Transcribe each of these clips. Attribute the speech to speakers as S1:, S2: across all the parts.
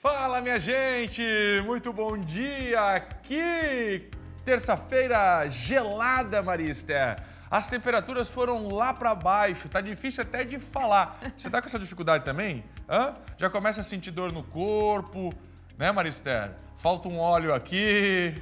S1: Fala, minha gente! Muito bom dia! Que terça-feira gelada, Maria Esther. As temperaturas foram lá para baixo, tá difícil até de falar. Você tá com essa dificuldade também? Hã? Já começa a sentir dor no corpo, né, Maria Esther? Falta um óleo aqui,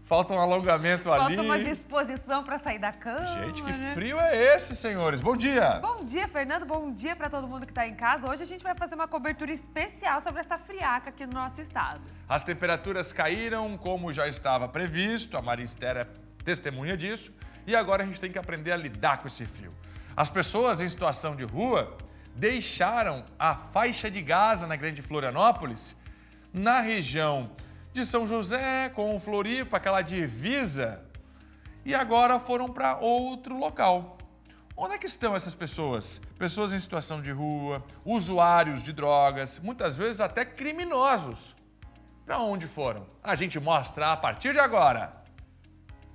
S1: falta um alongamento ali.
S2: Falta uma disposição para sair da cama.
S1: Gente, que frio é esse, senhores? Bom dia!
S2: Bom dia, Fernando. Bom dia para todo mundo que está em casa. Hoje a gente vai fazer uma cobertura especial sobre essa friaca aqui no nosso estado.
S1: As temperaturas caíram como já estava previsto, a Maria Esther é testemunha disso, e agora a gente tem que aprender a lidar com esse frio. As pessoas em situação de rua deixaram a faixa de Gaza na Grande Florianópolis, na região de São José com Floripa, aquela divisa, e agora foram para outro local. Onde é que estão essas pessoas? Pessoas em situação de rua, usuários de drogas, muitas vezes até criminosos. Para onde foram? A gente mostra a partir de agora.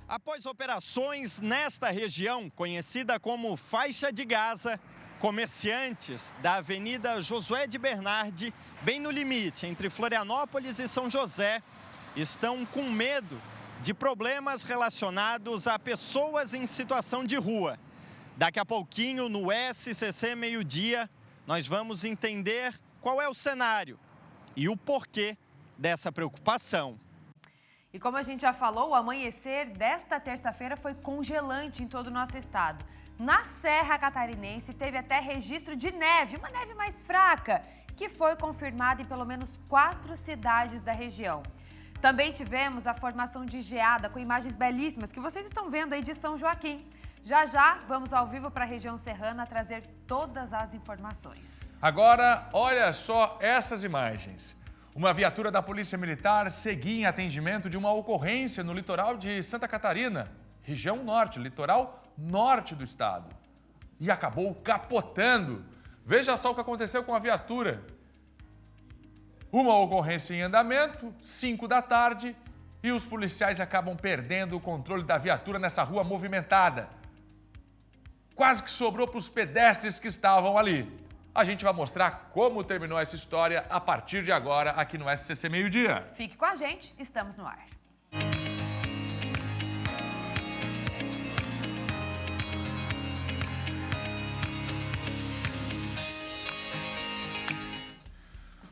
S3: Após operações nesta região, conhecida como Faixa de Gaza, comerciantes da Avenida Josué de Bernardi, bem no limite entre Florianópolis e São José, estão com medo de problemas relacionados a pessoas em situação de rua. Daqui a pouquinho, no SCC Meio-Dia, nós vamos entender qual é o cenário e o porquê dessa preocupação.
S2: E como a gente já falou, o amanhecer desta terça-feira foi congelante em todo o nosso estado. Na Serra Catarinense teve até registro de neve, uma neve mais fraca, que foi confirmada em pelo menos 4 cidades da região. Também tivemos a formação de geada com imagens belíssimas que vocês estão vendo aí de São Joaquim. Já já vamos ao vivo para a região serrana trazer todas as informações.
S1: Agora, olha só essas imagens. Uma viatura da Polícia Militar seguia em atendimento de uma ocorrência no litoral de Santa Catarina, região norte, litoral norte do estado. E acabou capotando. Veja só o que aconteceu com a viatura. Uma ocorrência em andamento, 5 da tarde, e os policiais acabam perdendo o controle da viatura nessa rua movimentada. Quase que sobrou para os pedestres que estavam ali. A gente vai mostrar como terminou essa história a partir de agora aqui no SCC Meio-Dia.
S2: Fique com a gente, estamos no ar.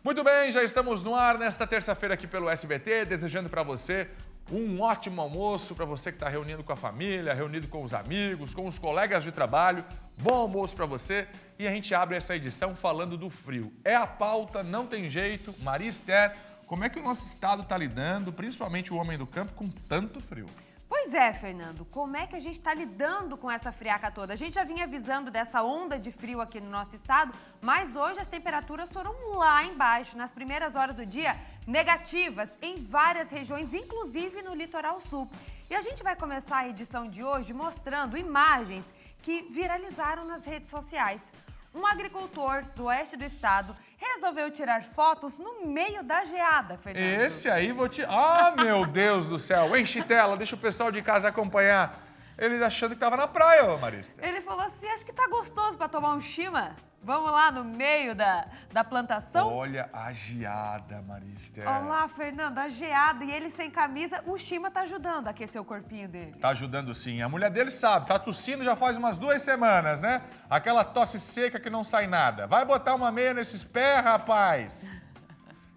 S1: Muito bem, já estamos no ar nesta terça-feira aqui pelo SBT, desejando para você um ótimo almoço, para você que está reunindo com a família, reunido com os amigos, com os colegas de trabalho. Bom almoço para você e a gente abre essa edição falando do frio. É a pauta, não tem jeito. Maria Esther, como é que o nosso estado está lidando, principalmente o homem do campo, com tanto frio?
S2: Pois é, Fernando, como é que a gente está lidando com essa friaca toda? A gente já vinha avisando dessa onda de frio aqui no nosso estado, mas hoje as temperaturas foram lá embaixo, nas primeiras horas do dia, negativas em várias regiões, inclusive no litoral sul. E a gente vai começar a edição de hoje mostrando imagens que viralizaram nas redes sociais. Um agricultor do oeste do estado resolveu tirar fotos no meio da geada, Fernando.
S1: Esse aí vou te... Ah, meu Deus do céu! Enche tela, deixa o pessoal de casa acompanhar. Ele achando que estava na praia, ô Marista.
S2: Ele falou assim, acho que tá gostoso para tomar um chima. Vamos lá no meio da plantação?
S1: Olha a geada, Marista.
S2: Olha lá, Fernando, a geada e ele sem camisa, o chima tá ajudando a aquecer o corpinho dele.
S1: Tá ajudando sim. A mulher dele sabe, tá tossindo já faz umas 2 semanas, né? Aquela tosse seca que não sai nada. Vai botar uma meia nesses pés, rapaz!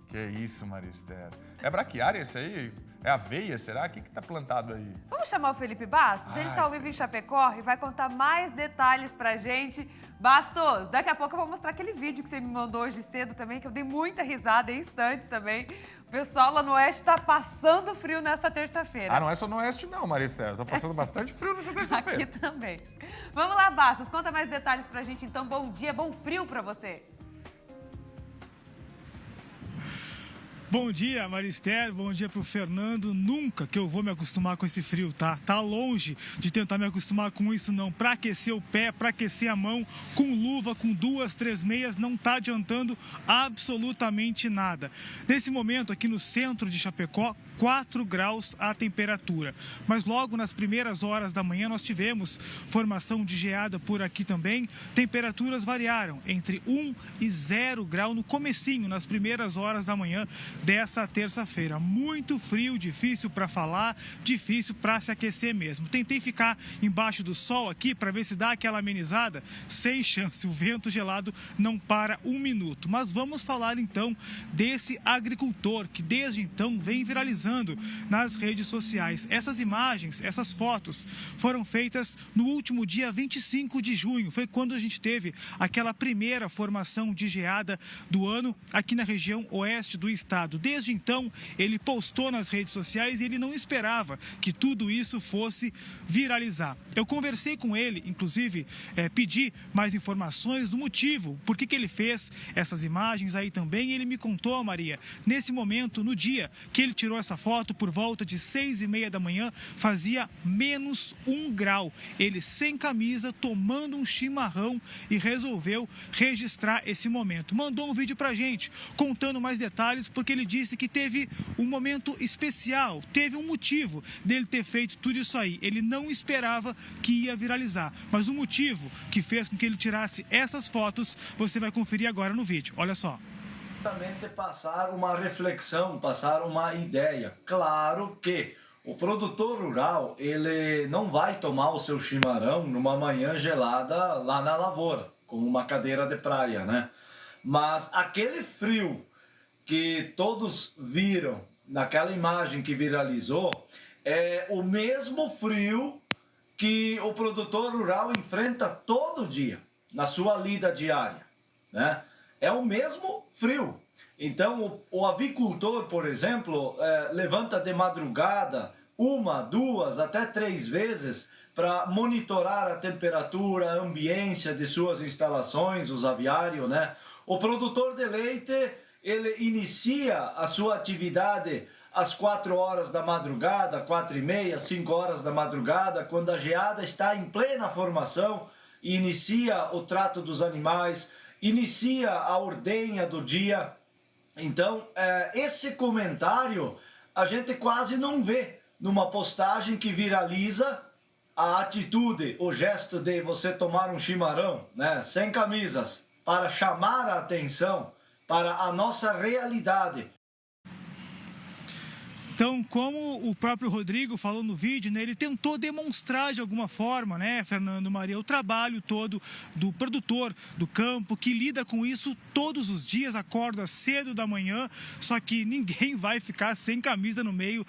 S1: Que isso, Marista. É braquiária esse aí? É aveia, será? O que tá plantado aí?
S2: Vamos chamar o Felipe Bastos? Ele tá ao vivo em Chapecó e vai contar mais detalhes pra gente. Bastos, daqui a pouco eu vou mostrar aquele vídeo que você me mandou hoje cedo também, que eu dei muita risada em instantes também. O pessoal lá no oeste tá passando frio nessa terça-feira.
S1: Ah, não é só no oeste não, Marista. Tá passando bastante frio nessa terça-feira.
S2: Aqui também. Vamos lá, Bastos, conta mais detalhes pra gente então. Bom dia, bom frio pra você.
S4: Bom dia, Marister, bom dia pro Fernando. Nunca que eu vou me acostumar com esse frio, tá? Tá longe de tentar me acostumar com isso, não. Pra aquecer o pé, pra aquecer a mão, com luva, com 2, 3 meias, não tá adiantando absolutamente nada. Nesse momento, aqui no centro de Chapecó, 4 graus a temperatura. Mas logo nas primeiras horas da manhã nós tivemos formação de geada por aqui também. Temperaturas variaram entre 1 e 0 grau no comecinho, nas primeiras horas da manhã dessa terça-feira. Muito frio, difícil para falar, difícil para se aquecer mesmo. Tentei ficar embaixo do sol aqui para ver se dá aquela amenizada. Sem chance, o vento gelado não para um minuto. Mas vamos falar então desse agricultor que desde então vem viralizando nas redes sociais. Essas imagens, essas fotos foram feitas no último dia 25 de junho. Foi quando a gente teve aquela primeira formação de geada do ano aqui na região oeste do estado. Desde então, ele postou nas redes sociais e ele não esperava que tudo isso fosse viralizar. Eu conversei com ele, inclusive, pedi mais informações do motivo, por que ele fez essas imagens aí também. E ele me contou, Maria, nesse momento, no dia que ele tirou essa foto, por volta de 6h30 da manhã, fazia menos 1 grau. Ele sem camisa, tomando um chimarrão e resolveu registrar esse momento. Mandou um vídeo pra gente, contando mais detalhes, porque ele disse que teve um momento especial, teve um motivo dele ter feito tudo isso aí. Ele não esperava que ia viralizar, mas o motivo que fez com que ele tirasse essas fotos, você vai conferir agora no vídeo. Olha só.
S5: Passar uma reflexão, passar uma ideia. Claro que o produtor rural, ele não vai tomar o seu chimarrão numa manhã gelada lá na lavoura, com uma cadeira de praia, né? Mas aquele frio que todos viram naquela imagem que viralizou, é o mesmo frio que o produtor rural enfrenta todo dia, na sua lida diária, né? É o mesmo frio. Então, o avicultor, por exemplo, levanta de madrugada 1, 2, até 3 vezes para monitorar a temperatura, a ambiência de suas instalações, os aviários, né? O produtor de leite, ele inicia a sua atividade às 4 horas da madrugada, 4h30, 5 horas da madrugada, quando a geada está em plena formação, e inicia o trato dos animais, inicia a ordenha do dia. Então, esse comentário a gente quase não vê numa postagem que viraliza a atitude, o gesto de você tomar um chimarrão, né, sem camisas, para chamar a atenção para a nossa realidade.
S4: Então, como o próprio Rodrigo falou no vídeo, né, ele tentou demonstrar de alguma forma, né, Fernando, Maria, o trabalho todo do produtor do campo, que lida com isso todos os dias, acorda cedo da manhã, só que ninguém vai ficar sem camisa no meio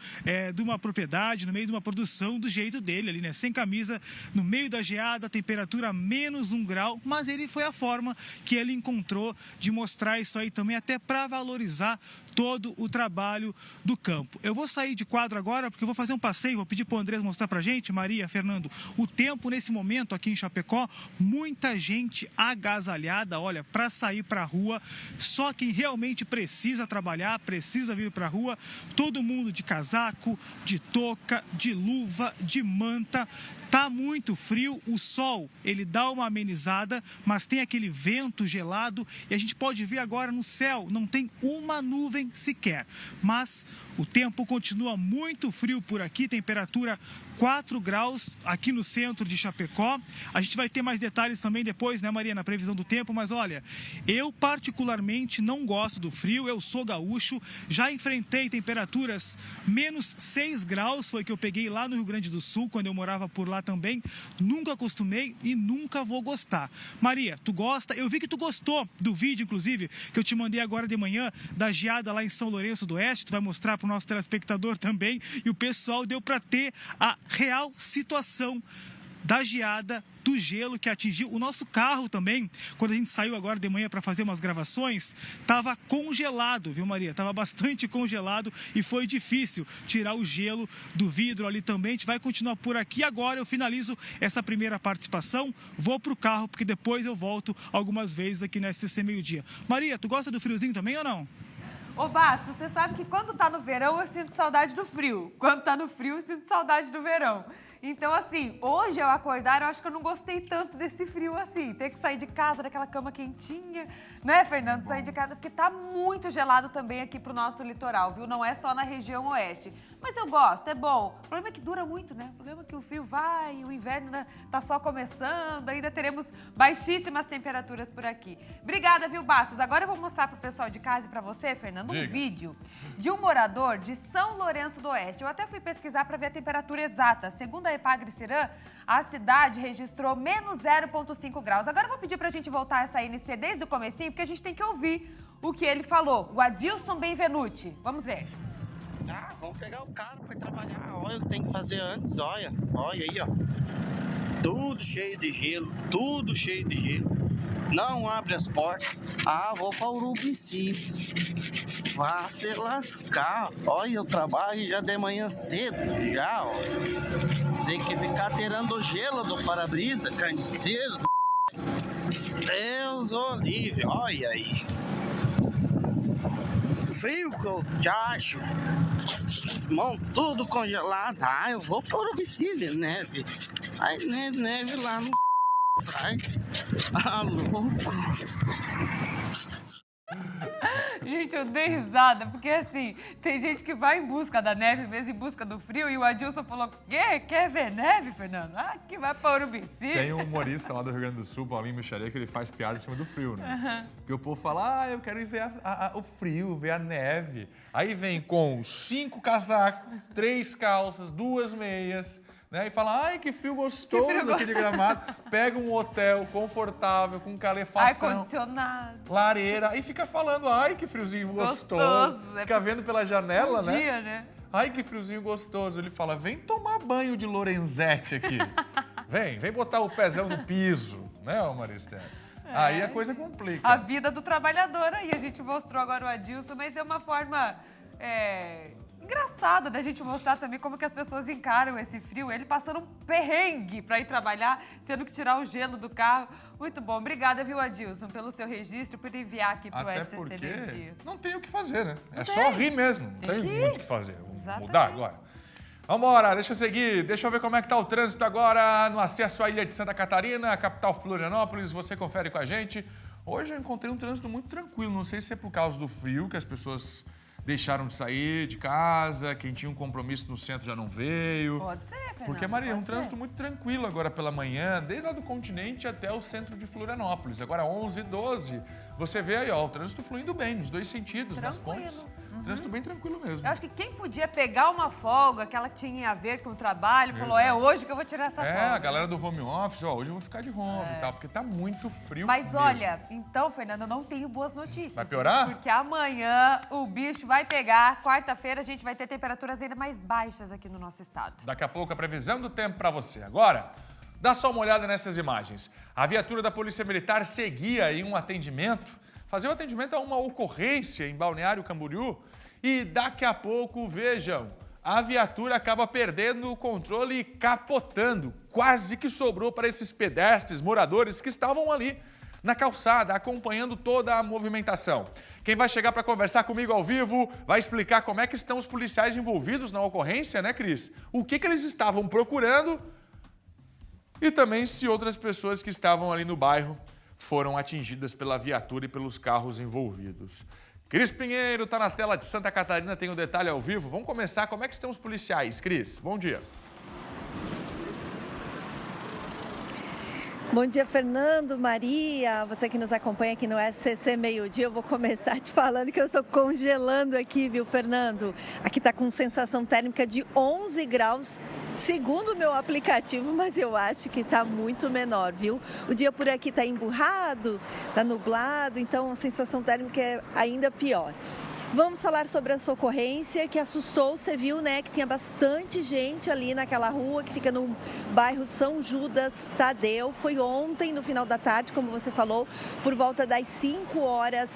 S4: de uma propriedade, no meio de uma produção do jeito dele ali, né, sem camisa, no meio da geada, temperatura menos 1 grau, mas ele foi a forma que ele encontrou de mostrar isso aí também, até para valorizar todo o trabalho do campo. Eu vou sair de quadro agora porque eu vou fazer um passeio, vou pedir para o Andrés mostrar para a gente, Maria, Fernando, o tempo nesse momento aqui em Chapecó, muita gente agasalhada, olha, para sair para a rua, só quem realmente precisa trabalhar, precisa vir para a rua, todo mundo de casaco, de touca, de luva, de manta, tá muito frio, o sol, ele dá uma amenizada, mas tem aquele vento gelado e a gente pode ver agora no céu, não tem uma nuvem sequer, mas o tempo continua muito frio por aqui, temperatura 4 graus aqui no centro de Chapecó. A gente vai ter mais detalhes também depois, né, Maria, na previsão do tempo, mas olha, eu particularmente não gosto do frio, eu sou gaúcho, já enfrentei temperaturas menos 6 graus, foi que eu peguei lá no Rio Grande do Sul, quando eu morava por lá também, nunca acostumei e nunca vou gostar. Maria, tu gosta? Eu vi que tu gostou do vídeo, inclusive, que eu te mandei agora de manhã, da geada lá em São Lourenço do Oeste, tu vai mostrar para o nosso telespectador também, e o pessoal deu para ter a real situação da geada, do gelo que atingiu o nosso carro também. Quando a gente saiu agora de manhã para fazer umas gravações, estava congelado, viu, Maria? Estava bastante congelado e foi difícil tirar o gelo do vidro ali também. A gente vai continuar por aqui. Agora eu finalizo essa primeira participação, vou para o carro, porque depois eu volto algumas vezes aqui na SCC Meio Dia. Maria, tu gosta do friozinho também ou não?
S2: Ô, Bastos, você sabe que quando tá no verão eu sinto saudade do frio. Quando tá no frio eu sinto saudade do verão. Então, assim, hoje ao acordar eu acho que eu não gostei tanto desse frio assim. Ter que sair de casa daquela cama quentinha, né, Fernando? Sair de casa porque tá muito gelado também aqui pro nosso litoral, viu? Não é só na região oeste. Mas eu gosto, é bom. O problema é que dura muito, né? O problema é que o frio vai, o inverno, né, tá só começando, ainda teremos baixíssimas temperaturas por aqui. Obrigada, viu, Bastos? Agora eu vou mostrar pro pessoal de casa e pra você, Fernando, um vídeo de um morador de São Lourenço do Oeste. Eu até fui pesquisar para ver a temperatura exata. Segundo a Epagre-Ciran, a cidade registrou menos 0,5 graus. Agora eu vou pedir pra gente voltar essa NC desde o comecinho, porque a gente tem que ouvir o que ele falou. O Adilson Benvenuti. Vamos ver.
S6: Ah, vamos pegar o carro para trabalhar. Olha o que tem que fazer antes, olha aí, ó. Tudo cheio de gelo, tudo cheio de gelo. Não abre as portas. Ah, vou para Urubici. Vá se lascar. Olha, eu trabalho já de manhã cedo, já, ó. Tem que ficar tirando o gelo do para-brisa, carniceiro. Deus Olívio, olha aí. Frio que eu te acho. Mão tudo congelado. Ah, eu vou para Urubici, neve. Aí neve lá no praia. Ah, louco.
S2: Gente, eu dei risada, porque assim, tem gente que vai em busca da neve, mesmo em busca do frio, e o Adilson falou, quer ver neve, Fernando? Ah, que vai para Urubici.
S1: Tem um humorista lá do Rio Grande do Sul, Paulinho Micharia, que ele faz piada em cima do frio, né? Porque o povo fala, eu quero ir ver o frio, ver a neve. Aí vem com 5 casacos, 3 calças, 2 meias, né? E fala, ai, que frio gostoso aqui de Gramado. Pega um hotel confortável, com calefação.
S2: Ar-condicionado.
S1: Lareira. E fica falando, ai, que friozinho gostoso. Fica vendo pela janela, né?
S2: Dia, né?
S1: Ai, que friozinho gostoso. Ele fala, vem tomar banho de Lorenzetti aqui. Vem botar o pezão no piso, né, Maristela? Aí a coisa complica.
S2: A vida do trabalhador aí, a gente mostrou agora o Adilson, mas é uma forma engraçada da gente mostrar também como que as pessoas encaram esse frio. Ele passando um perrengue para ir trabalhar, tendo que tirar o gelo do carro. Muito bom. Obrigada, viu, Adilson, pelo seu registro, por enviar aqui pro
S1: Até
S2: SCC
S1: porque
S2: Meio Dia.
S1: não tem o que fazer, né? É só rir mesmo. Não tem muito o que fazer. Vamos
S2: Exatamente.
S1: mudar agora. Vambora, deixa eu seguir. Deixa eu ver como é que tá o trânsito agora no acesso à Ilha de Santa Catarina, a capital Florianópolis. Você confere com a gente. Hoje eu encontrei um trânsito muito tranquilo. Não sei se é por causa do frio, que as pessoas deixaram de sair de casa, quem tinha um compromisso no centro já não veio.
S2: Pode ser, Fernando.
S1: Porque, Maria, é um
S2: pode
S1: trânsito
S2: ser.
S1: muito tranquilo agora pela manhã, desde lá do continente até o centro de Florianópolis. Agora 11h12, você vê aí, ó, o trânsito fluindo bem, nos dois sentidos, nas
S2: Tranquilo.
S1: pontes. Trânsito bem tranquilo mesmo.
S2: Eu acho que quem podia pegar uma folga, aquela que tinha a ver com o trabalho, falou,
S1: Exato.
S2: hoje que eu vou tirar essa folga.
S1: A galera do home office, ó, hoje eu vou ficar de home e tal, porque tá muito frio
S2: Mas
S1: mesmo.
S2: olha, então, Fernando, eu não tenho boas notícias.
S1: Vai piorar?
S2: Porque amanhã o bicho vai pegar. Quarta-feira a gente vai ter temperaturas ainda mais baixas aqui no nosso estado.
S1: Daqui a pouco a previsão do tempo para você. Agora, dá só uma olhada nessas imagens. A viatura da Polícia Militar seguia em um atendimento, fazia um atendimento a uma ocorrência em Balneário Camboriú e daqui a pouco, vejam, a viatura acaba perdendo o controle e capotando. Quase que sobrou para esses pedestres, moradores que estavam ali na calçada, acompanhando toda a movimentação. Quem vai chegar para conversar comigo ao vivo vai explicar como é que estão os policiais envolvidos na ocorrência, né, Cris? O que eles estavam procurando e também se outras pessoas que estavam ali no bairro foram atingidas pela viatura e pelos carros envolvidos. Cris Pinheiro está na tela de Santa Catarina, tem o detalhe ao vivo. Vamos começar. Como é que estão os policiais? Cris, bom dia.
S7: Bom dia, Fernando, Maria, você que nos acompanha aqui no SCC Meio Dia. Eu vou começar te falando que eu estou congelando aqui, viu, Fernando? Aqui está com sensação térmica de 11 graus, segundo o meu aplicativo, mas eu acho que está muito menor, viu? O dia por aqui está emburrado, está nublado, então a sensação térmica é ainda pior. Vamos falar sobre essa ocorrência que assustou, você viu, né, que tinha bastante gente ali naquela rua que fica no bairro São Judas Tadeu. Foi ontem, no final da tarde, como você falou, por volta das 5 horas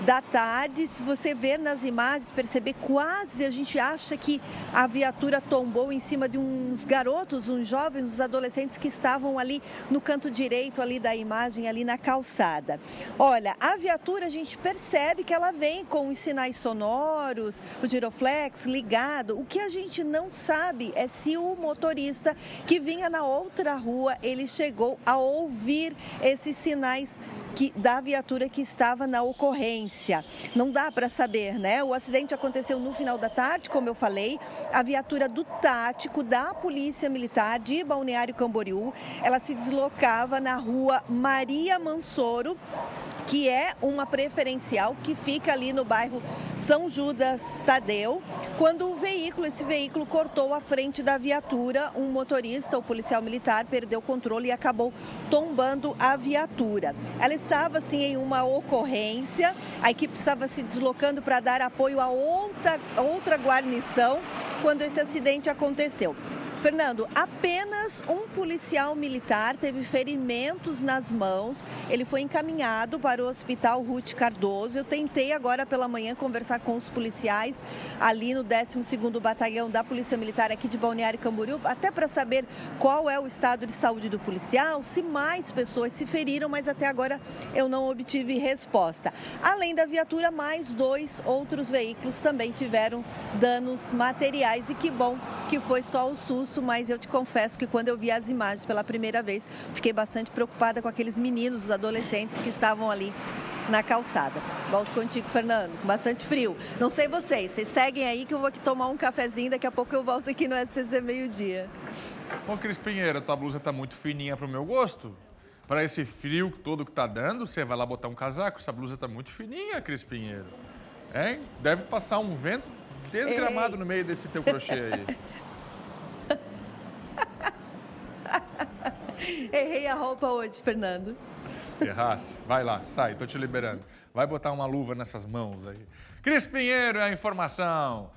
S7: da tarde. Se você ver nas imagens, perceber quase, a gente acha que a viatura tombou em cima de uns garotos, uns jovens, uns adolescentes que estavam ali no canto direito ali da imagem, ali na calçada. Olha, a viatura, a gente percebe que ela vem com os sinais sonoros, o giroflex ligado. O que a gente não sabe é se o motorista que vinha na outra rua, ele chegou a ouvir esses sinais da viatura que estava na ocorrência. Não dá para saber, né? O acidente aconteceu no final da tarde, como eu falei. A viatura do tático da Polícia Militar de Balneário Camboriú, ela se deslocava na rua Maria Mansoro, que é uma preferencial que fica ali no bairro São Judas Tadeu, quando esse veículo cortou a frente da viatura. Um motorista, o policial militar, perdeu o controle e acabou tombando a viatura. Ela estava, assim, em uma ocorrência, a equipe estava se deslocando para dar apoio a outra guarnição quando esse acidente aconteceu. Fernando, apenas um policial militar teve ferimentos nas mãos. Ele foi encaminhado para o Hospital Ruth Cardoso. Eu tentei agora pela manhã conversar com os policiais ali no 12º Batalhão da Polícia Militar aqui de Balneário Camboriú, até para saber qual é o estado de saúde do policial, se mais pessoas se feriram, mas até agora eu não obtive resposta. Além da viatura, mais 2 outros veículos também tiveram danos materiais e que bom que foi só o susto. Mas eu te confesso que quando eu vi as imagens pela primeira vez, fiquei bastante preocupada com aqueles meninos, os adolescentes que estavam ali na calçada. Volto contigo, Fernando, com bastante frio. Não sei vocês seguem aí que eu vou aqui tomar um cafezinho, daqui a pouco eu volto aqui no SCC Meio-Dia.
S1: Ô, Cris Pinheiro, tua blusa tá muito fininha pro meu gosto. Para esse frio todo que tá dando, você vai lá botar um casaco. Essa blusa tá muito fininha, Cris Pinheiro. Hein? Deve passar um vento desgramado no meio desse teu crochê aí.
S7: Errei a roupa hoje, Fernando.
S1: Errasse. Vai lá, sai, tô te liberando. Vai botar uma luva nessas mãos aí. Cris Pinheiro é a informação.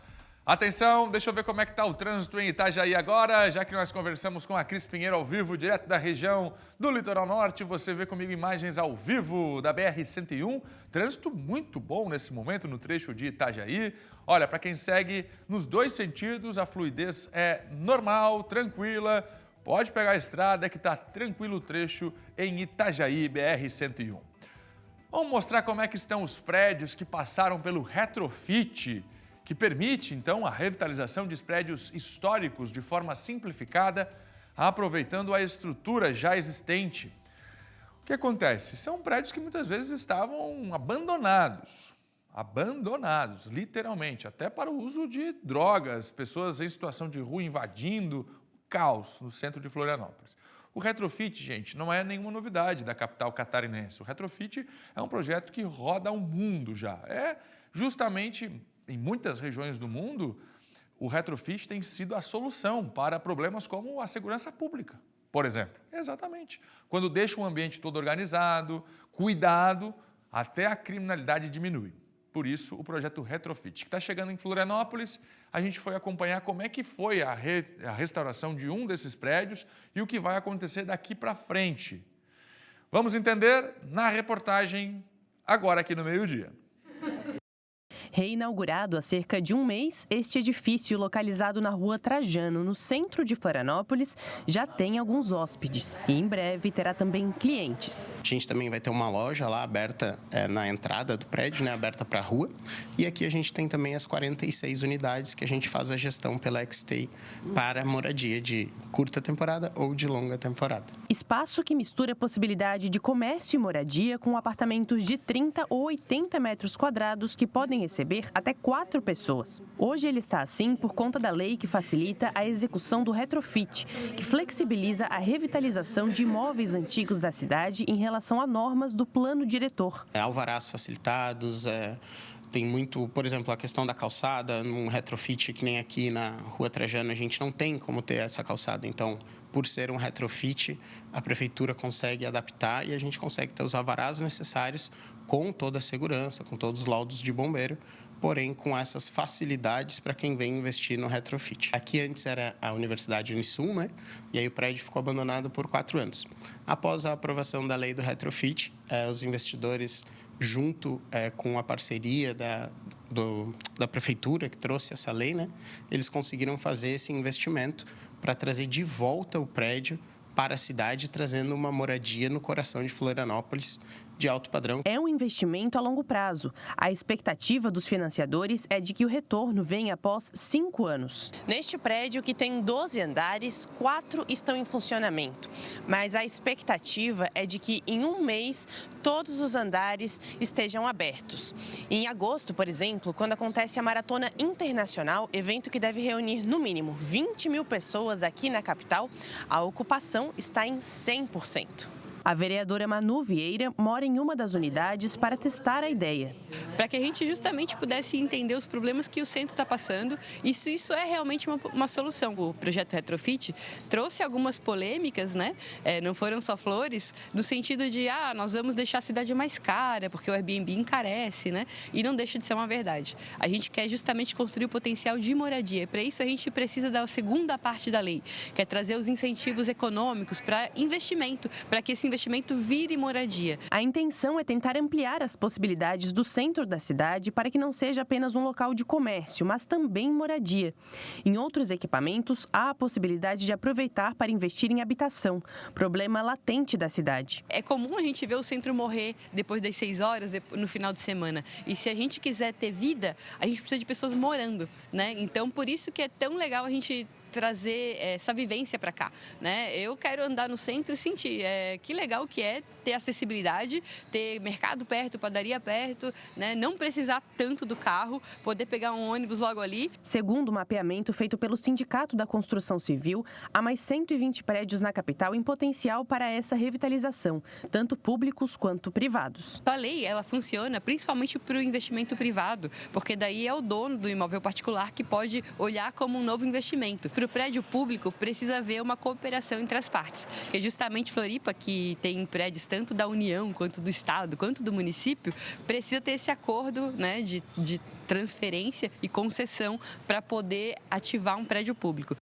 S1: Atenção, deixa eu ver como é que tá o trânsito em Itajaí agora, já que nós conversamos com a Cris Pinheiro ao vivo, direto da região do Litoral Norte. Você vê comigo imagens ao vivo da BR-101. Trânsito muito bom nesse momento no trecho de Itajaí. Olha, para quem segue nos 2 sentidos, a fluidez é normal, tranquila. Pode pegar a estrada que está tranquilo o trecho em Itajaí, BR-101. Vamos mostrar como é que estão os prédios que passaram pelo retrofit, que permite, então, a revitalização de prédios históricos de forma simplificada, aproveitando a estrutura já existente. O que acontece? São prédios que muitas vezes estavam abandonados, literalmente, até para o uso de drogas, pessoas em situação de rua invadindo, caos no centro de Florianópolis. O retrofit, gente, não é nenhuma novidade da capital catarinense. O retrofit é um projeto que roda o mundo já. É justamente em muitas regiões do mundo, o retrofit tem sido a solução para problemas como a segurança pública, por exemplo. Exatamente. Quando deixa um ambiente todo organizado, cuidado, até a criminalidade diminui. Por isso, o projeto Retrofit, que está chegando em Florianópolis, a gente foi acompanhar como é que foi a restauração de um desses prédios e o que vai acontecer daqui para frente. Vamos entender na reportagem agora aqui no Meio-Dia.
S8: Reinaugurado há cerca de um mês, este edifício, localizado na Rua Trajano, no centro de Florianópolis, já tem alguns hóspedes e em breve terá também clientes.
S9: A gente também vai ter uma loja lá aberta na entrada do prédio, aberta para a rua. E aqui a gente tem também as 46 unidades que a gente faz a gestão pela Xstay para moradia de curta temporada ou de longa temporada.
S8: Espaço que mistura a possibilidade de comércio e moradia com apartamentos de 30 ou 80 metros quadrados que podem receber até 4 pessoas. Hoje ele está assim por conta da lei que facilita a execução do retrofit, que flexibiliza a revitalização de imóveis antigos da cidade em relação a normas do plano diretor.
S9: Alvarás facilitados, tem muito, por exemplo, a questão da calçada, num retrofit que nem aqui na Rua Trajano, a gente não tem como ter essa calçada. Então, por ser um retrofit, a prefeitura consegue adaptar e a gente consegue ter os alvarás necessários com toda a segurança, com todos os laudos de bombeiro, porém com essas facilidades para quem vem investir no retrofit. Aqui antes era a Universidade Unisul, E aí o prédio ficou abandonado por 4 anos. Após a aprovação da lei do retrofit, os investidores, junto com a parceria da prefeitura que trouxe essa lei, eles conseguiram fazer esse investimento para trazer de volta o prédio para a cidade, trazendo uma moradia no coração de Florianópolis, de alto padrão.
S8: É um investimento a longo prazo. A expectativa dos financiadores é de que o retorno venha após 5 anos. Neste prédio, que tem 12 andares, 4 estão em funcionamento. Mas a expectativa é de que em um mês todos os andares estejam abertos. Em agosto, por exemplo, quando acontece a Maratona Internacional, evento que deve reunir no mínimo 20 mil pessoas aqui na capital, a ocupação está em 100%. A vereadora Manu Vieira mora em uma das unidades para testar a ideia.
S10: Para que a gente justamente pudesse entender os problemas que o centro está passando, isso é realmente uma solução. O projeto Retrofit trouxe algumas polêmicas, né? Não foram só flores, no sentido de, nós vamos deixar a cidade mais cara, porque o Airbnb encarece, né? E não deixa de ser uma verdade. A gente quer justamente construir o potencial de moradia. Para isso, a gente precisa da segunda parte da lei, que é trazer os incentivos econômicos para investimento, para que esse investimento vire moradia.
S8: A intenção é tentar ampliar as possibilidades do centro da cidade para que não seja apenas um local de comércio, mas também moradia. Em outros equipamentos, há a possibilidade de aproveitar para investir em habitação, problema latente da cidade.
S10: É comum a gente ver o centro morrer depois das 6 horas, no final de semana. E se a gente quiser ter vida, a gente precisa de pessoas morando, né? Então, por isso que é tão legal a gente trazer essa vivência para cá, né? Eu quero andar no centro e sentir que legal que é ter acessibilidade, ter mercado perto, padaria perto, né? Não precisar tanto do carro, poder pegar um ônibus logo ali.
S8: Segundo o mapeamento feito pelo Sindicato da Construção Civil, há mais 120 prédios na capital em potencial para essa revitalização, tanto públicos quanto privados.
S10: A lei, ela funciona principalmente para o investimento privado, porque daí é o dono do imóvel particular que pode olhar como um novo investimento. Para o prédio público, precisa haver uma cooperação entre as partes, que é justamente Floripa, que tem prédios tanto da União, quanto do Estado, quanto do município, precisa ter esse acordo, né, de transferência e concessão para poder ativar um prédio público.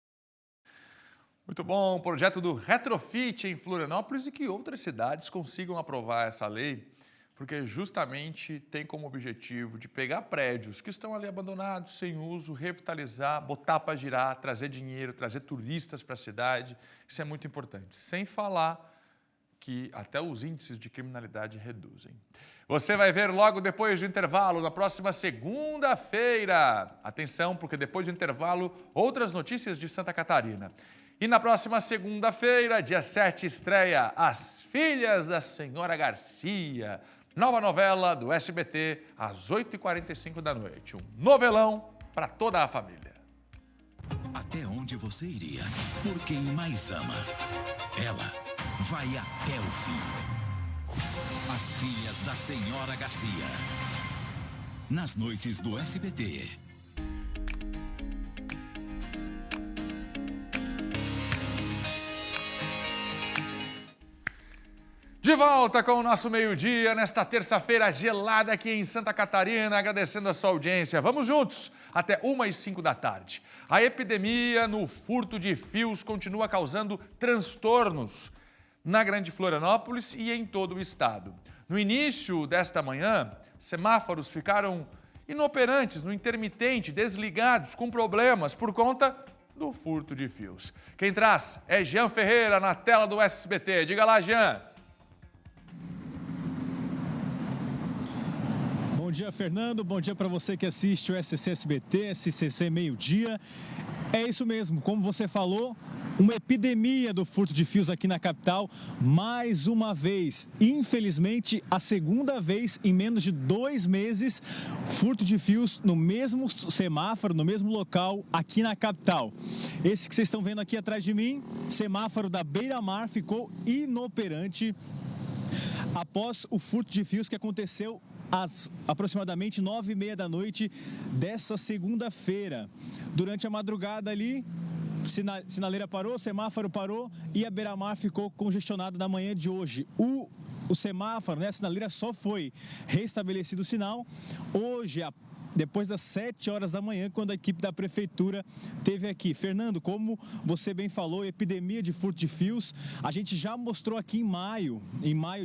S1: Muito bom, o projeto do Retrofit em Florianópolis e que outras cidades consigam aprovar essa lei, porque justamente tem como objetivo de pegar prédios que estão ali abandonados, sem uso, revitalizar, botar para girar, trazer dinheiro, trazer turistas para a cidade. Isso é muito importante. Sem falar que até os índices de criminalidade reduzem. Você vai ver logo depois do intervalo, na próxima segunda-feira. Atenção, porque depois do intervalo, outras notícias de Santa Catarina. E na próxima segunda-feira, dia 7, estreia As Filhas da Senhora Garcia. Nova novela do SBT, às 8h45 da noite. Um novelão para toda a família.
S11: Até onde você iria? Por quem mais ama? Ela vai até o fim. As Filhas da Senhora Garcia. Nas noites do SBT.
S1: De volta com o nosso meio-dia, nesta terça-feira gelada aqui em Santa Catarina, agradecendo a sua audiência. Vamos juntos, até 1h05 da tarde. A epidemia no furto de fios continua causando transtornos na Grande Florianópolis e em todo o estado. No início desta manhã, semáforos ficaram inoperantes, no intermitente, desligados, com problemas por conta do furto de fios. Quem traz é Jean Ferreira na tela do SBT. Diga lá, Jean.
S12: Bom dia, Fernando. Bom dia para você que assiste o SCC SBT, SCC Meio-Dia. É isso mesmo, como você falou, uma epidemia do furto de fios aqui na capital, mais uma vez. Infelizmente, a segunda vez em menos de 2 meses, furto de fios no mesmo semáforo, no mesmo local aqui na capital. Esse que vocês estão vendo aqui atrás de mim, semáforo da Beira-Mar, ficou inoperante após o furto de fios que aconteceu às aproximadamente 9h30 da noite dessa segunda-feira. Durante a madrugada ali, sinaleira parou, semáforo parou e a Beira-Mar ficou congestionada na manhã de hoje. O semáforo, né, a sinaleira só foi restabelecido o sinal hoje, depois das 7 horas da manhã, quando a equipe da prefeitura esteve aqui. Fernando, como você bem falou, epidemia de furto de fios, a gente já mostrou aqui em maio,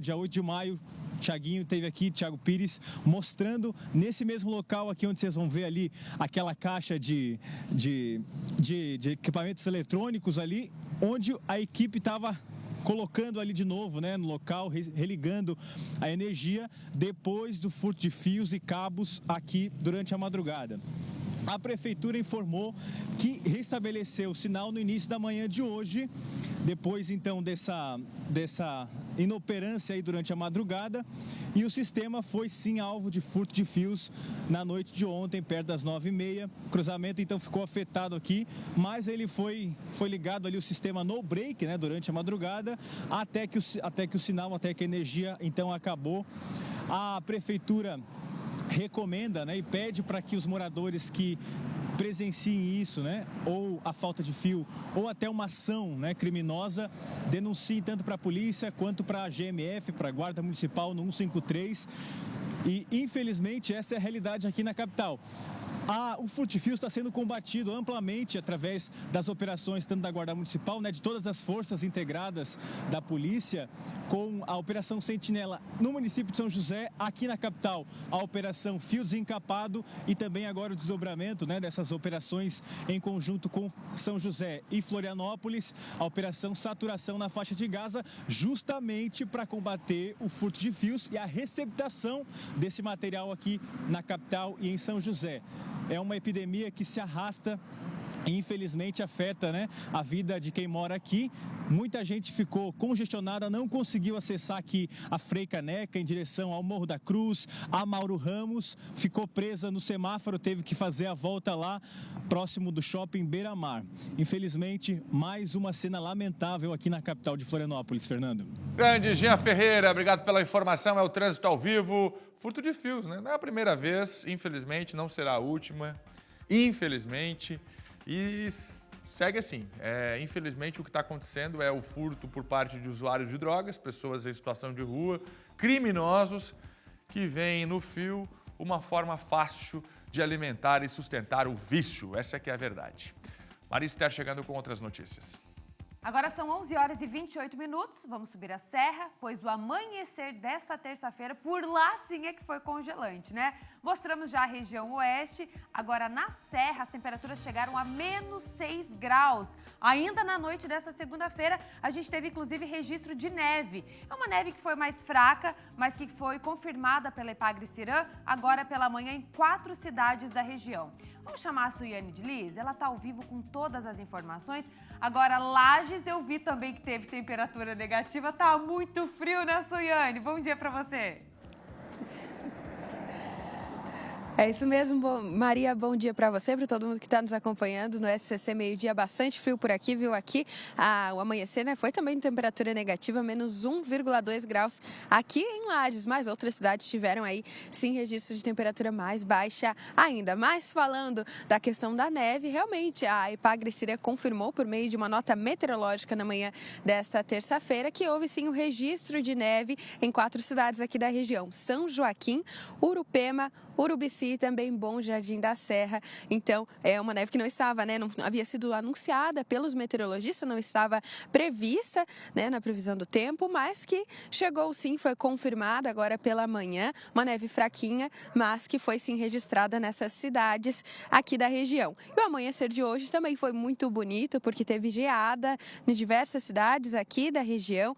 S12: dia 8 de maio, Thiaguinho esteve aqui, Thiago Pires, mostrando nesse mesmo local aqui onde vocês vão ver ali aquela caixa de equipamentos eletrônicos ali, onde a equipe estava colocando ali de novo, né, no local, religando a energia depois do furto de fios e cabos aqui durante a madrugada. A prefeitura informou que restabeleceu o sinal no início da manhã de hoje, depois então dessa inoperância aí durante a madrugada, e o sistema foi sim alvo de furto de fios na noite de ontem, perto das 9h30. O cruzamento então ficou afetado aqui, mas ele foi ligado ali o sistema no break, né, durante a madrugada, até que a energia então acabou. A prefeitura recomenda, né, e pede para que os moradores que presenciem isso, né, ou a falta de fio, ou até uma ação, né, criminosa, denunciem tanto para a polícia quanto para a GMF, para a Guarda Municipal no 153. E, infelizmente, essa é a realidade aqui na capital. O furto de fios está sendo combatido amplamente através das operações tanto da Guarda Municipal, né, de todas as forças integradas da polícia, com a Operação Sentinela no município de São José, aqui na capital, a Operação Fio Desencapado e também agora o desdobramento, né, dessas operações em conjunto com São José e Florianópolis, a Operação Saturação na faixa de Gaza, justamente para combater o furto de fios e a receptação desse material aqui na capital e em São José. É uma epidemia que se arrasta e infelizmente afeta, né, a vida de quem mora aqui. Muita gente ficou congestionada, não conseguiu acessar aqui a Frei Caneca em direção ao Morro da Cruz, a Mauro Ramos, ficou presa no semáforo, teve que fazer a volta lá próximo do shopping Beira-Mar. Infelizmente, mais uma cena lamentável aqui na capital de Florianópolis, Fernando.
S1: Grande Jean Ferreira, obrigado pela informação. É o Trânsito ao Vivo. Furto de fios, né? Não é a primeira vez, infelizmente, não será a última, infelizmente. E segue assim, infelizmente o que está acontecendo é o furto por parte de usuários de drogas, pessoas em situação de rua, criminosos que veem no fio uma forma fácil de alimentar e sustentar o vício. Essa é que é a verdade. Maria Esther chegando com outras notícias.
S2: Agora são 11h28, vamos subir a serra, pois o amanhecer dessa terça-feira, por lá sim é que foi congelante, né? Mostramos já a região oeste, agora na serra as temperaturas chegaram a -6 graus. Ainda na noite dessa segunda-feira, a gente teve inclusive registro de neve. É uma neve que foi mais fraca, mas que foi confirmada pela Epagre-Cirã agora pela manhã em 4 cidades da região. Vamos chamar a Suiane de Liz, ela está ao vivo com todas as informações. Agora, Lages, eu vi também que teve temperatura negativa. Tá muito frio, né, Suiane? Bom dia para você.
S13: É isso mesmo, Maria, bom dia para você, para todo mundo que está nos acompanhando no SCC Meio-Dia. Bastante frio por aqui, viu? Aqui o amanhecer, né, foi também de temperatura negativa, -1,2 graus aqui em Lages, mas outras cidades tiveram aí sim registro de temperatura mais baixa ainda. Mas falando da questão da neve, realmente a Epagre-Cirã confirmou por meio de uma nota meteorológica na manhã desta terça-feira que houve sim o registro de neve em 4 cidades aqui da região: São Joaquim, Urupema, Urubici e também Bom Jardim da Serra. Então, é uma neve que não estava, né, não havia sido anunciada pelos meteorologistas, não estava prevista, né, na previsão do tempo, mas que chegou sim, foi confirmada agora pela manhã, uma neve fraquinha, mas que foi sim registrada nessas cidades aqui da região. E o amanhecer de hoje também foi muito bonito, porque teve geada em diversas cidades aqui da região.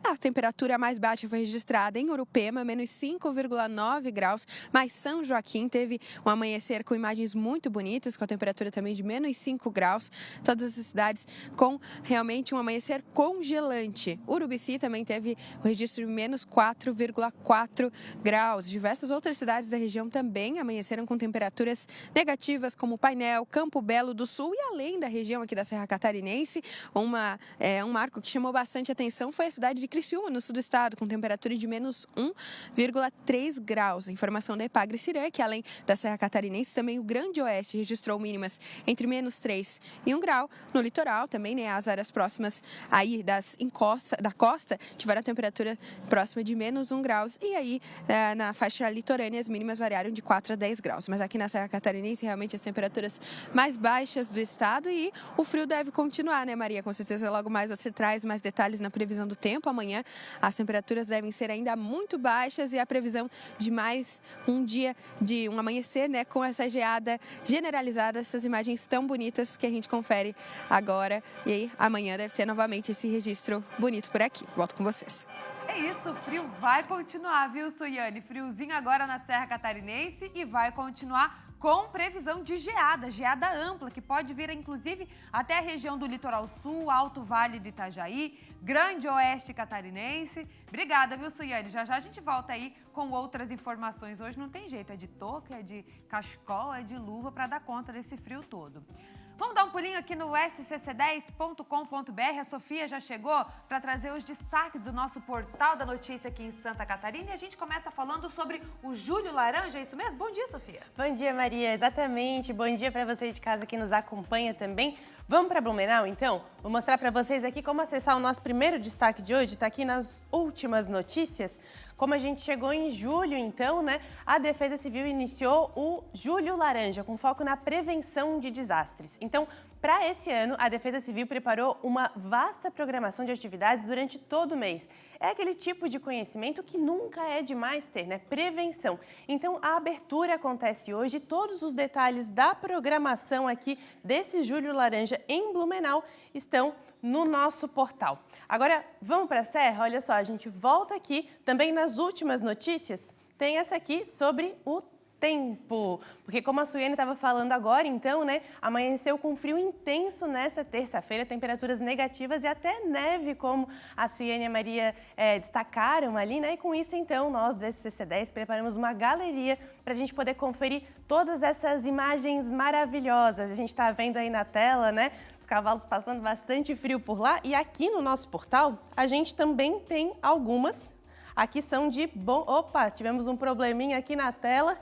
S13: A temperatura mais baixa foi registrada em Urupema, -5,9 graus, mas São Joaquim teve um amanhecer com imagens muito bonitas, com a temperatura também de -5 graus. Todas as cidades com realmente um amanhecer congelante. Urubici também teve o registro de -4,4 graus. Diversas outras cidades da região também amanheceram com temperaturas negativas, como Painel, Campo Belo do Sul e além da região aqui da Serra Catarinense. Um marco que chamou bastante atenção foi a cidade de Criciúma, no sul do estado, com temperatura de -1,3 graus. A informação da Epagre-Cirã, que além da Serra Catarinense, também o Grande Oeste registrou mínimas entre -3 e 1 grau. No litoral também, né, as áreas próximas aí da costa tiveram a temperatura próxima de -1 graus. E aí, na faixa litorânea, as mínimas variaram de 4 a 10 graus. Mas aqui na Serra Catarinense, realmente as temperaturas mais baixas do estado e o frio deve continuar, né, Maria? Com certeza, logo mais você traz mais detalhes na previsão do tempo. Amanhã, as temperaturas devem ser ainda muito baixas e a previsão de mais um dia de um amanhecer, né, com essa geada generalizada, essas imagens tão bonitas que a gente confere agora. E aí, amanhã deve ter novamente esse registro bonito por aqui. Volto com vocês.
S2: É isso, o frio vai continuar, viu, Soiane? Friozinho agora na Serra Catarinense e vai continuar com previsão de geada ampla, que pode vir, inclusive, até a região do Litoral Sul, Alto Vale do Itajaí, Grande Oeste Catarinense. Obrigada, viu, Soiane? Já já a gente volta aí com outras informações. Hoje não tem jeito, é de touca, é de cachecol, é de luva para dar conta desse frio todo. Vamos dar um pulinho aqui no scc10.com.br. A Sofia já chegou para trazer os destaques do nosso portal da notícia aqui em Santa Catarina. E a gente começa falando sobre o Julho Laranja, é isso mesmo? Bom dia, Sofia.
S8: Bom dia, Maria. Exatamente. Bom dia para você de casa que nos acompanha também. Vamos para Blumenau, então? Vou mostrar para vocês aqui como acessar o nosso primeiro destaque de hoje. Está aqui nas últimas notícias. Como a gente chegou em julho, então, né? A Defesa Civil iniciou o Julho Laranja, com foco na prevenção de desastres. Então, para esse ano, a Defesa Civil preparou uma vasta programação de atividades durante todo o mês. É aquele tipo de conhecimento que nunca é demais ter, né? Prevenção. Então, a abertura acontece hoje. Todos os detalhes da programação aqui desse Julho Laranja em Blumenau estão no nosso portal. Agora, vamos para a Serra? Olha só, a gente volta aqui. Também nas últimas notícias, tem essa aqui sobre o tempo. Porque como a Suiane estava falando agora, então, né, amanheceu com frio intenso nessa terça-feira, temperaturas negativas e até neve, como a Suiane e a Maria destacaram ali, né? E com isso, então, nós do SCC10 preparamos uma galeria para a gente poder conferir todas essas imagens maravilhosas. A gente está vendo aí na tela, né? Os cavalos passando bastante frio por lá. E aqui no nosso portal, a gente também tem algumas. Aqui são de bom... Opa, tivemos um probleminha aqui na tela.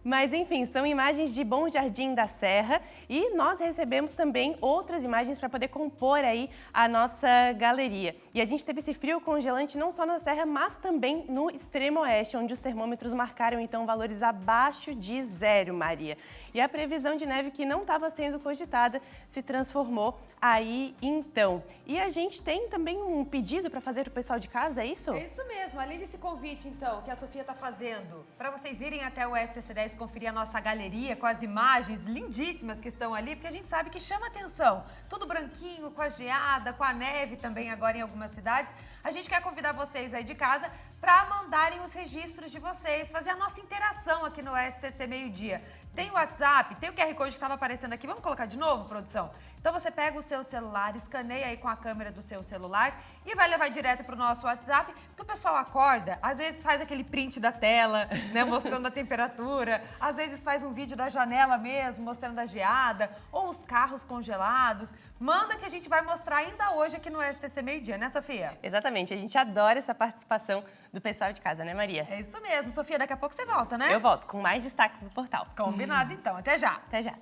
S8: Mas enfim, são imagens de Bom Jardim da Serra e nós recebemos também outras imagens para poder compor aí a nossa galeria. E a gente teve esse frio congelante não só na Serra, mas também no extremo oeste, onde os termômetros marcaram então valores abaixo de 0, Maria. E a previsão de neve que não estava sendo cogitada se transformou aí então. E a gente tem também um pedido para fazer para o pessoal de casa, é isso?
S2: É isso mesmo, além desse convite então que a Sofia está fazendo, para vocês irem até o SCC10 conferir a nossa galeria com as imagens lindíssimas que estão ali, porque a gente sabe que chama atenção. Tudo branquinho, com a geada, com a neve também agora em algumas cidades. A gente quer convidar vocês aí de casa para mandarem os registros de vocês, fazer a nossa interação aqui no SCC Meio Dia. Tem o WhatsApp, tem o QR Code que estava aparecendo aqui. Vamos colocar de novo, produção? Então você pega o seu celular, escaneia aí com a câmera do seu celular e vai levar direto para o nosso WhatsApp, porque o pessoal acorda, às vezes faz aquele print da tela, né, mostrando a temperatura, às vezes faz um vídeo da janela mesmo, mostrando a geada, ou os carros congelados. Manda que a gente vai mostrar ainda hoje aqui no SCC Meio Dia, né, Sofia?
S8: Exatamente, a gente adora essa participação do pessoal de casa, né, Maria?
S2: É isso mesmo. Sofia, daqui a pouco você volta, né?
S8: Eu volto com mais destaques do portal.
S2: Combinado, então. Até já.
S8: Até já.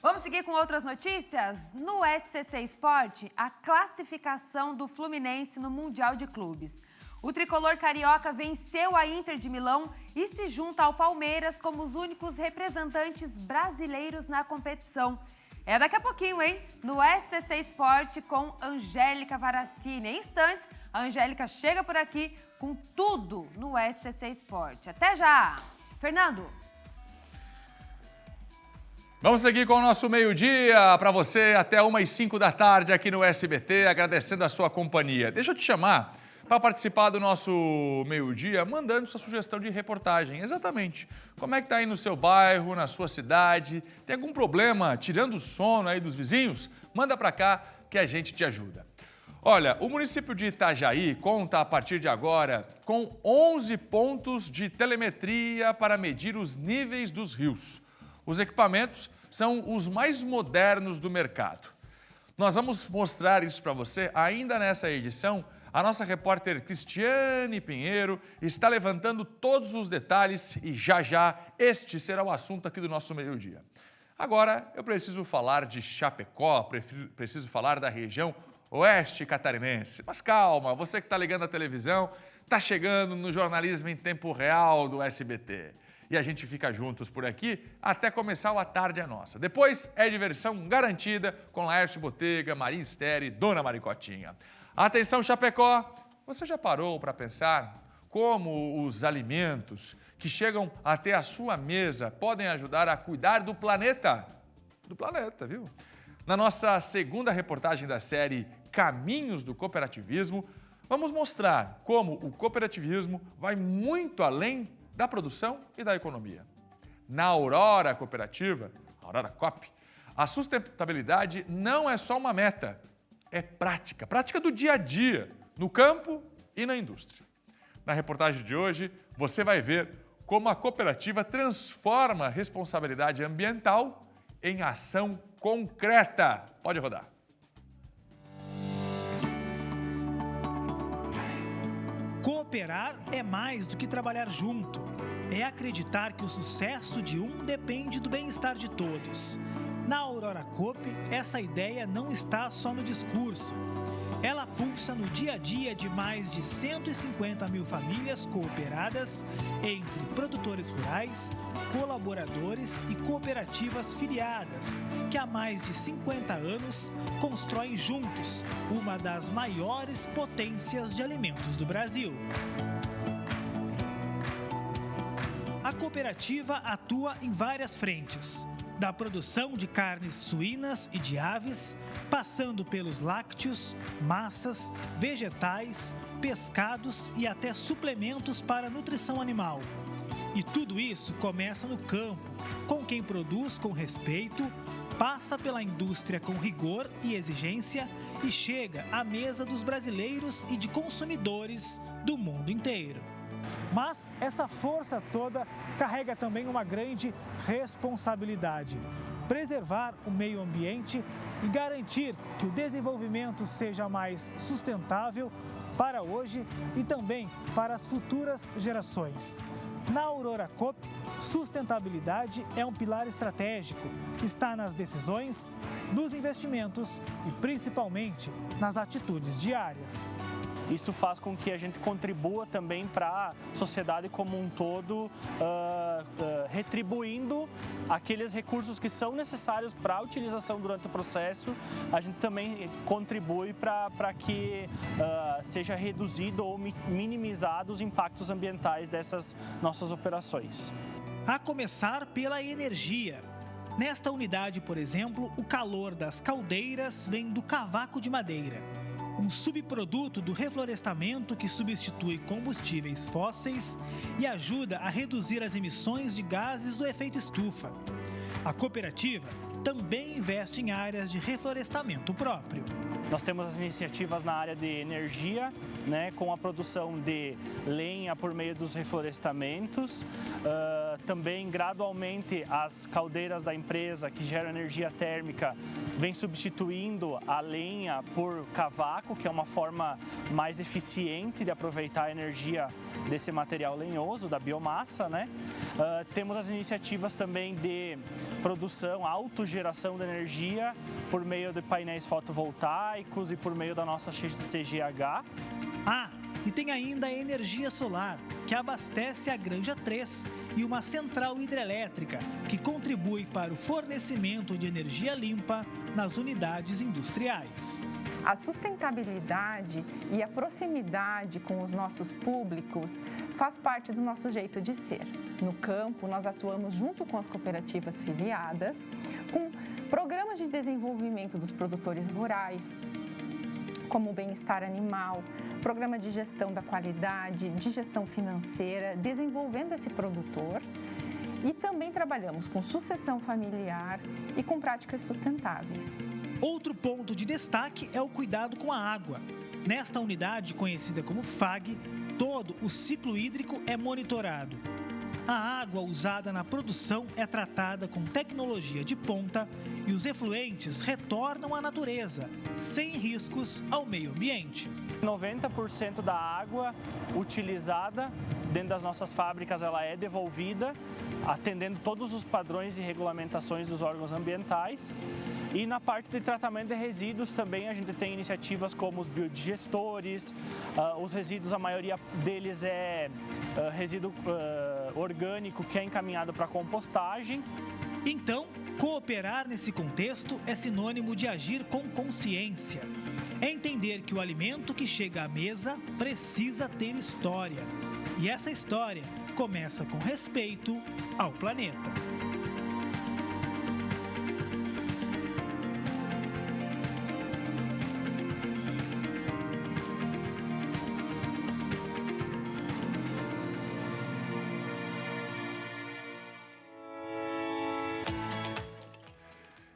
S2: Vamos seguir com outras notícias? No SCC Esporte, a classificação do Fluminense no Mundial de Clubes. O tricolor carioca venceu a Inter de Milão e se junta ao Palmeiras como os únicos representantes brasileiros na competição. É daqui a pouquinho, hein? No SCC Esporte com Angélica Varaschini. Em instantes, a Angélica chega por aqui com tudo no SCC Esporte. Até já! Fernando.
S1: Vamos seguir com o nosso meio-dia para você até 1h05 da tarde aqui no SBT, agradecendo a sua companhia. Deixa eu te chamar para participar do nosso meio-dia, mandando sua sugestão de reportagem. Exatamente. Como é que está aí no seu bairro, na sua cidade? Tem algum problema tirando o sono aí dos vizinhos? Manda para cá que a gente te ajuda. Olha, o município de Itajaí conta a partir de agora com 11 pontos de telemetria para medir os níveis dos rios. Os equipamentos são os mais modernos do mercado. Nós vamos mostrar isso para você ainda nessa edição. A nossa repórter Cristiane Pinheiro está levantando todos os detalhes e já este será o assunto aqui do nosso meio-dia. Agora eu preciso falar de Chapecó, preciso falar da região oeste catarinense. Mas calma, você que está ligando a televisão, está chegando no jornalismo em tempo real do SBT. E a gente fica juntos por aqui até começar o A Tarde é Nossa. Depois é diversão garantida com Laércio Botega, Maria Esther e Dona Maricotinha. Atenção, Chapecó! Você já parou para pensar como os alimentos que chegam até a sua mesa podem ajudar a cuidar do planeta. Do planeta, viu? Na nossa segunda reportagem da série Caminhos do Cooperativismo, vamos mostrar como o cooperativismo vai muito além da produção e da economia. Na Aurora Cooperativa, Aurora Coop, a sustentabilidade não é só uma meta, é prática do dia a dia, no campo e na indústria. Na reportagem de hoje, você vai ver como a cooperativa transforma a responsabilidade ambiental em ação concreta. Pode rodar.
S4: Cooperar é mais do que trabalhar junto. É acreditar que o sucesso de um depende do bem-estar de todos. Na Aurora Coop, essa ideia não está só no discurso. Ela pulsa no dia a dia de mais de 150 mil famílias cooperadas entre produtores rurais, colaboradores e cooperativas filiadas, que há mais de 50 anos constroem juntos uma das maiores potências de alimentos do Brasil. A cooperativa atua em várias frentes. Da produção de carnes suínas e de aves, passando pelos lácteos, massas, vegetais, pescados e até suplementos para nutrição animal. E tudo isso começa no campo, com quem produz com respeito, passa pela indústria com rigor e exigência e chega à mesa dos brasileiros e de consumidores do mundo inteiro.
S12: Mas essa força toda carrega também uma grande responsabilidade: preservar o meio ambiente e garantir que o desenvolvimento seja mais sustentável para hoje e também para as futuras gerações. Na Aurora Coop, sustentabilidade é um pilar estratégico. Está nas decisões, nos investimentos e principalmente nas atitudes diárias.
S14: Isso faz com que a gente contribua também para a sociedade como um todo, retribuindo aqueles recursos que são necessários para a utilização durante o processo. A gente também contribui para que seja reduzido ou minimizado os impactos ambientais dessas nossas operações.
S4: A começar pela energia. Nesta unidade, por exemplo, o calor das caldeiras vem do cavaco de madeira, um subproduto do reflorestamento que substitui combustíveis fósseis e ajuda a reduzir as emissões de gases do efeito estufa. A cooperativa também investe em áreas de reflorestamento próprio.
S14: Nós temos as iniciativas na área de energia, com a produção de lenha por meio dos reflorestamentos. Também, gradualmente, as caldeiras da empresa que geram energia térmica vêm substituindo a lenha por cavaco, que é uma forma mais eficiente de aproveitar a energia desse material lenhoso, da biomassa. Temos as iniciativas também de produção, autogeração de energia por meio de painéis fotovoltaicos e por meio da nossa CGH.
S4: E tem ainda a energia solar, que abastece a Granja 3 e uma central hidrelétrica, que contribui para o fornecimento de energia limpa nas unidades industriais.
S15: A sustentabilidade e a proximidade com os nossos públicos faz parte do nosso jeito de ser. No campo, nós atuamos junto com as cooperativas filiadas, com programas de desenvolvimento dos produtores rurais, como o bem-estar animal, programa de gestão da qualidade, de gestão financeira, desenvolvendo esse produtor. E também trabalhamos com sucessão familiar e com práticas sustentáveis.
S4: Outro ponto de destaque é o cuidado com a água. Nesta unidade, conhecida como FAG, todo o ciclo hídrico é monitorado. A água usada na produção é tratada com tecnologia de ponta e os efluentes retornam à natureza, sem riscos ao meio ambiente.
S14: 90% da água utilizada dentro das nossas fábricas ela é devolvida, atendendo todos os padrões e regulamentações dos órgãos ambientais. E na parte de tratamento de resíduos também a gente tem iniciativas como os biodigestores, os resíduos, a maioria deles é resíduo orgânico que é encaminhado para compostagem.
S4: Então, cooperar nesse contexto é sinônimo de agir com consciência. É entender que o alimento que chega à mesa precisa ter história. E essa história começa com respeito ao planeta.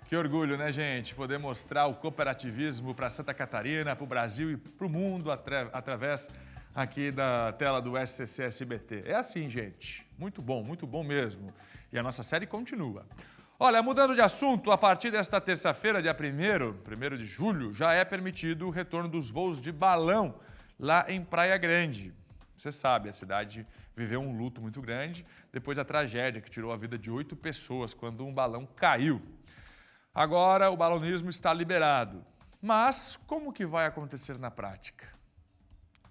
S1: Que orgulho, né, gente? Poder mostrar o cooperativismo para Santa Catarina, para o Brasil e para o mundo através aqui da tela do SCC SBT. É assim, gente. Muito bom mesmo. E a nossa série continua. Olha, mudando de assunto, a partir desta terça-feira, dia 1º de julho, já é permitido o retorno dos voos de balão lá em Praia Grande. Você sabe, a cidade viveu um luto muito grande depois da tragédia que tirou a vida de 8 pessoas quando um balão caiu. Agora o balonismo está liberado. Mas como que vai acontecer na prática?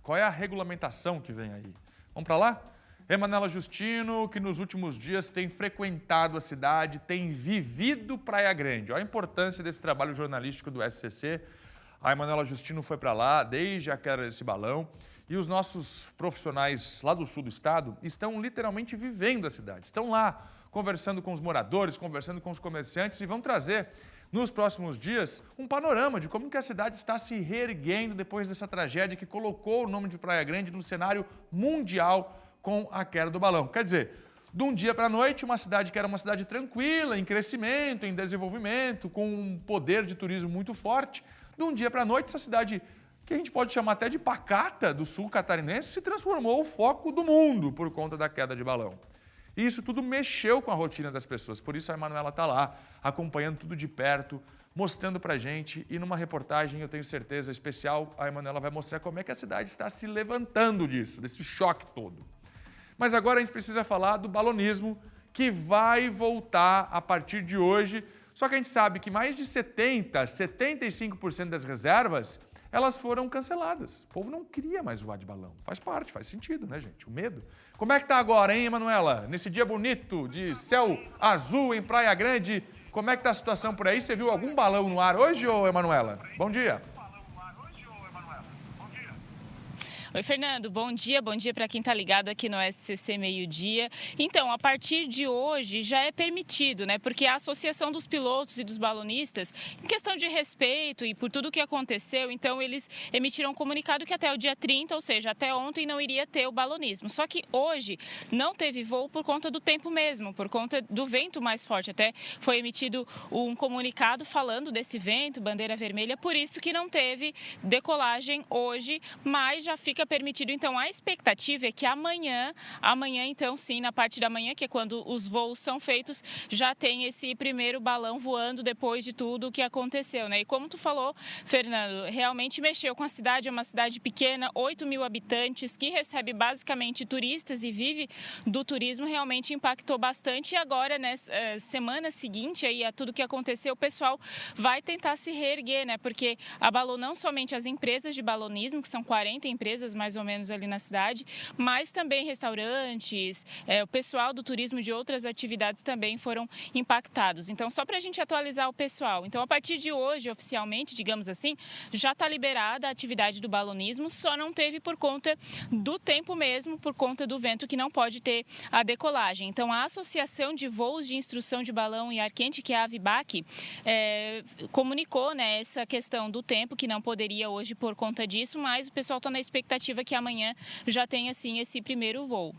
S1: Qual é a regulamentação que vem aí? Vamos para lá? Emanuela Justino, que nos últimos dias tem frequentado a cidade, tem vivido Praia Grande. Olha a importância desse trabalho jornalístico do SCC. A Emanuela Justino foi para lá desde a queda desse balão. E os nossos profissionais lá do sul do estado estão literalmente vivendo a cidade. Estão lá, conversando com os moradores, conversando com os comerciantes e vão trazer, nos próximos dias, um panorama de como que a cidade está se reerguendo depois dessa tragédia que colocou o nome de Praia Grande no cenário mundial com a queda do balão. Quer dizer, de um dia para a noite, uma cidade que era uma cidade tranquila, em crescimento, em desenvolvimento, com um poder de turismo muito forte, de um dia para a noite, essa cidade que a gente pode chamar até de pacata do sul catarinense, se transformou o foco do mundo por conta da queda de balão. E isso tudo mexeu com a rotina das pessoas. Por isso a Emanuela está lá, acompanhando tudo de perto, mostrando para a gente. E numa reportagem, eu tenho certeza, especial, a Emanuela vai mostrar como é que a cidade está se levantando disso, desse choque todo. Mas agora a gente precisa falar do balonismo, que vai voltar a partir de hoje. Só que a gente sabe que mais de 75% das reservas, elas foram canceladas. O povo não queria mais voar de balão. Faz parte, faz sentido, né, gente? O medo. Como é que tá agora, hein, Emanuela? Nesse dia bonito de céu azul em Praia Grande, como é que tá a situação por aí? Você viu algum balão no ar hoje, ô Emanuela? Bom dia.
S16: Oi, Fernando, bom dia para quem está ligado aqui no SCC Meio-Dia. Então, a partir de hoje já é permitido, né? Porque a Associação dos Pilotos e dos Balonistas, em questão de respeito e por tudo o que aconteceu, então eles emitiram um comunicado que até o dia 30, ou seja, até ontem não iria ter o balonismo. Só que hoje não teve voo por conta do tempo mesmo, por conta do vento mais forte. Até foi emitido um comunicado falando desse vento, bandeira vermelha, por isso que não teve decolagem hoje, mas já fica permitido. Então, a expectativa é que amanhã então sim, na parte da manhã, que é quando os voos são feitos, já tem esse primeiro balão voando depois de tudo o que aconteceu, né? E como tu falou, Fernando, realmente mexeu com a cidade, é uma cidade pequena, 8 mil habitantes, que recebe basicamente turistas e vive do turismo, realmente impactou bastante. E agora, nessa semana seguinte aí a tudo que aconteceu, o pessoal vai tentar se reerguer, né? Porque abalou não somente as empresas de balonismo, que são 40 empresas mais ou menos ali na cidade, mas também restaurantes, o pessoal do turismo de outras atividades também foram impactados. Então, só para a gente atualizar o pessoal. Então, a partir de hoje, oficialmente, digamos assim, já está liberada a atividade do balonismo, só não teve por conta do tempo mesmo, por conta do vento que não pode ter a decolagem. Então, a Associação de Voos de Instrução de Balão e Ar Quente, que é a AVIBAC, comunicou, né, essa questão do tempo, que não poderia hoje por conta disso, mas o pessoal está na expectativa que amanhã já tenha, assim, esse primeiro voo.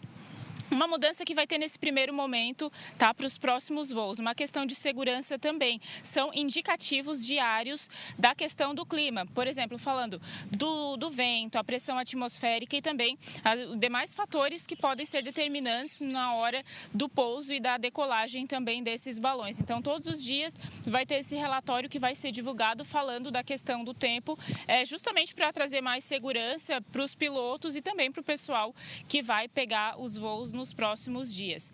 S16: Uma mudança que vai ter nesse primeiro momento, tá, para os próximos voos, uma questão de segurança também. São indicativos diários da questão do clima. Por exemplo, falando do vento, a pressão atmosférica e também demais fatores que podem ser determinantes na hora do pouso e da decolagem também desses balões. Então, todos os dias vai ter esse relatório que vai ser divulgado falando da questão do tempo, justamente para trazer mais segurança para os pilotos e também para o pessoal que vai pegar os voos nos próximos dias.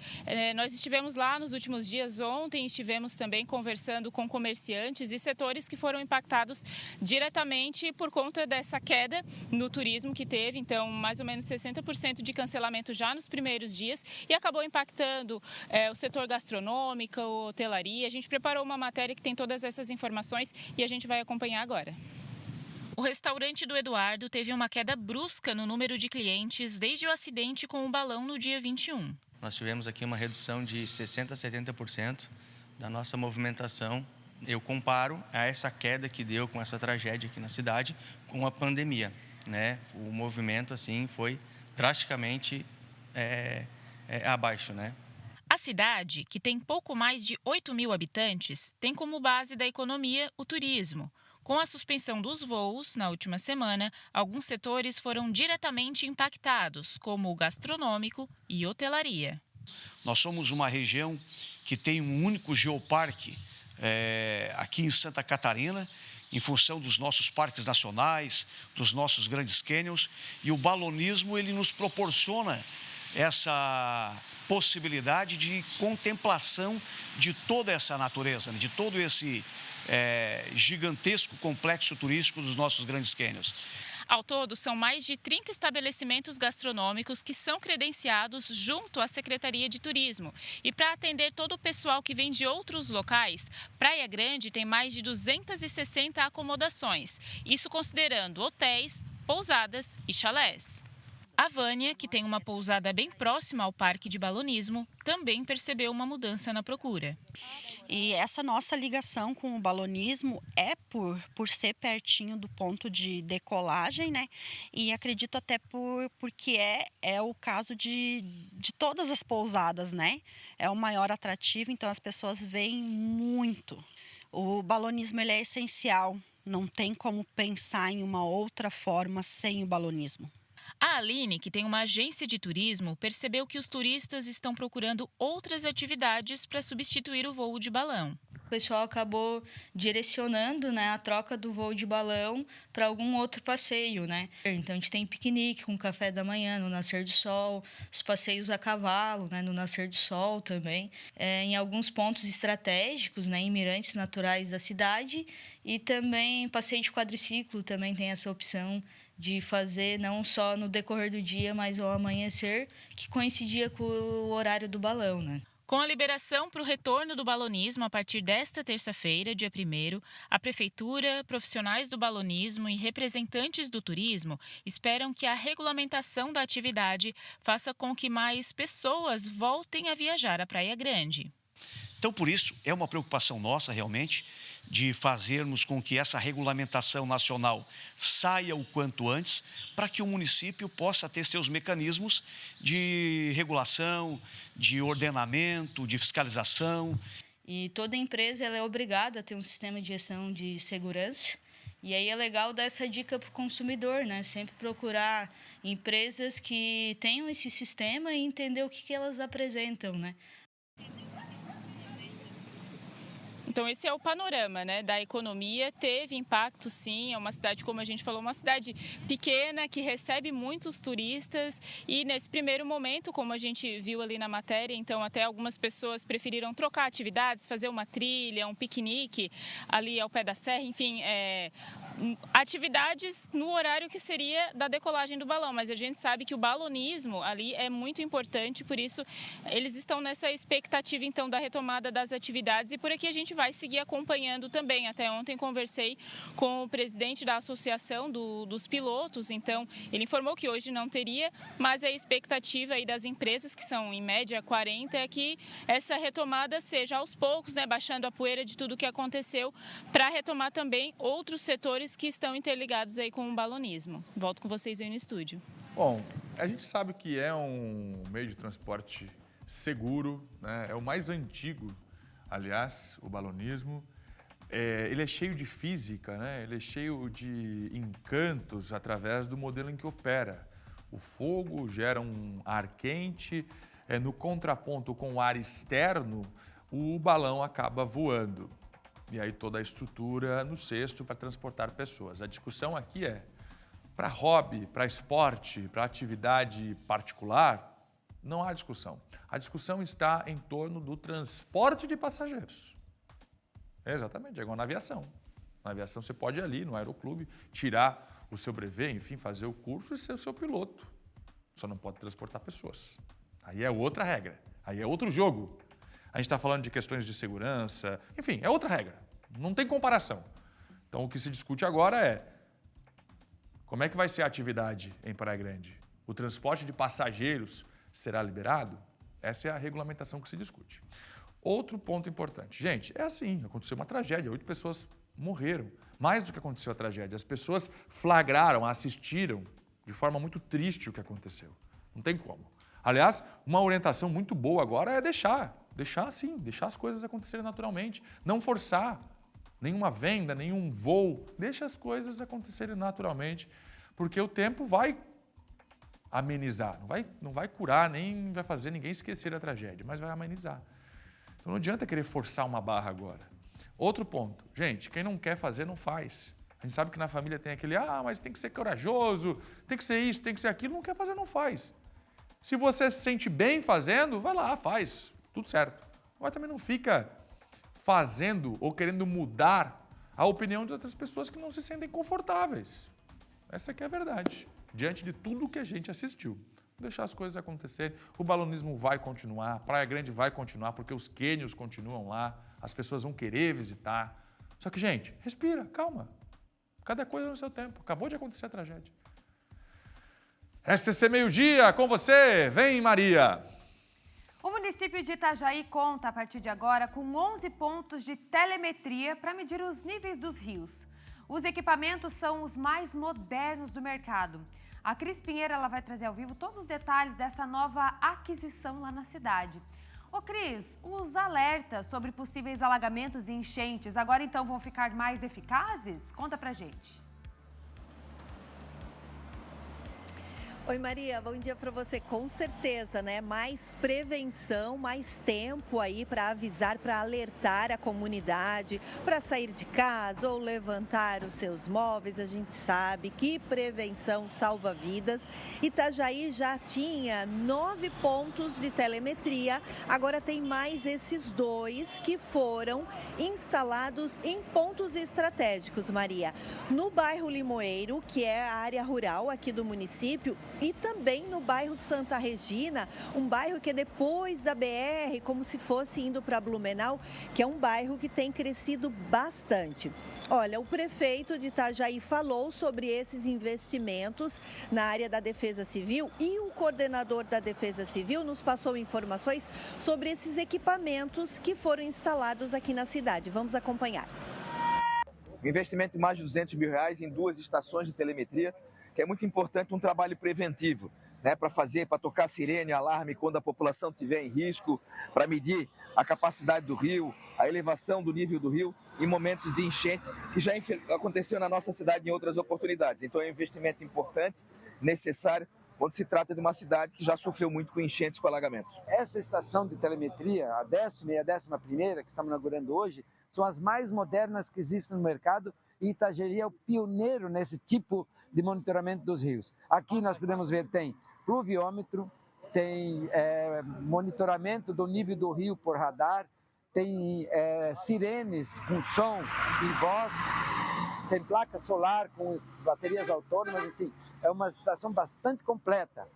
S16: Nós estivemos lá nos últimos dias, ontem estivemos também conversando com comerciantes e setores que foram impactados diretamente por conta dessa queda no turismo que teve, então mais ou menos 60% de cancelamento já nos primeiros dias e acabou impactando o setor gastronômico, hotelaria. A gente preparou uma matéria que tem todas essas informações e a gente vai acompanhar agora. O restaurante do Eduardo teve uma queda brusca no número de clientes desde o acidente com o balão no dia 21.
S17: Nós tivemos aqui uma redução de 60% a 70% da nossa movimentação. Eu comparo a essa queda que deu com essa tragédia aqui na cidade com a pandemia, né? O movimento, assim, foi drasticamente abaixo, né?
S16: A cidade, que tem pouco mais de 8 mil habitantes, tem como base da economia o turismo. Com a suspensão dos voos, na última semana, alguns setores foram diretamente impactados, como o gastronômico e hotelaria.
S18: Nós somos uma região que tem um único geoparque aqui em Santa Catarina, em função dos nossos parques nacionais, dos nossos grandes cânions, e o balonismo ele nos proporciona essa possibilidade de contemplação de toda essa natureza, de todo esse gigantesco complexo turístico dos nossos grandes cânions.
S16: Ao todo, são mais de 30 estabelecimentos gastronômicos que são credenciados junto à Secretaria de Turismo. E para atender todo o pessoal que vem de outros locais, Praia Grande tem mais de 260 acomodações, isso considerando hotéis, pousadas e chalés. A Vânia, que tem uma pousada bem próxima ao parque de balonismo, também percebeu uma mudança na procura.
S19: E essa nossa ligação com o balonismo é por ser pertinho do ponto de decolagem, né? E acredito até porque é o caso de todas as pousadas, né? É o maior atrativo, então as pessoas veem muito. O balonismo ele é essencial, não tem como pensar em uma outra forma sem o balonismo.
S16: A Aline, que tem uma agência de turismo, percebeu que os turistas estão procurando outras atividades para substituir o voo de balão.
S20: O pessoal acabou direcionando, né, a troca do voo de balão para algum outro passeio, né? Então, a gente tem piquenique com café da manhã no nascer do sol, os passeios a cavalo, né, no nascer do sol também, em alguns pontos estratégicos, né, em mirantes naturais da cidade, e também passeio de quadriciclo também tem essa opção de fazer não só no decorrer do dia, mas ao amanhecer, que coincidia com o horário do balão, né?
S16: Com a liberação para o retorno do balonismo a partir desta terça-feira, dia 1º, a Prefeitura, profissionais do balonismo e representantes do turismo esperam que a regulamentação da atividade faça com que mais pessoas voltem a viajar à Praia Grande.
S18: Então, por isso, é uma preocupação nossa, realmente, de fazermos com que essa regulamentação nacional saia o quanto antes, para que o município possa ter seus mecanismos de regulação, de ordenamento, de fiscalização.
S20: E toda empresa ela é obrigada a ter um sistema de gestão de segurança. E aí é legal dar essa dica para o consumidor, né? Sempre procurar empresas que tenham esse sistema e entender o que elas apresentam, né?
S16: Então, esse é o panorama, né, da economia. Teve impacto, sim. É uma cidade, como a gente falou, uma cidade pequena que recebe muitos turistas. E nesse primeiro momento, como a gente viu ali na matéria, então até algumas pessoas preferiram trocar atividades, fazer uma trilha, um piquenique ali ao pé da serra, enfim, atividades no horário que seria da decolagem do balão. Mas a gente sabe que o balonismo ali é muito importante, por isso eles estão nessa expectativa, então, da retomada das atividades. E por aqui a gente vai seguir acompanhando também. Até ontem conversei com o presidente da associação dos pilotos, então ele informou que hoje não teria, mas a expectativa aí das empresas, que são em média 40, é que essa retomada seja aos poucos, né, baixando a poeira de tudo que aconteceu, para retomar também outros setores que estão interligados aí com o balonismo. Volto com vocês aí no estúdio.
S1: Bom, a gente sabe que é um meio de transporte seguro, né? É o mais antigo. Aliás, o balonismo, ele é cheio de física, né? Ele é cheio de encantos através do modelo em que opera. O fogo gera um ar quente, no contraponto com o ar externo, o balão acaba voando. E aí toda a estrutura no cesto para transportar pessoas. A discussão aqui é, para hobby, para esporte, para atividade particular, não há discussão. A discussão está em torno do transporte de passageiros. Exatamente, é igual na aviação. Na aviação você pode ir ali no aeroclube, tirar o seu brevet, enfim, fazer o curso e ser o seu piloto. Só não pode transportar pessoas. Aí é outra regra, aí é outro jogo. A gente está falando de questões de segurança, enfim, é outra regra. Não tem comparação. Então o que se discute agora é Como é que vai ser a atividade em Praia Grande? O transporte de passageiros será liberado? Essa é a regulamentação que se discute. Outro ponto importante. Gente, é assim, aconteceu uma tragédia, 8 pessoas morreram. Mais do que aconteceu a tragédia, as pessoas flagraram, assistiram de forma muito triste o que aconteceu. Não tem como. Aliás, uma orientação muito boa agora é deixar as coisas acontecerem naturalmente. Não forçar nenhuma venda, nenhum voo. Deixa as coisas acontecerem naturalmente, porque o tempo vai amenizar. Não vai curar, nem vai fazer ninguém esquecer a tragédia, mas vai amenizar. Então não adianta querer forçar uma barra agora. Outro ponto. Gente, quem não quer fazer, não faz. A gente sabe que na família tem aquele, mas tem que ser corajoso, tem que ser isso, tem que ser aquilo. Não quer fazer, não faz. Se você se sente bem fazendo, vai lá, faz. Tudo certo. Mas também não fica fazendo ou querendo mudar a opinião de outras pessoas que não se sentem confortáveis. Essa aqui é a verdade. Diante de tudo que a gente assistiu. Deixar as coisas acontecerem. O balonismo vai continuar, Praia Grande vai continuar, porque os cânions continuam lá, as pessoas vão querer visitar. Só que, gente, respira, calma. Cada coisa no seu tempo. Acabou de acontecer a tragédia. SCC Meio-Dia, com você. Vem, Maria.
S2: O município de Itajaí conta, a partir de agora, com 11 pontos de telemetria para medir os níveis dos rios. Os equipamentos são os mais modernos do mercado. A Cris Pinheiro ela vai trazer ao vivo todos os detalhes dessa nova aquisição lá na cidade. Ô Cris, os alertas sobre possíveis alagamentos e enchentes agora então vão ficar mais eficazes? Conta pra gente.
S7: Oi Maria, bom dia para você. Com certeza, né? Mais prevenção, mais tempo aí para avisar, para alertar a comunidade, para sair de casa ou levantar os seus móveis. A gente sabe que prevenção salva vidas. Itajaí já tinha 9 pontos de telemetria, agora tem mais esses 2 que foram instalados em pontos estratégicos, Maria. No bairro Limoeiro, que é a área rural aqui do município, e também no bairro Santa Regina, um bairro que é depois da BR, como se fosse indo para Blumenau, que é um bairro que tem crescido bastante. Olha, o prefeito de Itajaí falou sobre esses investimentos na área da Defesa Civil e o coordenador da Defesa Civil nos passou informações sobre esses equipamentos que foram instalados aqui na cidade. Vamos acompanhar.
S21: Um investimento de mais de R$200 mil em 2 estações de telemetria, que é muito importante um trabalho preventivo, né, para tocar sirene, alarme quando a população estiver em risco, para medir a capacidade do rio, a elevação do nível do rio em momentos de enchente, que já aconteceu na nossa cidade em outras oportunidades. Então é um investimento importante, necessário, quando se trata de uma cidade que já sofreu muito com enchentes, com alagamentos.
S22: Essa estação de telemetria, a 10ª e a 11ª, que estamos inaugurando hoje, são as mais modernas que existem no mercado e Itajaí é o pioneiro nesse tipo de monitoramento dos rios. Aqui nós podemos ver, tem pluviômetro, tem monitoramento do nível do rio por radar, tem sirenes com som e voz, tem placa solar com baterias autônomas, assim, é uma estação bastante completa.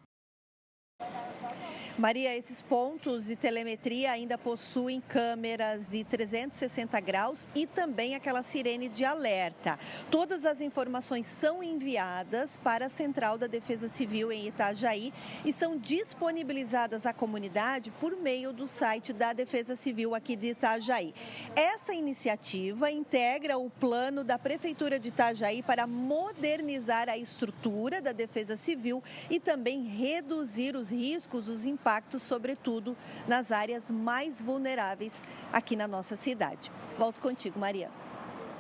S7: Maria, esses pontos de telemetria ainda possuem câmeras de 360 graus e também aquela sirene de alerta. Todas as informações são enviadas para a Central da Defesa Civil em Itajaí e são disponibilizadas à comunidade por meio do site da Defesa Civil aqui de Itajaí. Essa iniciativa integra o plano da Prefeitura de Itajaí para modernizar a estrutura da Defesa Civil e também reduzir os riscos, os impactos, sobretudo nas áreas mais vulneráveis aqui na nossa cidade. Volto contigo, Maria.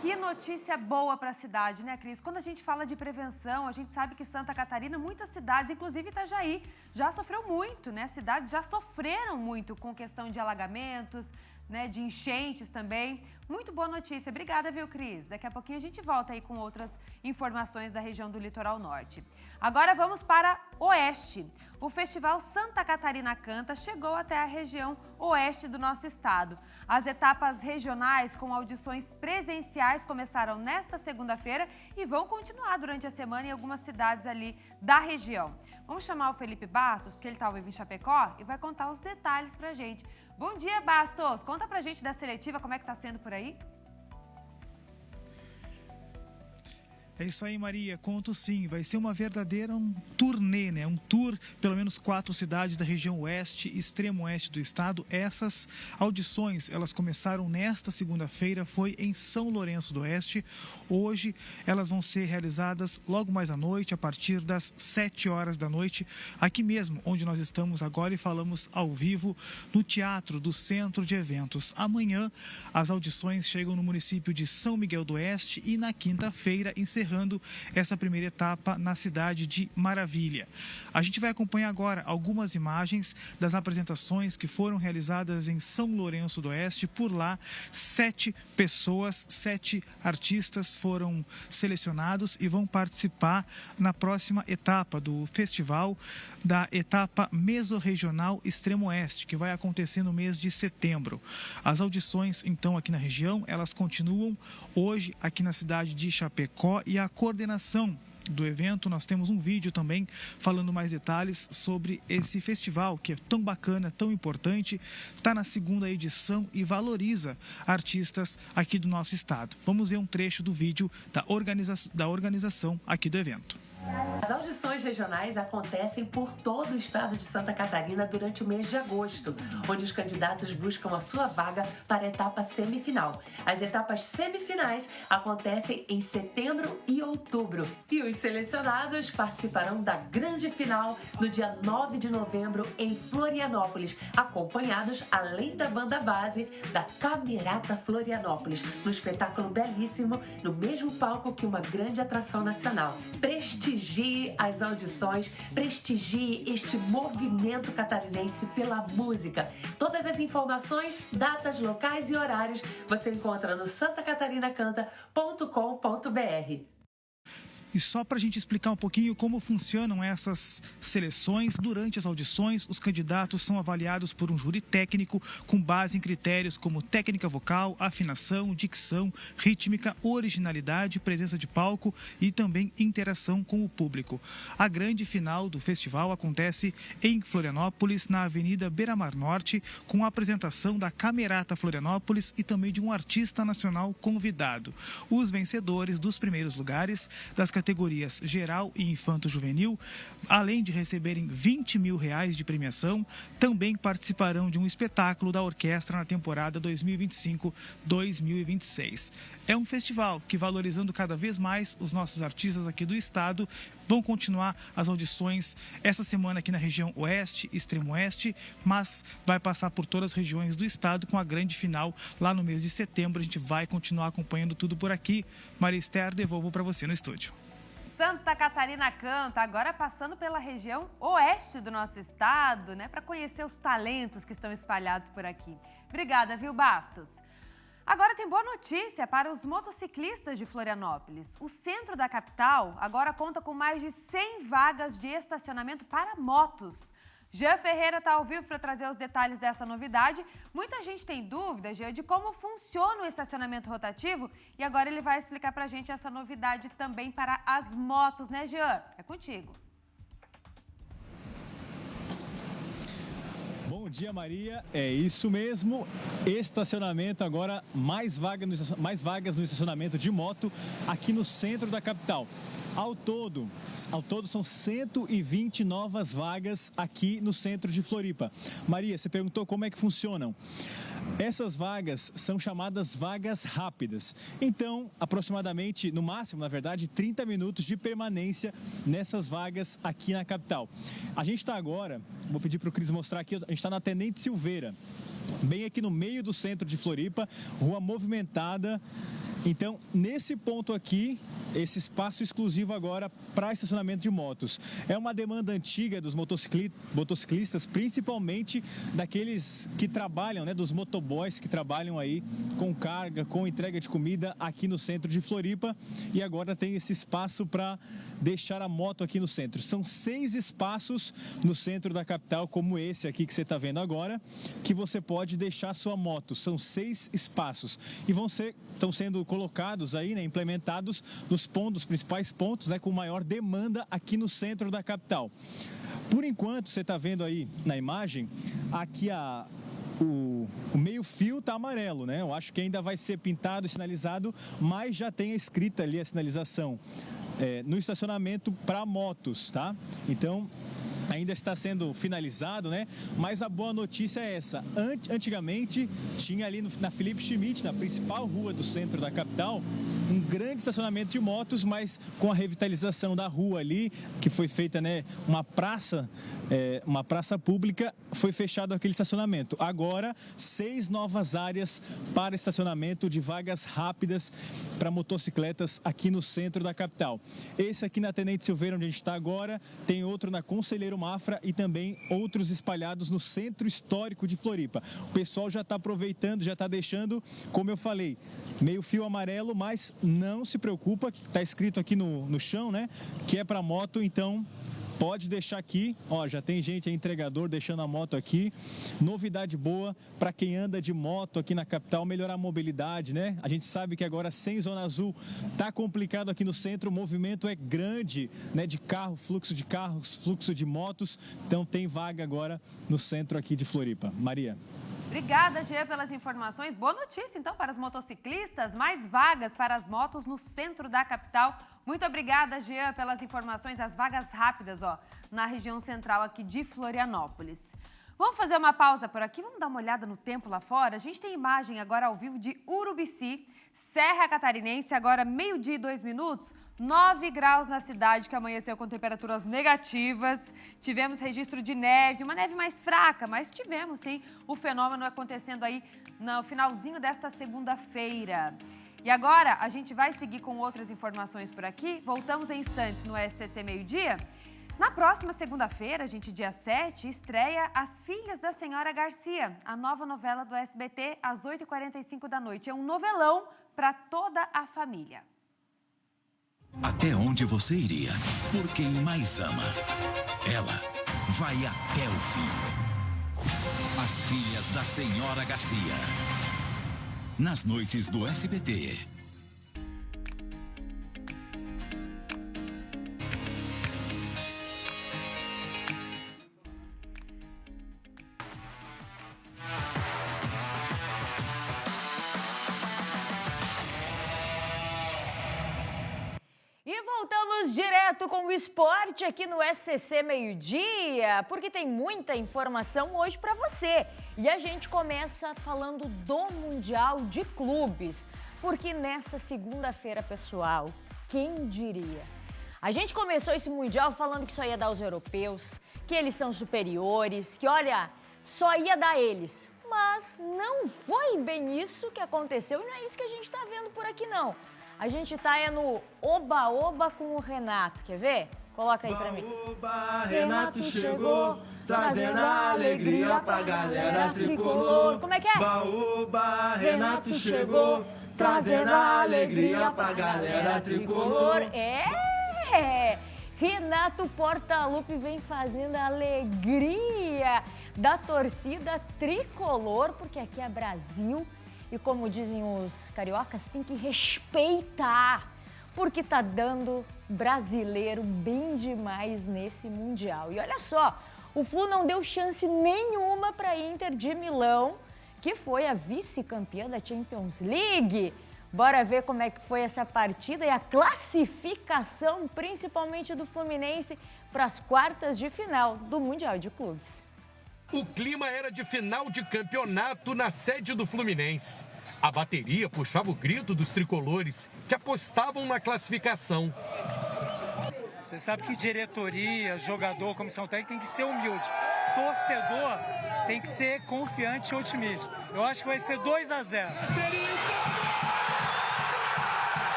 S2: Que notícia boa para a cidade, né, Cris? Quando a gente fala de prevenção, a gente sabe que Santa Catarina, muitas cidades, inclusive Itajaí, já sofreu muito, né? Cidades já sofreram muito com questão de alagamentos, né, de enchentes também. Muito boa notícia. Obrigada, viu, Cris? Daqui a pouquinho a gente volta aí com outras informações da região do Litoral Norte. Agora vamos para Oeste. O Festival Santa Catarina Canta chegou até a região oeste do nosso estado. As etapas regionais com audições presenciais começaram nesta segunda-feira e vão continuar durante a semana em algumas cidades ali da região. Vamos chamar o Felipe Bastos, porque ele está ao vivo em Chapecó e vai contar os detalhes pra gente. Bom dia, Bastos! Conta pra gente da seletiva, como é que tá sendo por aí?
S4: É isso aí, Maria. Conto sim. Vai ser uma verdadeira turnê, né? Um tour, pelo menos 4 cidades da região oeste e extremo oeste do estado. Essas audições, elas começaram nesta segunda-feira, foi em São Lourenço do Oeste. Hoje, elas vão ser realizadas logo mais à noite, a partir das 7 horas da noite, aqui mesmo, onde nós estamos agora e falamos ao vivo, no Teatro do Centro de Eventos. Amanhã, as audições chegam no município de São Miguel do Oeste e na quinta-feira, encerrando essa primeira etapa na cidade de Maravilha. A gente vai acompanhar agora algumas imagens das apresentações que foram realizadas em São Lourenço do Oeste. Por lá, 7 pessoas, 7 artistas foram selecionados e vão participar na próxima etapa do festival, da etapa mesorregional Extremo Oeste, que vai acontecer no mês de setembro. As audições, então, aqui na região, elas continuam hoje aqui na cidade de Chapecó, e a coordenação do evento, nós temos um vídeo também falando mais detalhes sobre esse festival que é tão bacana, tão importante, está na 2ª edição e valoriza artistas aqui do nosso estado. Vamos ver um trecho do vídeo da organização aqui do evento.
S3: As audições regionais acontecem por todo o estado de Santa Catarina durante o mês de agosto, onde os candidatos buscam a sua vaga para a etapa semifinal. As etapas semifinais acontecem em setembro e outubro, e os selecionados participarão da grande final no dia 9 de novembro em Florianópolis, acompanhados, além da banda base, da Camerata Florianópolis, num espetáculo belíssimo, no mesmo palco que uma grande atração nacional. Prestigie as audições, prestigie este movimento catarinense pela música. Todas as informações, datas, locais e horários você encontra no santacatarinaCanta.com.br.
S4: E só para a gente explicar um pouquinho como funcionam essas seleções, durante as audições, os candidatos são avaliados por um júri técnico com base em critérios como técnica vocal, afinação, dicção, rítmica, originalidade, presença de palco e também interação com o público. A grande final do festival acontece em Florianópolis, na Avenida Beira-Mar Norte, com a apresentação da Camerata Florianópolis e também de um artista nacional convidado. Os vencedores dos primeiros lugares das categorias geral e infanto-juvenil, além de receberem R$20 mil de premiação, também participarão de um espetáculo da orquestra na temporada 2025-2026. É um festival que, valorizando cada vez mais os nossos artistas aqui do estado, vão continuar as audições essa semana aqui na região oeste, extremo oeste, mas vai passar por todas as regiões do estado com a grande final lá no mês de setembro. A gente vai continuar acompanhando tudo por aqui. Maria Esther, devolvo para você no estúdio.
S2: Santa Catarina Canta, agora passando pela região oeste do nosso estado, né, para conhecer os talentos que estão espalhados por aqui. Obrigada, viu, Bastos? Agora tem boa notícia para os motociclistas de Florianópolis. O centro da capital agora conta com mais de 100 vagas de estacionamento para motos. Jean Ferreira está ao vivo para trazer os detalhes dessa novidade. Muita gente tem dúvida, Jean, de como funciona o estacionamento rotativo e agora ele vai explicar para a gente essa novidade também para as motos, né, Jean? É contigo.
S12: Bom dia, Maria. É isso mesmo. Estacionamento agora, mais vagas no estacionamento de moto aqui no centro da capital. Ao todo são 120 novas vagas aqui no centro de Floripa. Maria, você perguntou como é que funcionam. Essas vagas são chamadas vagas rápidas. Então, aproximadamente, no máximo, na verdade, 30 minutos de permanência nessas vagas aqui na capital. A gente está agora, vou pedir para o Cris mostrar aqui, a gente está na Tenente Silveira, bem aqui no meio do centro de Floripa, rua movimentada. Então, nesse ponto aqui, esse espaço exclusivo agora para estacionamento de motos. É uma demanda antiga dos motociclistas, principalmente daqueles que trabalham, né, dos motoboys que trabalham aí com carga, com entrega de comida aqui no centro de Floripa. E agora tem esse espaço para deixar a moto aqui no centro. São 6 espaços no centro da capital, como esse aqui que você está vendo agora, que você pode deixar sua moto. São 6 espaços e estão sendo colocados aí, né, implementados nos principais pontos, né, com maior demanda aqui no centro da capital. Por enquanto, você está vendo aí na imagem, aqui o meio-fio está amarelo, né? Eu acho que ainda vai ser pintado e sinalizado, mas já tem escrita ali a sinalização no estacionamento para motos, tá? Então, ainda está sendo finalizado, né? Mas a boa notícia é essa. Antigamente, tinha ali na Felipe Schmidt, na principal rua do centro da capital, um grande estacionamento de motos, mas com a revitalização da rua ali, que foi feita, né, uma praça pública, foi fechado aquele estacionamento. Agora, 6 novas áreas para estacionamento de vagas rápidas para motocicletas aqui no centro da capital. Esse aqui na Tenente Silveira, onde a gente está agora, tem outro na Conselheiro Mafra e também outros espalhados no centro histórico de Floripa. O pessoal já está aproveitando, já está deixando, como eu falei, meio fio amarelo, mas não se preocupa, que está escrito aqui no chão, né, que é para moto, então pode deixar aqui, ó, já tem gente aí, entregador, deixando a moto aqui. Novidade boa para quem anda de moto aqui na capital, melhorar a mobilidade, né? A gente sabe que agora sem Zona Azul tá complicado aqui no centro, o movimento é grande, né? De carros, fluxo de motos, então tem vaga agora no centro aqui de Floripa. Maria.
S2: Obrigada, Jean, pelas informações. Boa notícia, então, para os motociclistas. Mais vagas para as motos no centro da capital. Muito obrigada, Jean, pelas informações. As vagas rápidas, ó, na região central aqui de Florianópolis. Vamos fazer uma pausa por aqui? Vamos dar uma olhada no tempo lá fora? A gente tem imagem agora ao vivo de Urubici, Serra Catarinense, agora 12:02. 9 graus na cidade, que amanheceu com temperaturas negativas. Tivemos registro de neve, uma neve mais fraca, mas tivemos sim o fenômeno acontecendo aí no finalzinho desta segunda-feira. E agora a gente vai seguir com outras informações por aqui. Voltamos em instantes no SCC Meio-Dia. Na próxima segunda-feira, gente, dia 7, estreia As Filhas da Senhora Garcia, a nova novela do SBT, às 8h45 da noite. É um novelão para toda a família.
S11: Até onde você iria? Por quem mais ama? Ela vai até o fim. As Filhas da Senhora Garcia. Nas noites do SBT.
S5: E voltamos direto com o esporte aqui no SCC Meio-Dia, porque tem muita informação hoje para você. E a gente começa falando do Mundial de Clubes, porque nessa segunda-feira, pessoal, quem diria? A gente começou esse Mundial falando que só ia dar os europeus, que eles são superiores, que, olha, só ia dar eles. Mas não foi bem isso que aconteceu e não é isso que a gente está vendo por aqui, não. A gente tá no Oba-Oba com o Renato, quer ver? Coloca aí pra mim.
S6: Oba, Renato chegou, trazendo alegria pra galera tricolor.
S5: Como é que é?
S6: Oba, Renato chegou, trazendo alegria pra galera tricolor.
S5: É! Renato Portaluppi vem fazendo a alegria da torcida tricolor, porque aqui é Brasil. E como dizem os cariocas, tem que respeitar, porque tá dando brasileiro bem demais nesse Mundial. E olha só, o Flu não deu chance nenhuma para a Inter de Milão, que foi a vice-campeã da Champions League. Bora ver como é que foi essa partida e a classificação, principalmente do Fluminense, para as quartas de final do Mundial de Clubes.
S23: O clima era de final de campeonato na sede do Fluminense. A bateria puxava o grito dos tricolores, que apostavam na classificação.
S24: Você sabe que diretoria, jogador, comissão técnica tem que ser humilde. Torcedor tem que ser confiante e otimista. Eu acho que vai ser 2-0.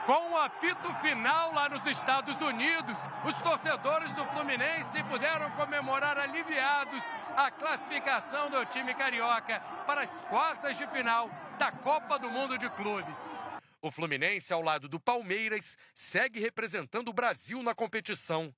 S23: Com o apito final lá nos Estados Unidos, os torcedores do Fluminense puderam comemorar aliviados a classificação do time carioca para as quartas de final da Copa do Mundo de Clubes. O Fluminense, ao lado do Palmeiras, segue representando o Brasil na competição.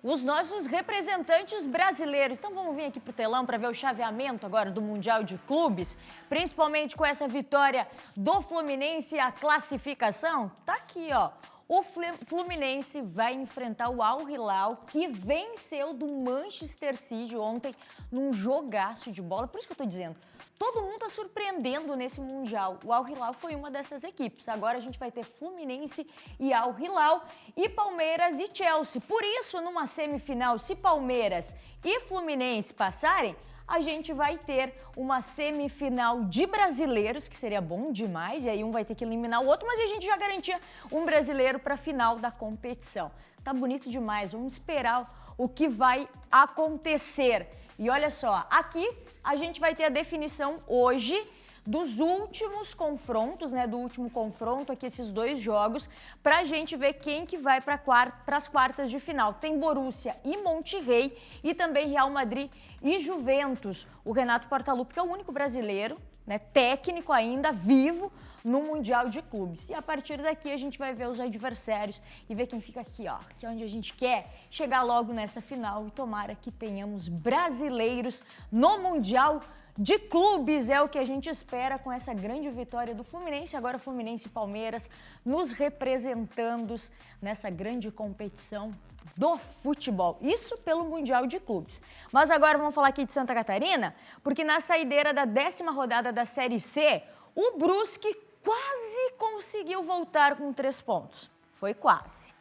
S5: Os nossos representantes brasileiros. Então vamos vir aqui pro telão para ver o chaveamento agora do Mundial de Clubes, principalmente com essa vitória do Fluminense e a classificação. Tá aqui, ó. o Fluminense vai enfrentar o Al Hilal, que venceu do Manchester City ontem num jogaço de bola. Por isso que eu tô dizendo, todo mundo está surpreendendo nesse Mundial. O Al Hilal foi uma dessas equipes. Agora a gente vai ter Fluminense e Al Hilal e Palmeiras e Chelsea. Por isso, numa semifinal, se Palmeiras e Fluminense passarem, a gente vai ter uma semifinal de brasileiros, que seria bom demais, e aí um vai ter que eliminar o outro, mas a gente já garantia um brasileiro para a final da competição. Tá bonito demais, vamos esperar o que vai acontecer. E olha só, aqui a gente vai ter a definição hoje dos últimos confrontos, né, do último confronto aqui, esses dois jogos, pra gente ver quem que vai para as quartas de final. Tem Borussia e Monterrey e também Real Madrid e Juventus. O Renato Portaluppi, que é o único brasileiro, né, técnico ainda, vivo no Mundial de Clubes. E a partir daqui a gente vai ver os adversários e ver quem fica aqui, ó, que é onde a gente quer chegar logo nessa final e tomara que tenhamos brasileiros no Mundial de Clubes, é o que a gente espera com essa grande vitória do Fluminense. Agora Fluminense e Palmeiras nos representando nessa grande competição do futebol. Isso pelo Mundial de Clubes. Mas agora vamos falar aqui de Santa Catarina, porque na saideira da 10ª rodada da Série C, o Brusque quase conseguiu voltar com 3 pontos. Foi quase.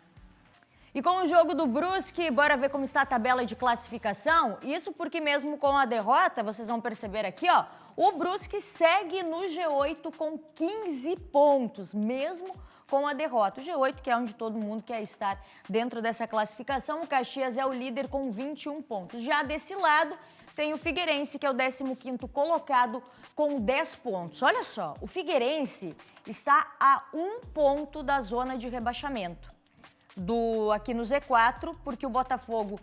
S5: E com o jogo do Brusque, bora ver como está a tabela de classificação. Isso porque mesmo com a derrota, vocês vão perceber aqui, ó, o Brusque segue no G8 com 15 pontos, mesmo com a derrota. O G8, que é onde todo mundo quer estar dentro dessa classificação. O Caxias é o líder com 21 pontos. Já desse lado, tem o Figueirense, que é o 15º colocado com 10 pontos. Olha só, o Figueirense está a 1 ponto da zona de rebaixamento. Aqui no Z4, porque o Botafogo,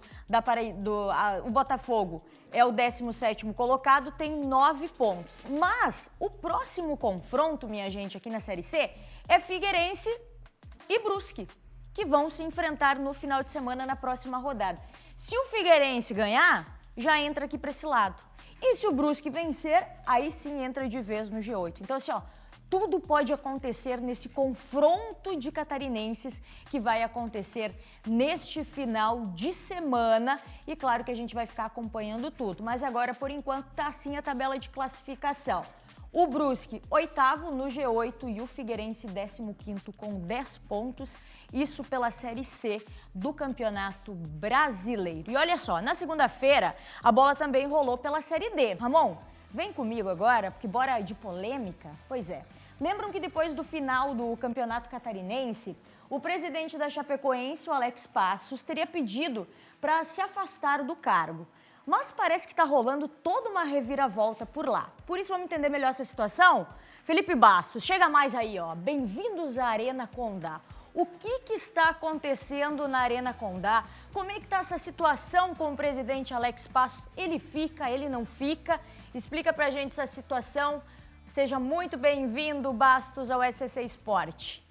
S5: o Botafogo é o 17º colocado, tem 9 pontos. Mas o próximo confronto, minha gente, aqui na Série C, é Figueirense e Brusque, que vão se enfrentar no final de semana na próxima rodada. Se o Figueirense ganhar, já entra aqui para esse lado. E se o Brusque vencer, aí sim entra de vez no G8. Então assim, ó, tudo pode acontecer nesse confronto de catarinenses que vai acontecer neste final de semana. E claro que a gente vai ficar acompanhando tudo. Mas agora, por enquanto, tá assim a tabela de classificação. O Brusque, 8º no G8 e o Figueirense, 15º com 10 pontos. Isso pela Série C do Campeonato Brasileiro. E olha só, na segunda-feira, a bola também rolou pela Série D. Ramon, vem comigo agora, porque bora de polêmica? Pois é. Lembram que depois do final do Campeonato Catarinense, o presidente da Chapecoense, o Alex Passos, teria pedido para se afastar do cargo. Mas parece que está rolando toda uma reviravolta por lá. Por isso, vamos entender melhor essa situação? Felipe Bastos, chega mais aí, ó. Bem-vindos à Arena Condá. O que está acontecendo na Arena Condá? Como é que está essa situação com o presidente Alex Passos? Ele fica, ele não fica? Explica pra gente essa situação. Seja muito bem-vindo, Bastos, ao SCC Esporte.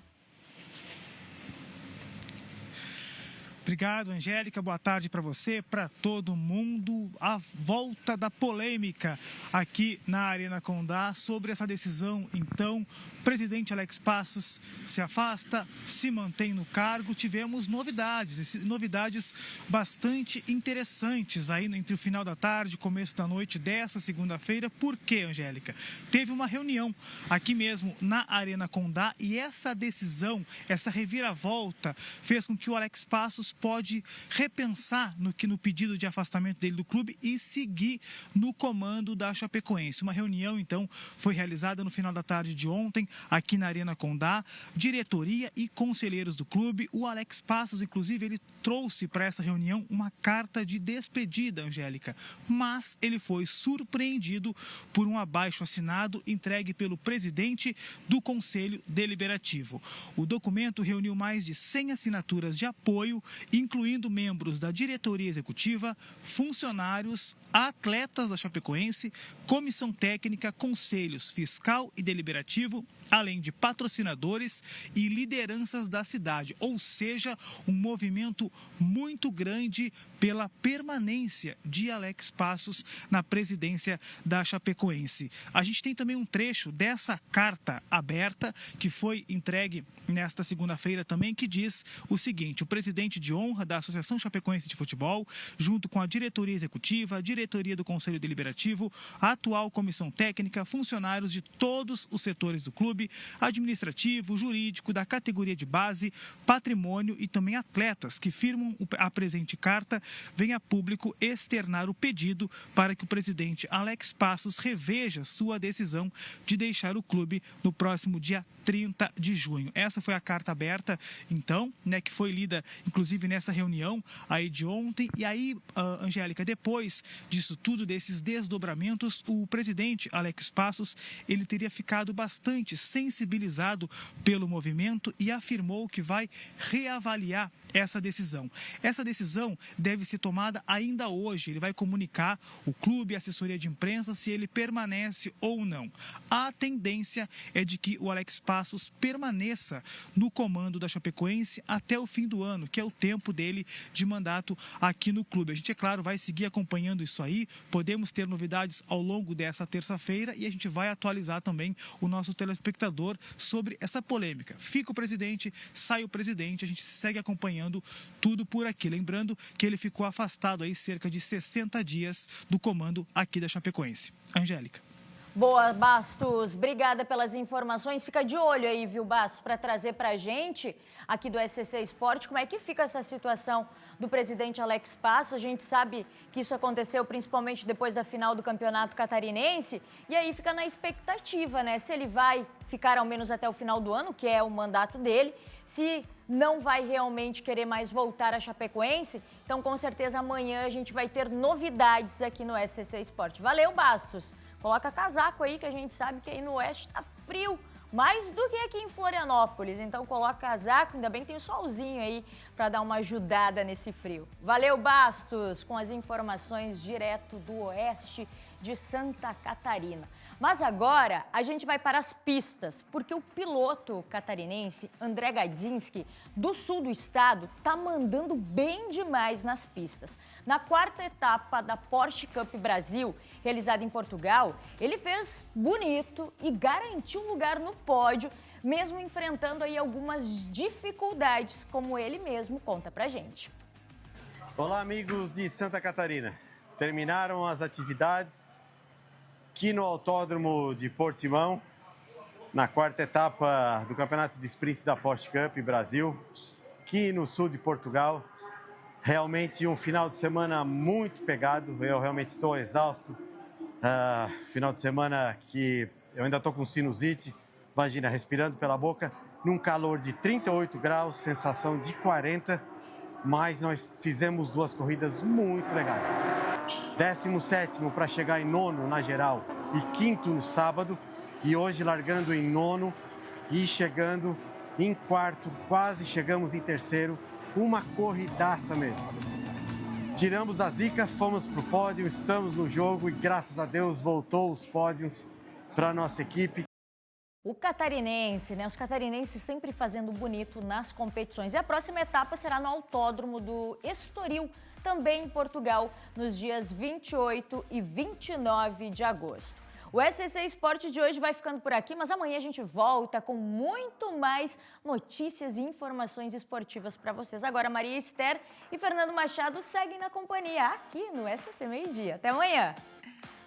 S4: Obrigado, Angélica. Boa tarde para você, para todo mundo. A volta da polêmica aqui na Arena Condá sobre essa decisão. Então, o presidente Alex Passos se afasta, se mantém no cargo. Tivemos novidades bastante interessantes aí entre o final da tarde e começo da noite dessa segunda-feira. Por quê, Angélica? Teve uma reunião aqui mesmo na Arena Condá e essa decisão, essa reviravolta, fez com que o Alex Passos pode repensar no pedido de afastamento dele do clube e seguir no comando da Chapecoense. Uma reunião, então, foi realizada no final da tarde de ontem, aqui na Arena Condá, diretoria e conselheiros do clube. O Alex Passos, inclusive, ele trouxe para essa reunião uma carta de despedida, Angélica, mas ele foi surpreendido por um abaixo-assinado entregue pelo presidente do Conselho Deliberativo. O documento reuniu mais de 100 assinaturas de apoio incluindo membros da diretoria executiva, funcionários, atletas da Chapecoense, comissão técnica, conselhos fiscal e deliberativo, além de patrocinadores e lideranças da cidade, ou seja, um movimento muito grande pela permanência de Alex Passos na presidência da Chapecoense. A gente tem também um trecho dessa carta aberta que foi entregue nesta segunda-feira também, que diz o seguinte: o presidente de honra da Associação Chapecoense de Futebol, junto com a diretoria executiva, a diretoria do Conselho Deliberativo, a atual comissão técnica, funcionários de todos os setores do clube, administrativo, jurídico, da categoria de base, patrimônio e também atletas que firmam a presente carta, vem a público externar o pedido para que o presidente Alex Passos reveja sua decisão de deixar o clube no próximo dia 30 de junho. Essa foi a carta aberta, então, que foi lida, inclusive, nessa reunião aí de ontem. E aí, Angélica, depois disso tudo, desses desdobramentos, o presidente Alex Passos, ele teria ficado bastante sensibilizado pelo movimento e afirmou que vai reavaliar essa decisão. Essa decisão deve ser tomada ainda hoje. Ele vai comunicar o clube, a assessoria de imprensa, se ele permanece ou não. A tendência é de que o Alex Passos permaneça no comando da Chapecoense até o fim do ano, que é o tempo dele de mandato aqui no clube. A gente, é claro, vai seguir acompanhando isso aí. Podemos ter novidades ao longo dessa terça-feira e a gente vai atualizar também o nosso telespectador sobre essa polêmica. Fica o presidente, sai o presidente, a gente segue acompanhando tudo por aqui. Lembrando que ele ficou afastado aí cerca de 60 dias do comando aqui da Chapecoense. Angélica.
S5: Boa, Bastos. Obrigada pelas informações. Fica de olho aí, viu, Bastos, para trazer para a gente aqui do SCC Esporte como é que fica essa situação do presidente Alex Passos. A gente sabe que isso aconteceu principalmente depois da final do Campeonato Catarinense e aí fica na expectativa, né? Se ele vai ficar ao menos até o final do ano, que é o mandato dele, se não vai realmente querer mais voltar a Chapecoense. Então, com certeza, amanhã a gente vai ter novidades aqui no SCC Esporte. Valeu, Bastos! Coloca casaco aí, que a gente sabe que aí no oeste tá frio, mais do que aqui em Florianópolis. Então coloca casaco, ainda bem que tem um solzinho aí para dar uma ajudada nesse frio. Valeu, Bastos, com as informações direto do oeste de Santa Catarina. Mas agora a gente vai para as pistas, porque o piloto catarinense André Gadzinski, do sul do estado, tá mandando bem demais nas pistas. Na quarta etapa da Porsche Cup Brasil, realizada em Portugal, ele fez bonito e garantiu um lugar no pódio, mesmo enfrentando aí algumas dificuldades, como ele mesmo conta pra gente.
S8: Olá, amigos de Santa Catarina. Terminaram as atividades aqui no Autódromo de Portimão, na quarta etapa do Campeonato de Sprints da Porsche Cup Brasil, aqui no sul de Portugal. Realmente um final de semana muito pegado, eu realmente estou exausto. Final de semana que eu ainda estou com sinusite, imagina, respirando pela boca, num calor de 38 graus, sensação de 40, mas nós fizemos duas corridas muito legais. 17º para chegar em nono na geral e quinto no sábado, e hoje largando em nono e chegando em quarto, quase chegamos em terceiro, uma corridaça mesmo. Tiramos a zica, fomos para o pódio, estamos no jogo e graças a Deus voltou os pódios para a nossa equipe.
S5: O catarinense, né? Os catarinenses sempre fazendo bonito nas competições. E a próxima etapa será no Autódromo do Estoril, também em Portugal, nos dias 28 e 29 de agosto. O SCC Esporte de hoje vai ficando por aqui, mas amanhã a gente volta com muito mais notícias e informações esportivas para vocês. Agora, Maria Esther e Fernando Machado seguem na companhia aqui no SCC Meio-Dia. Até amanhã!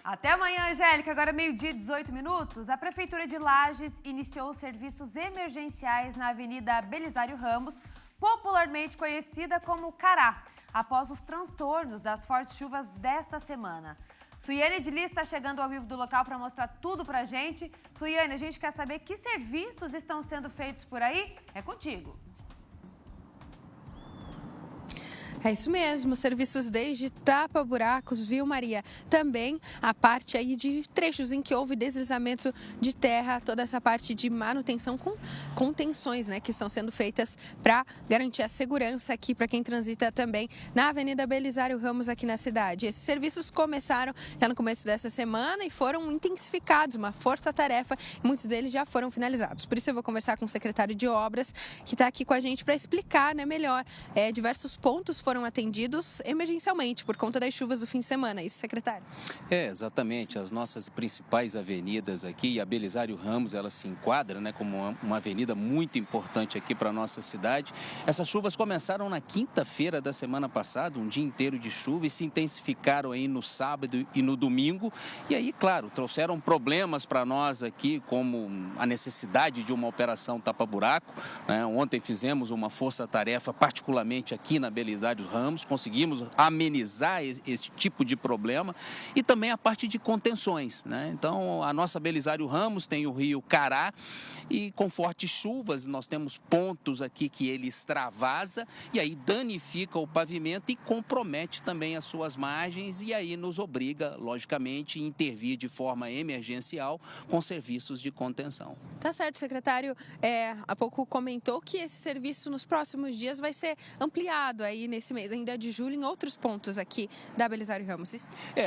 S2: Até amanhã, Angélica. Agora, meio-dia, 18 minutos. A Prefeitura de Lages iniciou serviços emergenciais na Avenida Belisário Ramos, popularmente conhecida como Cará, após os transtornos das fortes chuvas desta semana. Suiane Edili está chegando ao vivo do local para mostrar tudo pra gente. Suiane, a gente quer saber que serviços estão sendo feitos por aí? É contigo.
S9: É isso mesmo, serviços desde tapa-buracos, viu, Maria? Também a parte aí de trechos em que houve deslizamento de terra, toda essa parte de manutenção com contenções, né, que estão sendo feitas para garantir a segurança aqui para quem transita também na Avenida Belisário Ramos aqui na cidade. Esses serviços começaram já no começo dessa semana e foram intensificados, uma força-tarefa, muitos deles já foram finalizados. Por isso eu vou conversar com o secretário de Obras, que está aqui com a gente para explicar, né, melhor. Diversos pontos foram atendidos emergencialmente por conta das chuvas do fim de semana. Isso, secretário?
S10: Exatamente. As nossas principais avenidas aqui, a Belisário Ramos, ela se enquadra, né, como uma avenida muito importante aqui para a nossa cidade. Essas chuvas começaram na quinta-feira da semana passada, um dia inteiro de chuva, e se intensificaram aí no sábado e no domingo. E aí, claro, trouxeram problemas para nós aqui, como a necessidade de uma operação tapa-buraco, né? Ontem fizemos uma força-tarefa, particularmente aqui na Belisário Ramos, conseguimos amenizar esse tipo de problema, e também a parte de contenções, né? Então, a nossa Belisário Ramos tem o rio Cará, e com fortes chuvas nós temos pontos aqui que ele extravasa e aí danifica o pavimento e compromete também as suas margens, e aí nos obriga, logicamente, a intervir de forma emergencial com serviços de contenção.
S9: Tá certo, secretário. Há pouco comentou que esse serviço nos próximos dias vai ser ampliado aí nesse mês, ainda de julho, em outros pontos aqui da Belisário Ramos.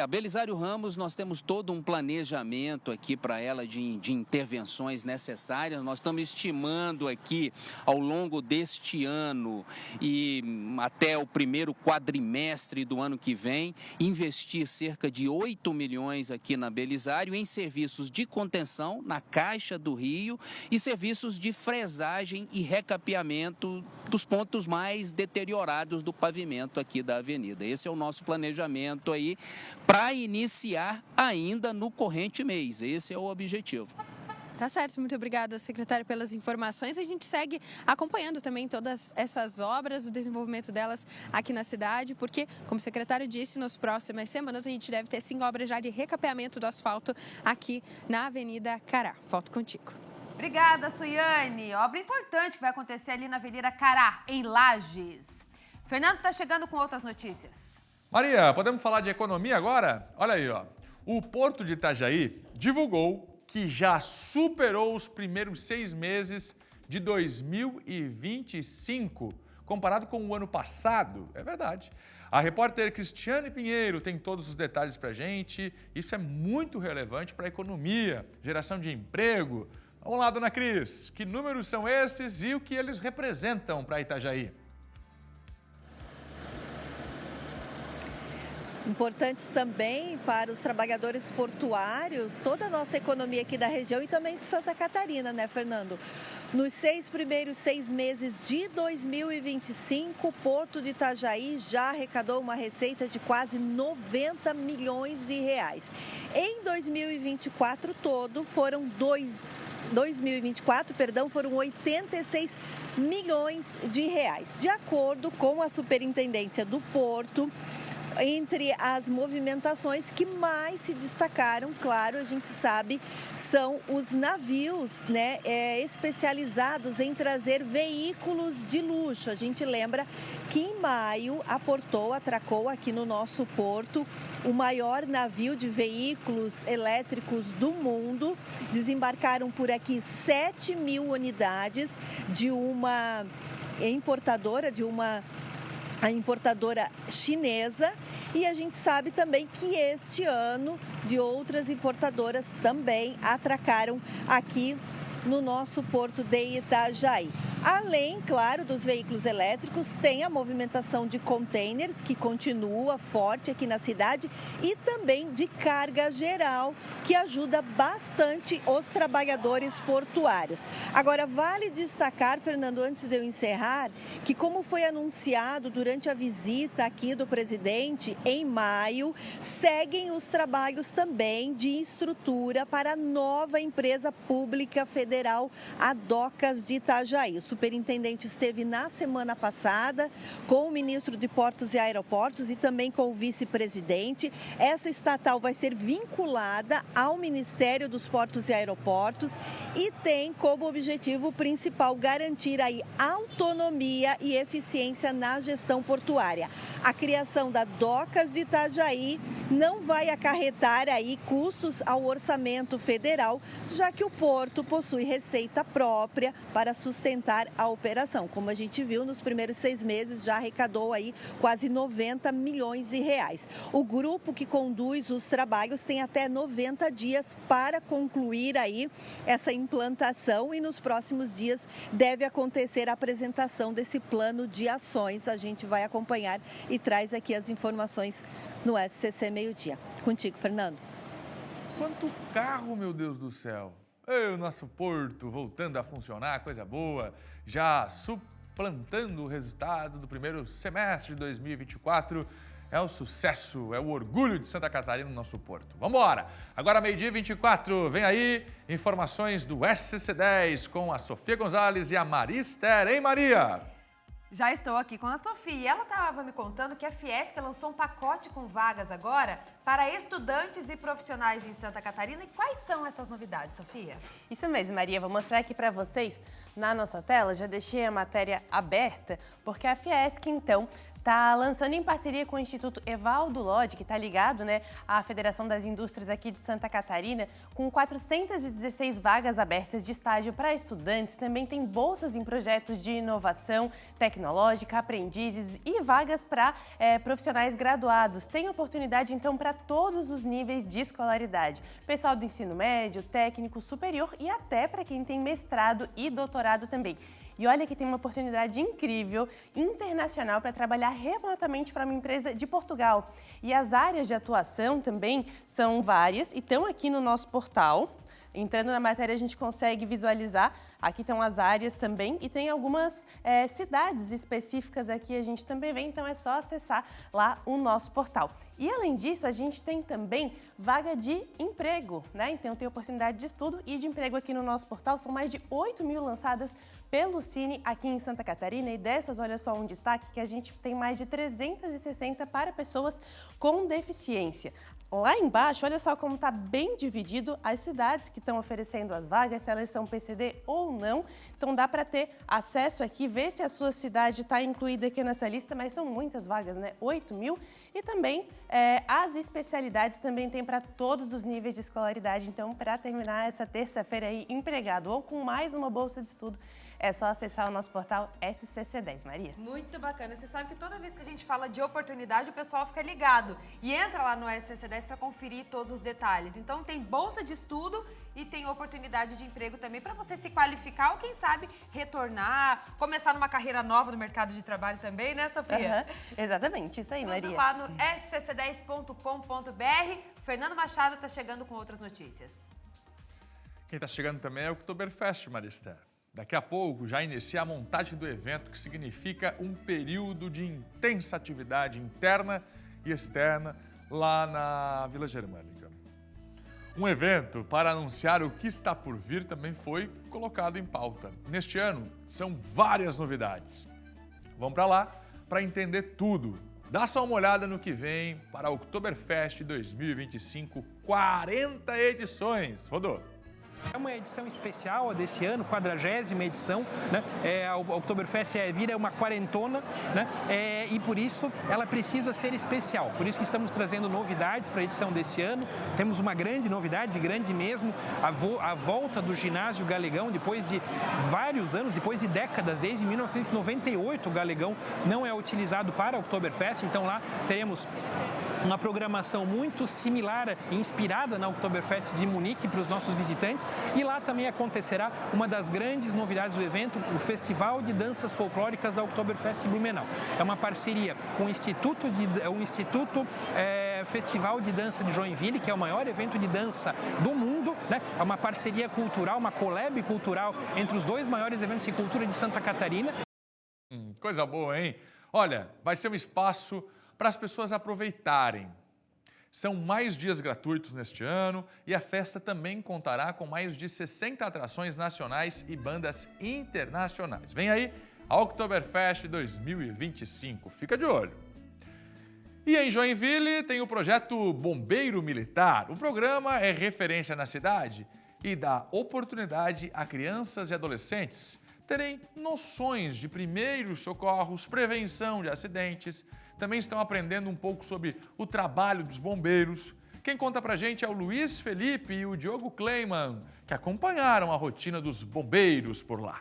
S10: A Belisário Ramos, nós temos todo um planejamento aqui para ela de intervenções necessárias. Nós estamos estimando aqui, ao longo deste ano e até o primeiro quadrimestre do ano que vem, investir cerca de 8 milhões aqui na Belisário em serviços de contenção na caixa do rio e serviços de fresagem e recapeamento dos pontos mais deteriorados do pavimento aqui da avenida. Esse é o nosso planejamento aí para iniciar ainda no corrente mês. Esse é o objetivo.
S9: Tá certo, muito obrigada, secretário, pelas informações. A gente segue acompanhando também todas essas obras, o desenvolvimento delas aqui na cidade, porque, como o secretário disse, nas próximas semanas a gente deve ter sim obras já de recapeamento do asfalto aqui na Avenida Cará. Volto contigo.
S2: Obrigada, Suiane. Obra importante que vai acontecer ali na Avenida Cará, em Lages. Fernando está chegando com outras notícias.
S1: Maria, podemos falar de economia agora? Olha aí, ó. O Porto de Itajaí divulgou que já superou os primeiros 6 meses de 2025, comparado com o ano passado. É verdade. A repórter Cristiane Pinheiro tem todos os detalhes para a gente. Isso é muito relevante para a economia, geração de emprego. Vamos lá, dona Cris. Que números são esses e o que eles representam para Itajaí?
S7: Importantes também para os trabalhadores portuários, toda a nossa economia aqui da região e também de Santa Catarina, né, Fernando? Nos primeiros 6 meses de 2025, o Porto de Itajaí já arrecadou uma receita de quase 90 milhões de reais. Em 2024 todo, foram 86 milhões de reais. De acordo com a Superintendência do Porto, entre as movimentações que mais se destacaram, claro, a gente sabe, são os navios, né, especializados em trazer veículos de luxo. A gente lembra que em maio atracou aqui no nosso porto o maior navio de veículos elétricos do mundo. Desembarcaram por aqui 7 mil unidades de uma importadora, a importadora chinesa, e a gente sabe também que este ano de outras importadoras também atracaram aqui no nosso porto de Itajaí. Além, claro, dos veículos elétricos, tem a movimentação de containers, que continua forte aqui na cidade, e também de carga geral, que ajuda bastante os trabalhadores portuários. Agora, vale destacar, Fernando, antes de eu encerrar, que como foi anunciado durante a visita aqui do presidente em maio, seguem os trabalhos também de estrutura para a nova empresa pública federal, a Docas de Itajaí. O superintendente esteve na semana passada com o ministro de Portos e Aeroportos e também com o vice-presidente. Essa estatal vai ser vinculada ao Ministério dos Portos e Aeroportos e tem como objetivo principal garantir aí autonomia e eficiência na gestão portuária. A criação da Docas de Itajaí não vai acarretar aí custos ao orçamento federal, já que o porto possui receita própria para sustentar a operação. Como a gente viu, nos primeiros 6 meses já arrecadou aí quase 90 milhões de reais. O grupo que conduz os trabalhos tem até 90 dias para concluir aí essa implantação e nos próximos dias deve acontecer a apresentação desse plano de ações. A gente vai acompanhar e traz aqui as informações no SCC Meio-Dia. Contigo, Fernando.
S1: Quanto carro, meu Deus do céu! O nosso porto voltando a funcionar, coisa boa, já suplantando o resultado do primeiro semestre de 2024. É um sucesso, é o orgulho de Santa Catarina no nosso porto. Vamos embora! Agora, 12h24, vem aí informações do SCC10 com a Sofia Gonzalez e a Maria Esther. Hein, Maria?
S2: Já estou aqui com a Sofia e ela estava me contando que a Fiesc lançou um pacote com vagas agora para estudantes e profissionais em Santa Catarina. E quais são essas novidades, Sofia?
S13: Isso mesmo, Maria. Vou mostrar aqui para vocês na nossa tela. Já deixei a matéria aberta, porque a Fiesc, então, está lançando em parceria com o Instituto Evaldo Lodge, que está ligado, né, à Federação das Indústrias aqui de Santa Catarina, com 416 vagas abertas de estágio para estudantes. Também tem bolsas em projetos de inovação tecnológica, aprendizes e vagas para profissionais graduados. Tem oportunidade, então, para todos os níveis de escolaridade. Pessoal do ensino médio, técnico, superior e até para quem tem mestrado e doutorado também. E olha que tem uma oportunidade incrível, internacional, para trabalhar remotamente para uma empresa de Portugal. E as áreas de atuação também são várias e estão aqui no nosso portal. Entrando na matéria, a gente consegue visualizar. Aqui estão as áreas também e tem algumas cidades específicas aqui, a gente também vê, então é só acessar lá o nosso portal. E além disso, a gente tem também vaga de emprego, né? Então tem oportunidade de estudo e de emprego aqui no nosso portal. São mais de 8 mil lançadas pelo Cine aqui em Santa Catarina e dessas, olha só um destaque, que a gente tem mais de 360 para pessoas com deficiência. Lá embaixo, olha só como está bem dividido as cidades que estão oferecendo as vagas, se elas são PCD ou não. Então dá para ter acesso aqui, ver se a sua cidade está incluída aqui nessa lista, mas são muitas vagas, né? 8 mil. E também as especialidades também tem para todos os níveis de escolaridade. Então, para terminar essa terça-feira aí empregado ou com mais uma bolsa de estudo, é só acessar o nosso portal SCC10, Maria.
S2: Muito bacana. Você sabe que toda vez que a gente fala de oportunidade, o pessoal fica ligado e entra lá no SCC10 para conferir todos os detalhes. Então, tem bolsa de estudo e tem oportunidade de emprego também para você se qualificar ou, quem sabe, retornar, começar numa carreira nova no mercado de trabalho também, né, Sofia?
S13: Exatamente, isso aí,
S2: tudo
S13: Maria.
S2: Lá no scc10.com.br. Fernando Machado está chegando com outras notícias.
S1: Quem está chegando também é o Oktoberfest, Maria Esther. Daqui a pouco já inicia a montagem do evento, que significa um período de intensa atividade interna e externa lá na Vila Germânica. Um evento para anunciar o que está por vir também foi colocado em pauta. Neste ano, são várias novidades. Vamos para lá para entender tudo. Dá só uma olhada no que vem para o Oktoberfest 2025, 40 edições. Rodou.
S14: É uma edição especial desse ano, 40ª edição, né? A Oktoberfest vira uma quarentona, né? E por isso ela precisa ser especial. Por isso que estamos trazendo novidades para a edição desse ano. Temos uma grande novidade, grande mesmo, a volta do ginásio Galegão, depois de vários anos, depois de décadas, desde 1998 o Galegão não é utilizado para a Oktoberfest, então lá teremos uma programação muito similar e inspirada na Oktoberfest de Munique para os nossos visitantes. E lá também acontecerá uma das grandes novidades do evento, o Festival de Danças Folclóricas da Oktoberfest Blumenau. É uma parceria com o Instituto Festival de Dança de Joinville, que é o maior evento de dança do mundo, né? É uma parceria cultural, uma collab cultural entre os dois maiores eventos de cultura de Santa Catarina.
S1: Coisa boa, hein? Olha, vai ser um espaço para as pessoas aproveitarem. São mais dias gratuitos neste ano e a festa também contará com mais de 60 atrações nacionais e bandas internacionais. Vem aí a Oktoberfest 2025, fica de olho. E em Joinville tem o projeto Bombeiro Militar. O programa é referência na cidade e dá oportunidade a crianças e adolescentes terem noções de primeiros socorros, prevenção de acidentes. Também estão aprendendo um pouco sobre o trabalho dos bombeiros. Quem conta pra gente é o Luiz Felipe e o Diogo Kleiman, que acompanharam a rotina dos bombeiros por lá.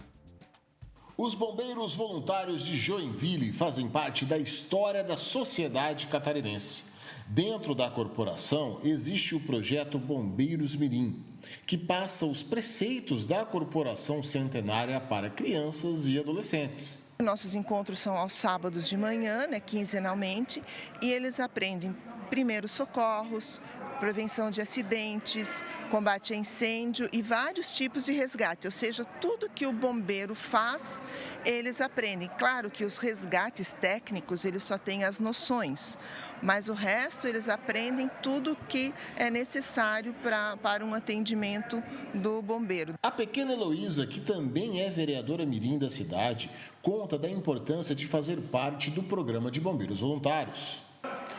S15: Os bombeiros voluntários de Joinville fazem parte da história da sociedade catarinense. Dentro da corporação existe o projeto Bombeiros Mirim, que passa os preceitos da corporação centenária para crianças e adolescentes.
S17: Nossos encontros são aos sábados de manhã, quinzenalmente, e eles aprendem primeiros socorros, prevenção de acidentes, combate a incêndio e vários tipos de resgate, ou seja, tudo que o bombeiro faz, eles aprendem. Claro que os resgates técnicos, eles só têm as noções, mas o resto eles aprendem tudo que é necessário para um atendimento do bombeiro.
S15: A pequena Heloísa, que também é vereadora mirim da cidade, conta da importância de fazer parte do programa de bombeiros voluntários.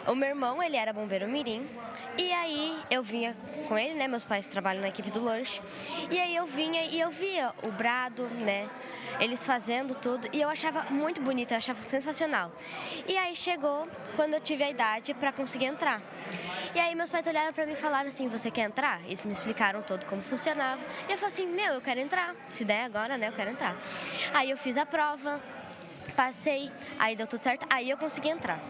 S18: O meu irmão, ele era bombeiro mirim, e aí eu vinha com ele, meus pais trabalham na equipe do lanche, e aí eu vinha e eu via o brado, eles fazendo tudo, e eu achava muito bonito, eu achava sensacional. E aí chegou quando eu tive a idade para conseguir entrar. E aí meus pais olharam para mim e falaram assim, você quer entrar? Eles me explicaram todo como funcionava, e eu falei assim, eu quero entrar, se der agora, eu quero entrar. Aí eu fiz a prova, passei, aí deu tudo certo, aí eu consegui entrar.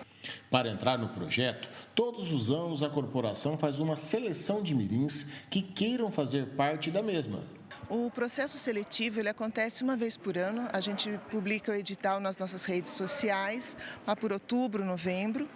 S15: Para entrar no projeto, todos os anos a corporação faz uma seleção de mirins que queiram fazer parte da mesma.
S17: O processo seletivo ele acontece uma vez por ano, a gente publica o edital nas nossas redes sociais, lá por outubro, novembro.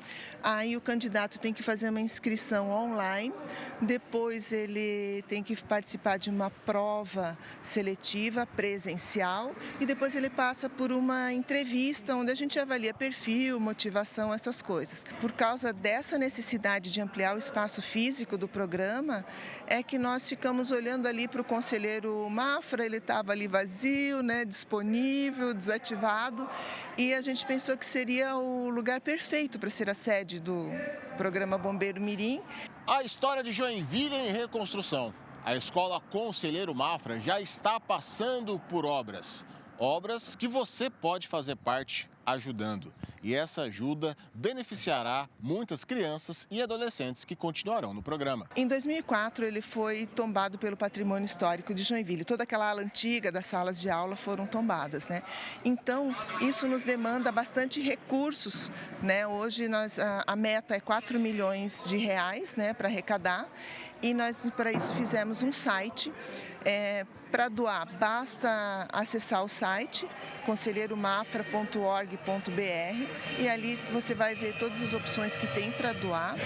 S17: Aí o candidato tem que fazer uma inscrição online, depois ele tem que participar de uma prova seletiva presencial e depois ele passa por uma entrevista onde a gente avalia perfil, motivação, essas coisas. Por causa dessa necessidade de ampliar o espaço físico do programa, é que nós ficamos olhando ali para o conselheiro Mafra, ele estava ali vazio, disponível, desativado, e a gente pensou que seria o lugar perfeito para ser a sede do programa Bombeiro Mirim.
S15: A história de Joinville em reconstrução. A escola Conselheiro Mafra já está passando por obras. Obras que você pode fazer parte ajudando. E essa ajuda beneficiará muitas crianças e adolescentes que continuarão no programa.
S17: Em 2004, ele foi tombado pelo Patrimônio Histórico de Joinville. Toda aquela ala antiga das salas de aula foram tombadas, Então, isso nos demanda bastante recursos, Hoje, a meta é 4 milhões de reais, para arrecadar. E nós, para isso, fizemos um site. Para doar, basta acessar o site conselheiromafra.org.br e ali você vai ver todas as opções que tem para doar.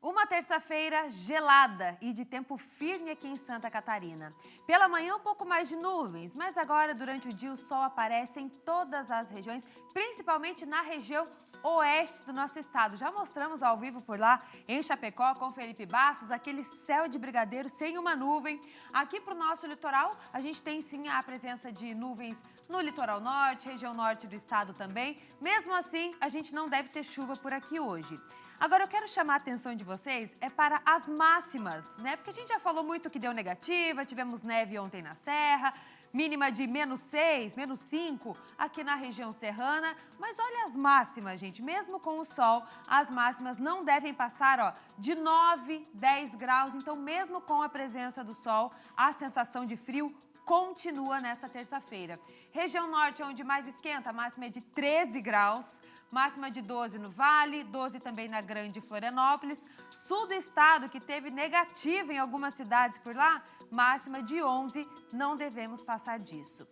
S2: Uma terça-feira gelada e de tempo firme aqui em Santa Catarina. Pela manhã um pouco mais de nuvens, mas agora durante o dia o sol aparece em todas as regiões, principalmente na região oeste do nosso estado. Já mostramos ao vivo por lá em Chapecó com Felipe Bastos, aquele céu de brigadeiro sem uma nuvem. Aqui para o nosso litoral a gente tem sim a presença de nuvens no litoral norte, região norte do estado também. Mesmo assim, a gente não deve ter chuva por aqui hoje. Agora eu quero chamar a atenção de vocês para as máximas, Porque a gente já falou muito que deu negativa, tivemos neve ontem na Serra, mínima de -6, -5 aqui na região serrana. Mas olha as máximas, gente, mesmo com o sol, as máximas não devem passar de 9, 10 graus. Então, mesmo com a presença do sol, a sensação de frio continua nessa terça-feira. Região norte é onde mais esquenta, a máxima é de 13 graus. Máxima de 12 no Vale, 12 também na Grande Florianópolis. Sul do estado, que teve negativa em algumas cidades por lá, máxima de 11, não devemos passar disso.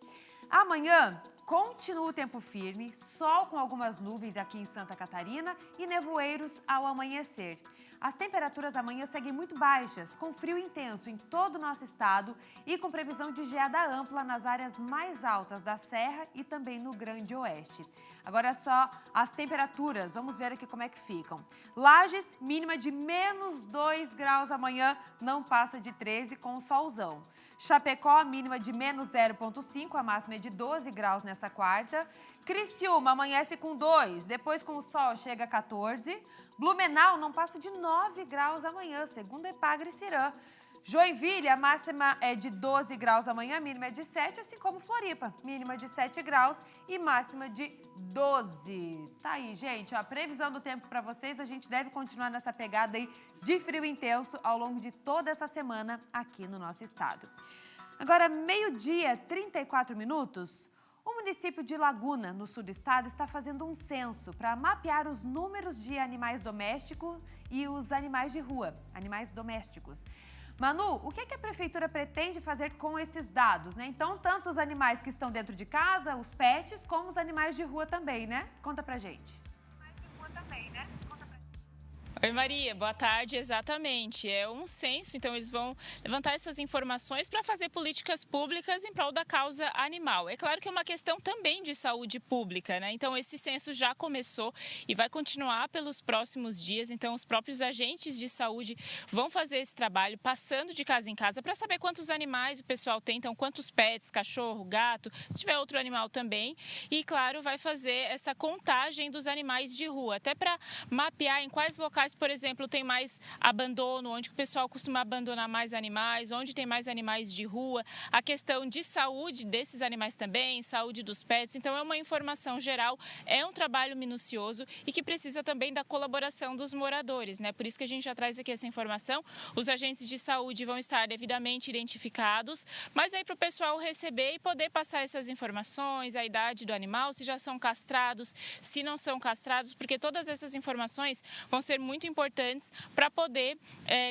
S2: Amanhã, continua o tempo firme, sol com algumas nuvens aqui em Santa Catarina e nevoeiros ao amanhecer. As temperaturas amanhã seguem muito baixas, com frio intenso em todo o nosso estado e com previsão de geada ampla nas áreas mais altas da Serra e também no Grande Oeste. Agora só as temperaturas, vamos ver aqui como é que ficam. Lages, mínima de menos 2 graus amanhã, não passa de 13 com solzão. Chapecó, mínima de menos 0,5, a máxima é de 12 graus nessa quarta. Criciúma amanhece com 2, depois com o sol chega a 14. Blumenau não passa de 9 graus amanhã, segundo Epagre-Cirã. Joinville, a máxima é de 12 graus amanhã, a mínima é de 7, assim como Floripa, mínima de 7 graus e máxima de 12. Tá aí, gente, a previsão do tempo para vocês, a gente deve continuar nessa pegada aí de frio intenso ao longo de toda essa semana aqui no nosso estado. Agora, meio-dia, 34 minutos, o município de Laguna, no sul do estado, está fazendo um censo para mapear os números de animais domésticos e os animais de rua, animais domésticos. Manu, o que a prefeitura pretende fazer com esses dados, né? Então, tanto os animais que estão dentro de casa, os pets, como os animais de rua também, né? Conta pra gente.
S16: Oi, Maria, boa tarde. Exatamente, é um censo, então eles vão levantar essas informações para fazer políticas públicas em prol da causa animal. É claro que é uma questão também de saúde pública, né? Então esse censo já começou e vai continuar pelos próximos dias, então os próprios agentes de saúde vão fazer esse trabalho, passando de casa em casa para saber quantos animais o pessoal tem, então quantos pets, cachorro, gato, se tiver outro animal também. E claro, vai fazer essa contagem dos animais de rua, até para mapear em quais locais, por exemplo, tem mais abandono, onde o pessoal costuma abandonar mais animais, onde tem mais animais de rua, a questão de saúde desses animais também, saúde dos pets. Então é uma informação geral, é um trabalho minucioso e que precisa também da colaboração dos moradores, né? Por isso que a gente já traz aqui essa informação. Os agentes de saúde vão estar devidamente identificados, mas aí para o pessoal receber e poder passar essas informações, a idade do animal, se já são castrados, se não são castrados, porque todas essas informações vão ser muito importantes para poder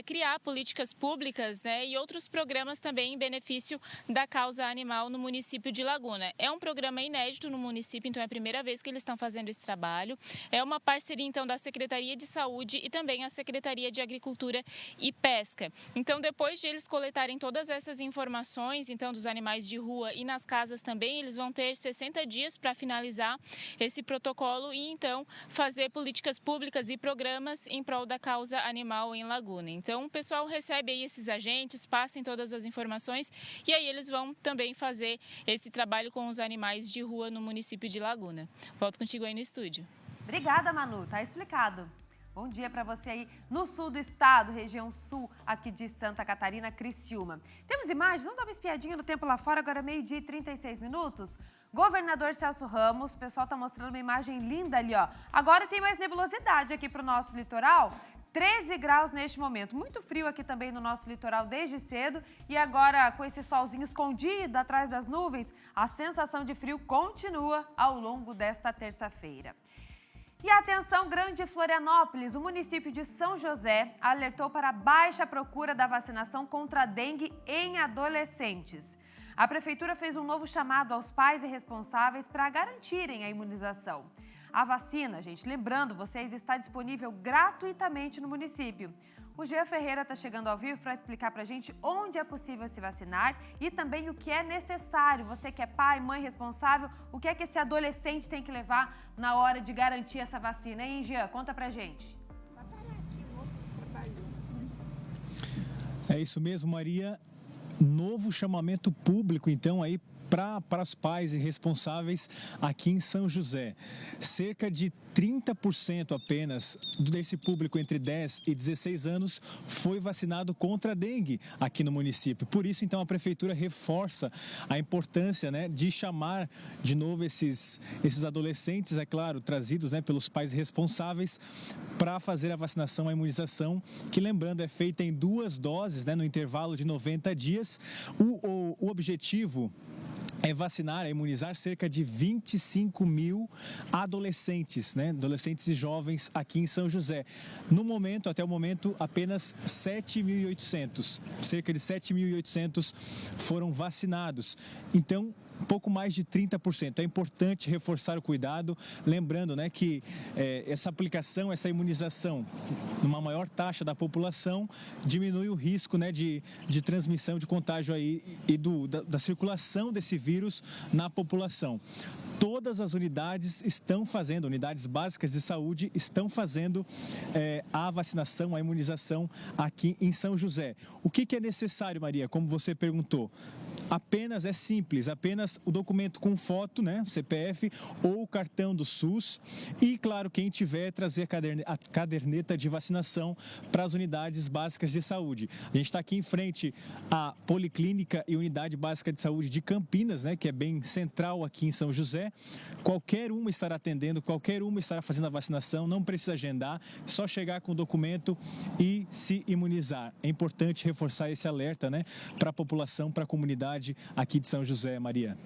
S16: criar políticas públicas, né, e outros programas também em benefício da causa animal no município de Laguna. É um programa inédito no município, então é a primeira vez que eles estão fazendo esse trabalho. É uma parceria, então, da Secretaria de Saúde e também a Secretaria de Agricultura e Pesca. Então, depois de eles coletarem todas essas informações, então, dos animais de rua e nas casas também, eles vão ter 60 dias para finalizar esse protocolo e, então, fazer políticas públicas e programas em prol da causa animal em Laguna. Então, o pessoal recebe aí esses agentes, passem todas as informações e aí eles vão também fazer esse trabalho com os animais de rua no município de Laguna. Volto contigo aí no estúdio.
S2: Obrigada, Manu. Tá explicado. Bom dia para você aí no sul do estado, região sul aqui de Santa Catarina, Criciúma. Temos imagens? Vamos dar uma espiadinha no tempo lá fora, agora meio-dia e 36 minutos. Governador Celso Ramos, o pessoal está mostrando uma imagem linda ali, ó. Agora tem mais nebulosidade aqui para o nosso litoral. 13 graus neste momento. Muito frio aqui também no nosso litoral desde cedo. E agora, com esse solzinho escondido atrás das nuvens, a sensação de frio continua ao longo desta terça-feira. E atenção, Grande Florianópolis, o município de São José alertou para a baixa procura da vacinação contra a dengue em adolescentes. A prefeitura fez um novo chamado aos pais e responsáveis para garantirem a imunização. A vacina, gente, lembrando vocês, está disponível gratuitamente no município. O Jean Ferreira está chegando ao vivo para explicar para a gente onde é possível se vacinar e também o que é necessário. Você que é pai, mãe responsável, o que é que esse adolescente tem que levar na hora de garantir essa vacina, hein, Jean? Conta pra gente.
S12: É isso mesmo, Maria. Novo chamamento público, então, aí para os pais e responsáveis aqui em São José. Cerca de 30% apenas desse público entre 10 e 16 anos foi vacinado contra a dengue aqui no município. Por isso, então, a prefeitura reforça a importância, né, de chamar de novo esses adolescentes, é claro, trazidos, né, pelos pais responsáveis para fazer a vacinação, a imunização, que, lembrando, é feita em 2 doses, né, no intervalo de 90 dias. O objetivo é vacinar, é imunizar cerca de 25 mil adolescentes, né? Adolescentes e jovens aqui em São José. No momento, até o momento, apenas 7.800, cerca de 7.800 foram vacinados. Então, um pouco mais de 30%. É importante reforçar o cuidado, lembrando, né, que essa aplicação, essa imunização, numa maior taxa da população, diminui o risco, né, de transmissão, de contágio aí e da circulação desse vírus na população. Todas as unidades unidades básicas de saúde estão fazendo a vacinação, a imunização aqui em São José. O que é necessário, Maria, como você perguntou? Apenas é simples, apenas o documento com foto, né, CPF ou o cartão do SUS e, claro, quem tiver, trazer a caderneta de vacinação para as unidades básicas de saúde. A gente está aqui em frente à Policlínica e Unidade Básica de Saúde de Campinas, né, que é bem central aqui em São José. Qualquer uma estará atendendo, qualquer uma estará fazendo a vacinação, não precisa agendar, é só chegar com o documento e se imunizar. É importante reforçar esse alerta, né, para a população, para a comunidade aqui de São José, Maria.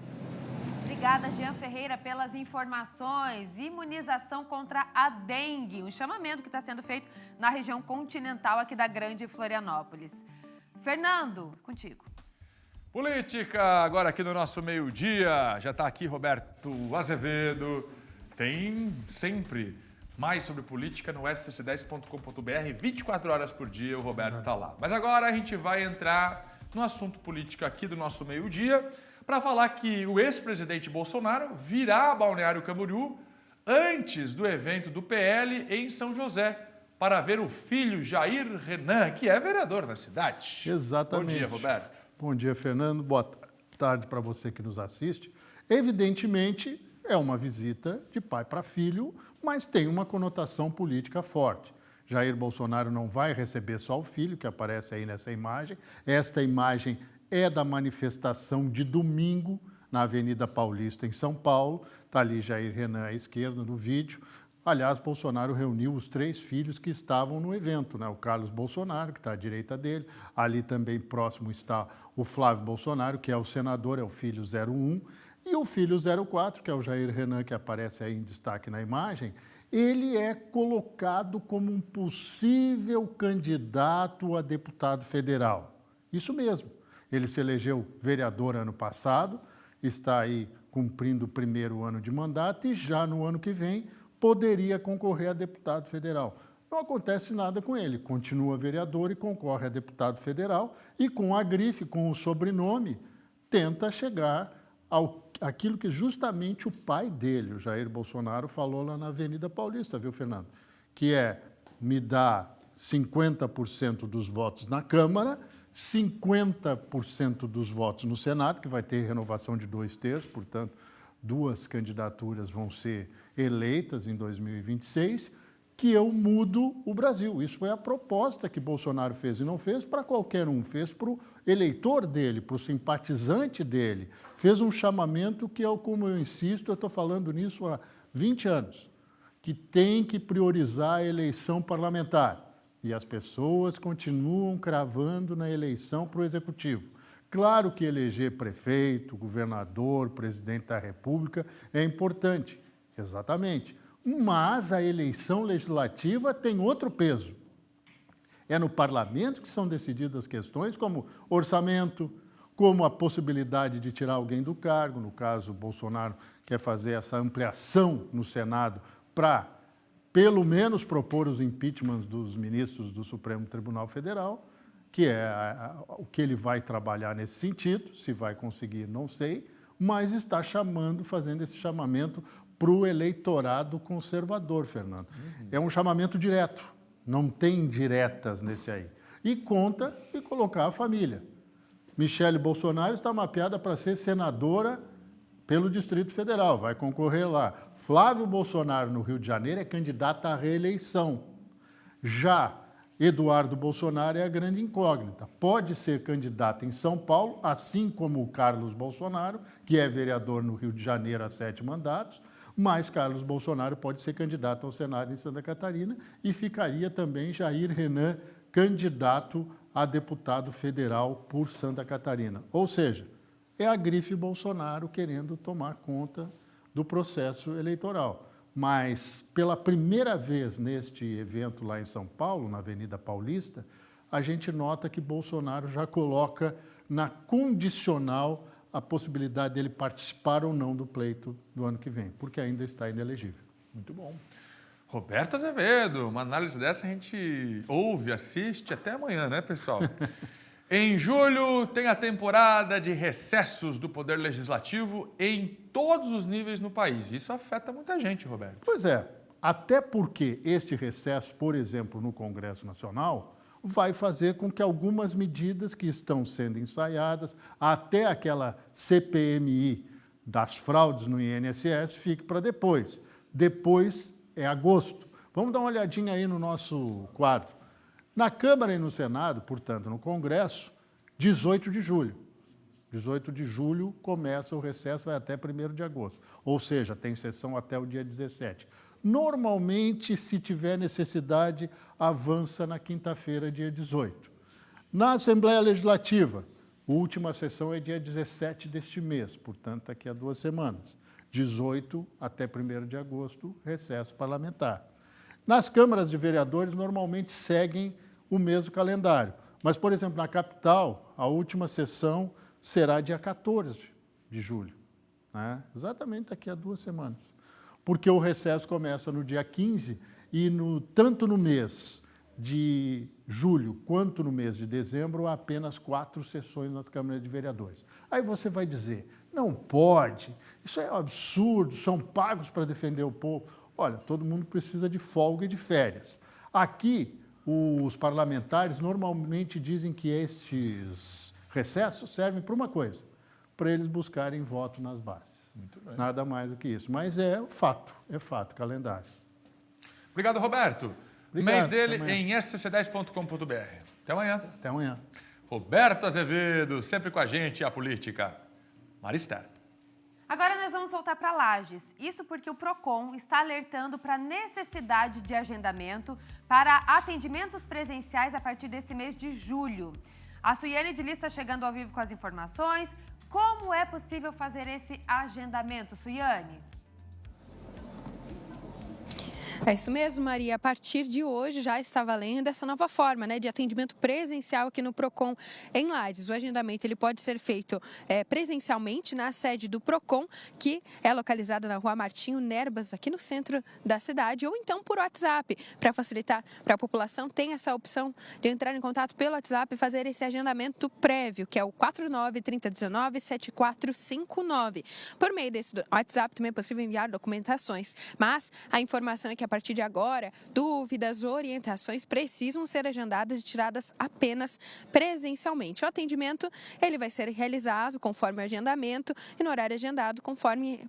S2: Obrigada, Jean Ferreira, pelas informações. Imunização contra a dengue, um chamamento que está sendo feito na região continental aqui da Grande Florianópolis. Fernando, contigo.
S1: Política, agora aqui no nosso meio-dia. Já está aqui Roberto Azevedo. Tem sempre mais sobre política no scc10.com.br. 24 horas por dia o Roberto está lá. Mas agora a gente vai entrar no assunto político aqui do nosso meio-dia, para falar que o ex-presidente Bolsonaro virá a Balneário Camboriú antes do evento do PL em São José, para ver o filho Jair Renan, que é vereador na cidade.
S19: Exatamente.
S1: Bom dia, Roberto.
S19: Bom dia, Fernando. Boa tarde para você que nos assiste. Evidentemente, é uma visita de pai para filho, mas tem uma conotação política forte. Jair Bolsonaro não vai receber só o filho, que aparece aí nessa imagem. Esta imagem é da manifestação de domingo na Avenida Paulista, em São Paulo. Está ali Jair Renan à esquerda no vídeo. Aliás, Bolsonaro reuniu os 3 filhos que estavam no evento, né? O Carlos Bolsonaro, que está à direita dele. Ali também próximo está o Flávio Bolsonaro, que é o senador, é o filho 01. E o filho 04, que é o Jair Renan, que aparece aí em destaque na imagem, ele é colocado como um possível candidato a deputado federal. Isso mesmo. Ele se elegeu vereador ano passado, está aí cumprindo o primeiro ano de mandato e já no ano que vem poderia concorrer a deputado federal. Não acontece nada com ele, continua vereador e concorre a deputado federal e com a grife, com o sobrenome, tenta chegar aquilo que justamente o pai dele, o Jair Bolsonaro, falou lá na Avenida Paulista, viu, Fernando? Que é me dá 50% dos votos na Câmara, 50% dos votos no Senado, que vai ter renovação de 2/3, portanto, 2 candidaturas vão ser eleitas em 2026, que eu mudo o Brasil. Isso foi a proposta que Bolsonaro fez e não fez para qualquer um, fez para o eleitor dele, para o simpatizante dele. Fez um chamamento que é, como eu insisto, eu estou falando nisso há 20 anos, que tem que priorizar a eleição parlamentar. E as pessoas continuam cravando na eleição para o Executivo. Claro que eleger prefeito, governador, presidente da República é importante, exatamente. Mas a eleição legislativa tem outro peso. É no parlamento que são decididas questões como orçamento, como a possibilidade de tirar alguém do cargo. No caso, Bolsonaro quer fazer essa ampliação no Senado para, pelo menos, propor os impeachments dos ministros do Supremo Tribunal Federal, que é o que ele vai trabalhar nesse sentido. Se vai conseguir, não sei, mas está fazendo esse chamamento para o eleitorado conservador, Fernando. É um chamamento direto, não tem indiretas nesse aí. E conta em colocar a família. Michele Bolsonaro está mapeada para ser senadora pelo Distrito Federal, vai concorrer lá. Flávio Bolsonaro, no Rio de Janeiro, é candidato à reeleição. Já Eduardo Bolsonaro é a grande incógnita. Pode ser candidato em São Paulo, assim como o Carlos Bolsonaro, que é vereador no Rio de Janeiro há 7 mandatos, mas Carlos Bolsonaro pode ser candidato ao Senado em Santa Catarina e ficaria também Jair Renan candidato a deputado federal por Santa Catarina. Ou seja, é a grife Bolsonaro querendo tomar conta do processo eleitoral. Mas, pela primeira vez neste evento lá em São Paulo, na Avenida Paulista, a gente nota que Bolsonaro já coloca na condicional a possibilidade dele participar ou não do pleito do ano que vem, porque ainda está inelegível.
S1: Muito bom. Roberto Azevedo, uma análise dessa a gente ouve, assiste até amanhã, né, pessoal? Em julho tem a temporada de recessos do Poder Legislativo em todos os níveis no país. Isso afeta muita gente, Roberto.
S19: Pois é, até porque este recesso, por exemplo, no Congresso Nacional, vai fazer com que algumas medidas que estão sendo ensaiadas, até aquela CPMI das fraudes no INSS, fique para depois. Depois é agosto. Vamos dar uma olhadinha aí no nosso quadro. Na Câmara e no Senado, portanto, no Congresso, 18 de julho. 18 de julho começa o recesso, vai até 1º de agosto. Ou seja, tem sessão até o dia 17. Normalmente, se tiver necessidade, avança na quinta-feira, dia 18. Na Assembleia Legislativa, a última sessão é dia 17 deste mês, portanto, daqui a 2 semanas. 18 até 1º de agosto, recesso parlamentar. Nas câmaras de vereadores, normalmente seguem o mesmo calendário. Mas, por exemplo, na capital, a última sessão será dia 14 de julho, né? Exatamente daqui a 2 semanas. Porque o recesso começa no dia 15 e tanto no mês de julho quanto no mês de dezembro há apenas 4 sessões nas câmaras de vereadores. Aí você vai dizer, não pode, isso é um absurdo, são pagos para defender o povo. Olha, todo mundo precisa de folga e de férias. Aqui, os parlamentares normalmente dizem que estes recessos servem para uma coisa, para eles buscarem voto nas bases.
S1: Muito bem.
S19: Nada mais do que isso. Mas é fato, calendário.
S1: Obrigado, Roberto.
S19: Obrigado,
S1: Mês dele
S19: até amanhã.
S1: em scc10.com.br. Até amanhã.
S19: Até amanhã.
S1: Roberto Azevedo, sempre com a gente e a política. Maristela.
S2: Agora nós vamos voltar para Lages. Isso porque o PROCON está alertando para a necessidade de agendamento para atendimentos presenciais a partir desse mês de julho. A Suiane de Lis está chegando ao vivo com as informações. Como é possível fazer esse agendamento, Suiane?
S9: É isso mesmo, Maria. A partir de hoje já está valendo essa nova forma, né, de atendimento presencial aqui no PROCON em Lages. O agendamento ele pode ser feito presencialmente na sede do PROCON, que é localizada na Rua Martinho Nerbas, aqui no centro da cidade, ou então por WhatsApp. Para facilitar para a população, tem essa opção de entrar em contato pelo WhatsApp e fazer esse agendamento prévio, que é o 49-3019-7459. Por meio desse WhatsApp também é possível enviar documentações, mas a informação é que a partir de agora, dúvidas, orientações precisam ser agendadas e tiradas apenas presencialmente. O atendimento ele vai ser realizado conforme o agendamento e no horário agendado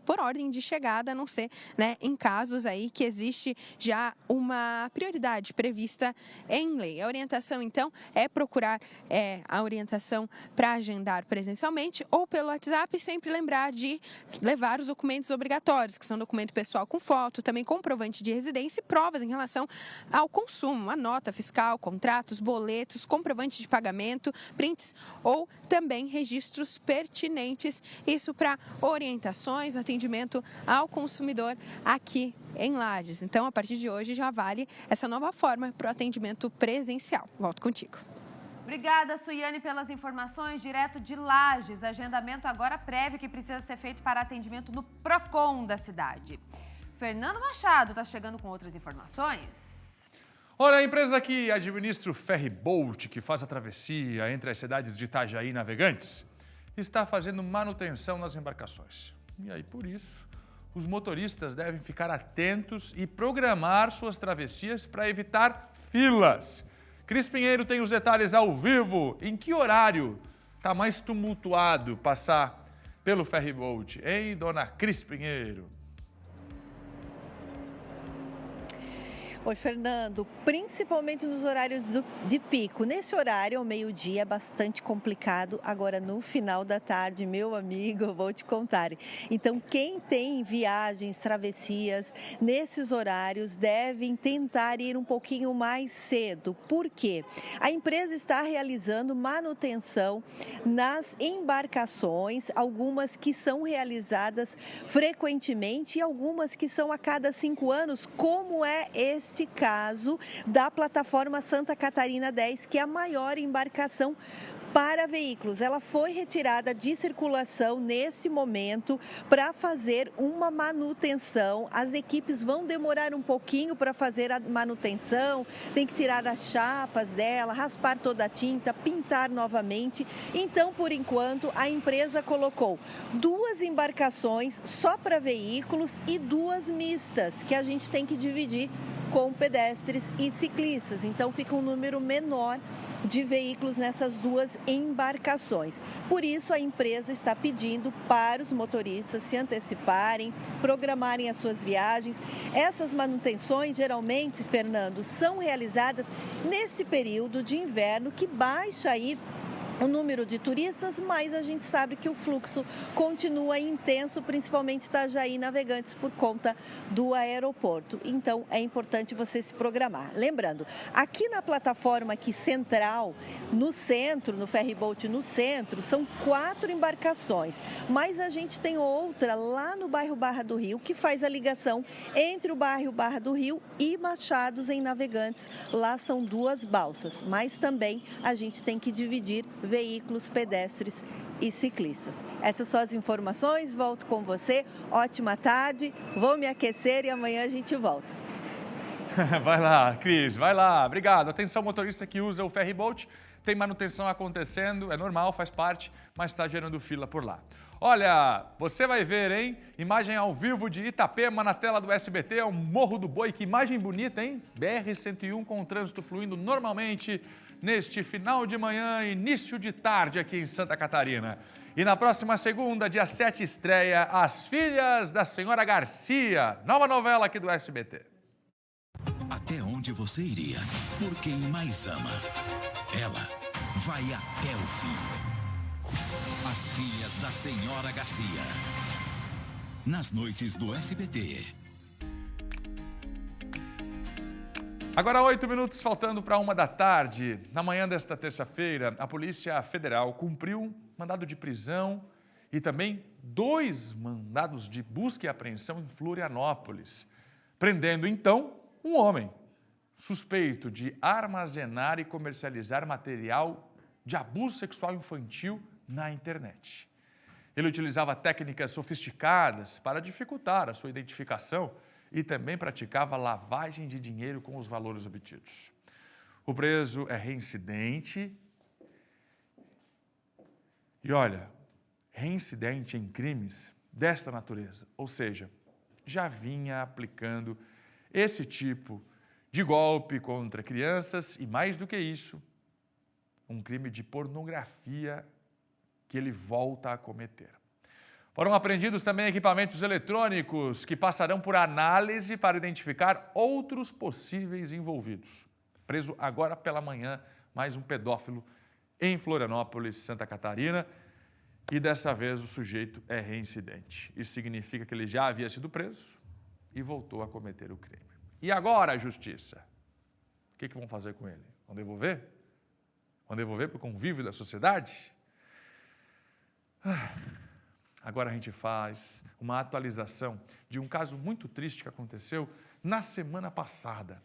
S9: por ordem de chegada, a não ser, né, em casos aí que existe já uma prioridade prevista em lei. A orientação, então, é procurar a orientação para agendar presencialmente ou pelo WhatsApp, sempre lembrar de levar os documentos obrigatórios, que são documento pessoal com foto, também comprovante de residência e provas em relação ao consumo, a nota fiscal, contratos, boletos, comprovante de pagamento, prints ou também registros pertinentes. Isso para orientações, atendimento ao consumidor aqui em Lages. Então, a partir de hoje já vale essa nova forma para o atendimento presencial. Volto contigo.
S2: Obrigada, Suiane, pelas informações direto de Lages. Agendamento agora prévio que precisa ser feito para atendimento no PROCON da cidade. Fernando Machado está chegando com outras informações.
S1: Olha, a empresa que administra o ferryboat, que faz a travessia entre as cidades de Itajaí e Navegantes, está fazendo manutenção nas embarcações. E aí, por isso, os motoristas devem ficar atentos e programar suas travessias para evitar filas. Cris Pinheiro tem os detalhes ao vivo. Em que horário está mais tumultuado passar pelo ferryboat? Hein, dona Cris Pinheiro?
S7: Oi, Fernando. Principalmente nos horários de pico. Nesse horário, ao meio-dia, é bastante complicado. Agora, no final da tarde, meu amigo, eu vou te contar. Então, quem tem viagens, travessias, nesses horários, devem tentar ir um pouquinho mais cedo. Por quê? A empresa está realizando manutenção nas embarcações, algumas que são realizadas frequentemente e algumas que são a cada 5 anos, como é este neste caso da plataforma Santa Catarina 10, que é a maior embarcação para veículos. Ela foi retirada de circulação neste momento para fazer uma manutenção. As equipes vão demorar um pouquinho para fazer a manutenção, tem que tirar as chapas dela, raspar toda a tinta, pintar novamente. Então, por enquanto, a empresa colocou 2 embarcações só para veículos e 2 mistas, que a gente tem que dividir com pedestres e ciclistas. Então, fica um número menor de veículos nessas 2 embarcações. Por isso, a empresa está pedindo para os motoristas se anteciparem, programarem as suas viagens. Essas manutenções, geralmente, Fernando, são realizadas neste período de inverno, que baixa aí o número de turistas, mas a gente sabe que o fluxo continua intenso, principalmente Itajaí Navegantes, por conta do aeroporto. Então, é importante você se programar. Lembrando, aqui na plataforma aqui central, no centro, no ferryboat no centro, são 4 embarcações, mas a gente tem outra lá no bairro Barra do Rio, que faz a ligação entre o bairro Barra do Rio e Machados em Navegantes. Lá são 2 balsas, mas também a gente tem que dividir veículos, pedestres e ciclistas. Essas são as informações, volto com você, ótima tarde, vou me aquecer e amanhã a gente volta.
S1: Vai lá, Cris, vai lá, obrigado. Atenção, motorista que usa o ferryboat, tem manutenção acontecendo, é normal, faz parte, mas está gerando fila por lá. Olha, você vai ver, hein? Imagem ao vivo de Itapema na tela do SBT, é o Morro do Boi, que imagem bonita, hein? BR-101 com o trânsito fluindo normalmente neste final de manhã, início de tarde aqui em Santa Catarina. E na próxima segunda, dia 7, estreia As Filhas da Senhora Garcia, nova novela aqui do SBT.
S11: Até onde você iria? Por quem mais ama. Ela vai até o fim. As Filhas da Senhora Garcia. Nas noites do SBT.
S1: Agora 8 minutos faltando para 1 da tarde. Na manhã desta terça-feira, a Polícia Federal cumpriu um mandado de prisão e também 2 mandados de busca e apreensão em Florianópolis, prendendo então um homem suspeito de armazenar e comercializar material de abuso sexual infantil na internet. Ele utilizava técnicas sofisticadas para dificultar a sua identificação e também praticava lavagem de dinheiro com os valores obtidos. O preso é reincidente e, olha, reincidente em crimes desta natureza, ou seja, já vinha aplicando esse tipo de golpe contra crianças e, mais do que isso, um crime de pornografia que ele volta a cometer. Foram apreendidos também equipamentos eletrônicos que passarão por análise para identificar outros possíveis envolvidos. Preso agora pela manhã, mais um pedófilo em Florianópolis, Santa Catarina. E dessa vez o sujeito é reincidente. Isso significa que ele já havia sido preso e voltou a cometer o crime. E agora a justiça? O que vão fazer com ele? Vão devolver? Vão devolver para o convívio da sociedade? Agora a gente faz uma atualização de um caso muito triste que aconteceu na semana passada.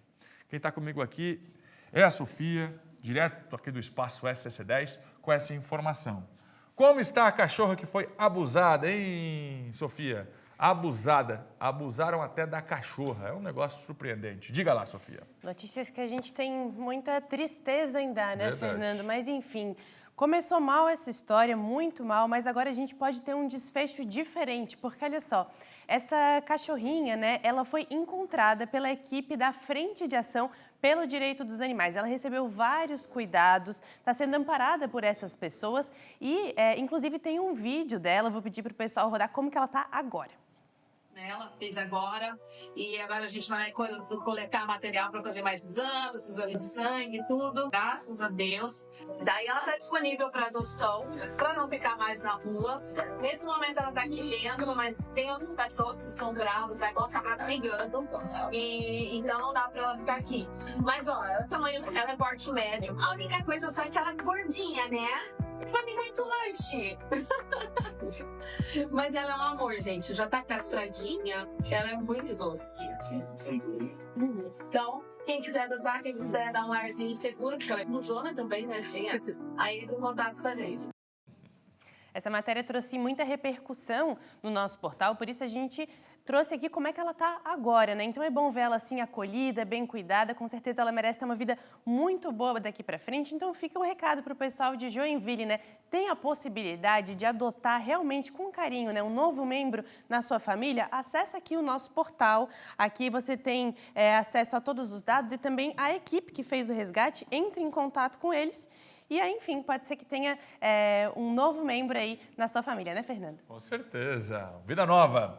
S1: Quem está comigo aqui é a Sofia, direto aqui do Espaço SC10, com essa informação. Como está a cachorra que foi abusada, hein, Sofia? Abusada. Abusaram até da cachorra. É um negócio surpreendente. Diga lá, Sofia.
S13: Notícias que a gente tem muita tristeza em dar, né,
S1: Verdade.
S13: Fernando? Mas, enfim, começou mal essa história, muito mal, mas agora a gente pode ter um desfecho diferente, porque, olha só, essa cachorrinha, né, ela foi encontrada pela equipe da Frente de Ação pelo Direito dos Animais. Ela recebeu vários cuidados, está sendo amparada por essas pessoas e, inclusive, tem um vídeo dela, vou pedir para o pessoal rodar como que ela está agora.
S3: Ela fez agora e agora a gente vai coletar material para fazer mais exames de sangue e tudo, graças a Deus. Daí ela está disponível para adoção, para não ficar mais na rua. Nesse momento ela está aqui dentro, mas tem outros cachorros que são bravos, vai acabar pegando, e então não dá para ela ficar aqui. Mas ó, o tamanho dela é porte médio. A única coisa só é que ela é gordinha, né? come muito lanche. Mas ela é um amor, gente. Já tá castradinha, ela é muito doce. Então, quem quiser adotar, quem quiser dar um larzinho seguro, porque ela é com Jona também, né, filhas? Aí entra em contato com a gente.
S13: Essa matéria trouxe muita repercussão no nosso portal, por isso a gente trouxe aqui como é que ela está agora, né? Então é bom ver ela assim acolhida, bem cuidada, com certeza ela merece ter uma vida muito boa daqui para frente. Então fica um recado para o pessoal de Joinville, né? Tem a possibilidade de adotar realmente com carinho, né, um novo membro na sua família? Acesse aqui o nosso portal, aqui você tem acesso a todos os dados e também a equipe que fez o resgate, entre em contato com eles. E aí, enfim, pode ser que tenha um novo membro aí na sua família, né, Fernando?
S1: Com certeza. Vida nova.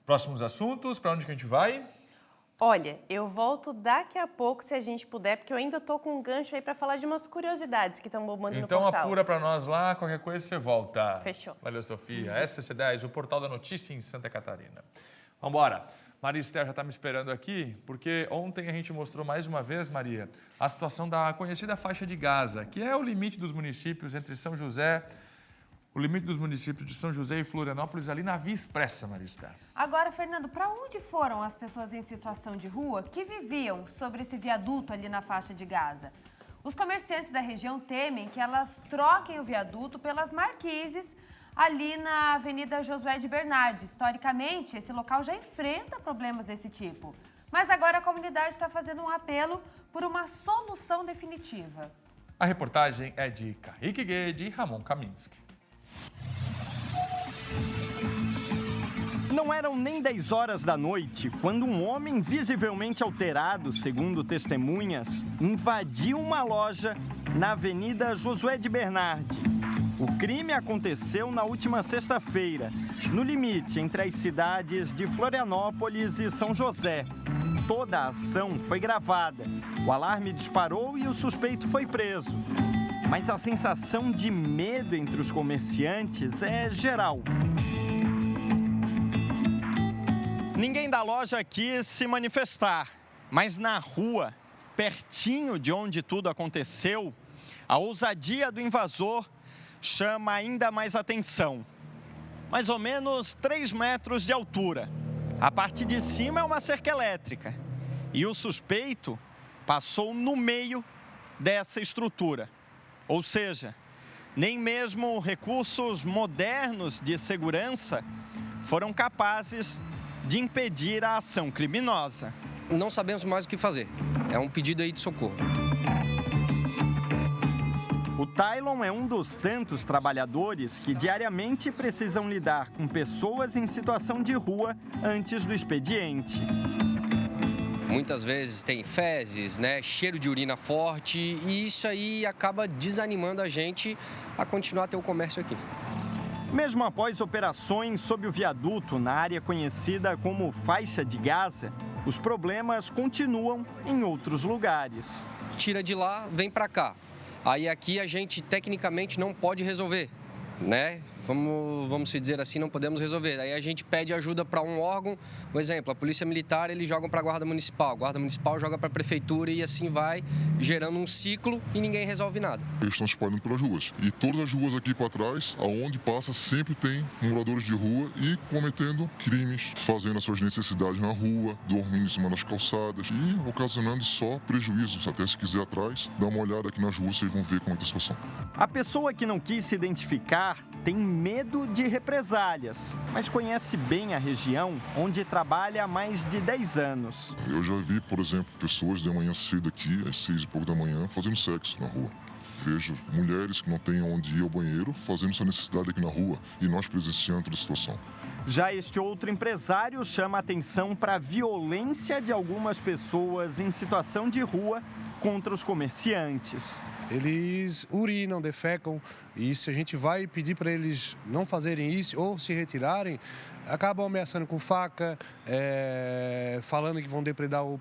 S1: Próximos assuntos, para onde que a gente vai?
S13: Olha, eu volto daqui a pouco, se a gente puder, porque eu ainda tô com um gancho aí para falar de umas curiosidades que estão bombando no portal.
S1: Então apura para nós lá, qualquer coisa você volta.
S13: Fechou.
S1: Valeu, Sofia. SC10, o portal da notícia em Santa Catarina. Vamos embora. Maria Esther já está me esperando aqui, porque ontem a gente mostrou mais uma vez, Maria, a situação da conhecida faixa de Gaza, que é o limite dos municípios entre São José, o limite dos municípios de São José e Florianópolis, ali na Via Expressa, Maria Esther.
S2: Agora, Fernando, para onde foram as pessoas em situação de rua que viviam sobre esse viaduto ali na faixa de Gaza? Os comerciantes da região temem que elas troquem o viaduto pelas marquises ali na Avenida Josué de Bernardi. Historicamente, esse local já enfrenta problemas desse tipo. Mas agora a comunidade está fazendo um apelo por uma solução definitiva.
S1: A reportagem é de Kaique Guede e Ramon Kaminski.
S6: Não eram nem 10 horas da noite quando um homem visivelmente alterado, segundo testemunhas, invadiu uma loja na Avenida Josué de Bernardi. O crime aconteceu na última sexta-feira, no limite entre as cidades de Florianópolis e São José. Toda a ação foi gravada. O alarme disparou e o suspeito foi preso. Mas a sensação de medo entre os comerciantes é geral. Ninguém da loja quis se manifestar, mas na rua, pertinho de onde tudo aconteceu, a ousadia do invasor chama ainda mais atenção. Mais ou menos 3 metros de altura. A parte de cima é uma cerca elétrica. E o suspeito passou no meio dessa estrutura. Ou seja, nem mesmo recursos modernos de segurança foram capazes de impedir a ação criminosa.
S20: Não sabemos mais o que fazer. É um pedido aí de socorro.
S6: O Tylon é um dos tantos trabalhadores que diariamente precisam lidar com pessoas em situação de rua antes do expediente.
S20: Muitas vezes tem fezes, né, cheiro de urina forte e isso aí acaba desanimando a gente a continuar a ter o comércio aqui.
S6: Mesmo após operações sob o viaduto na área conhecida como Faixa de Gaza, os problemas continuam em outros lugares.
S20: Tira de lá, vem para cá. Aí aqui a gente tecnicamente não pode resolver, né? Vamos se dizer assim, não podemos resolver. Aí a gente pede ajuda para um órgão, por exemplo, a Polícia Militar, eles jogam para a Guarda Municipal, a Guarda Municipal joga para a Prefeitura e assim vai gerando um ciclo e ninguém resolve nada.
S21: Eles estão se espalhando pelas ruas. E todas as ruas aqui para trás, aonde passa, sempre tem moradores de rua e cometendo crimes, fazendo as suas necessidades na rua, dormindo em cima das calçadas e ocasionando só prejuízos. Até se quiser atrás, dá uma olhada aqui nas ruas, vocês vão ver como é a situação.
S6: A pessoa que não quis se identificar tem medo de represálias, mas conhece bem a região onde trabalha há mais de 10 anos.
S21: Eu já vi, por exemplo, pessoas de manhã cedo aqui, às 6 e pouco da manhã, fazendo sexo na rua. Vejo mulheres que não têm onde ir ao banheiro fazendo sua necessidade aqui na rua e nós presenciando a situação.
S6: Já este outro empresário chama a atenção para a violência de algumas pessoas em situação de rua contra os comerciantes.
S22: Eles urinam, defecam, e se a gente vai pedir para eles não fazerem isso ou se retirarem, acabam ameaçando com faca, falando que vão depredar o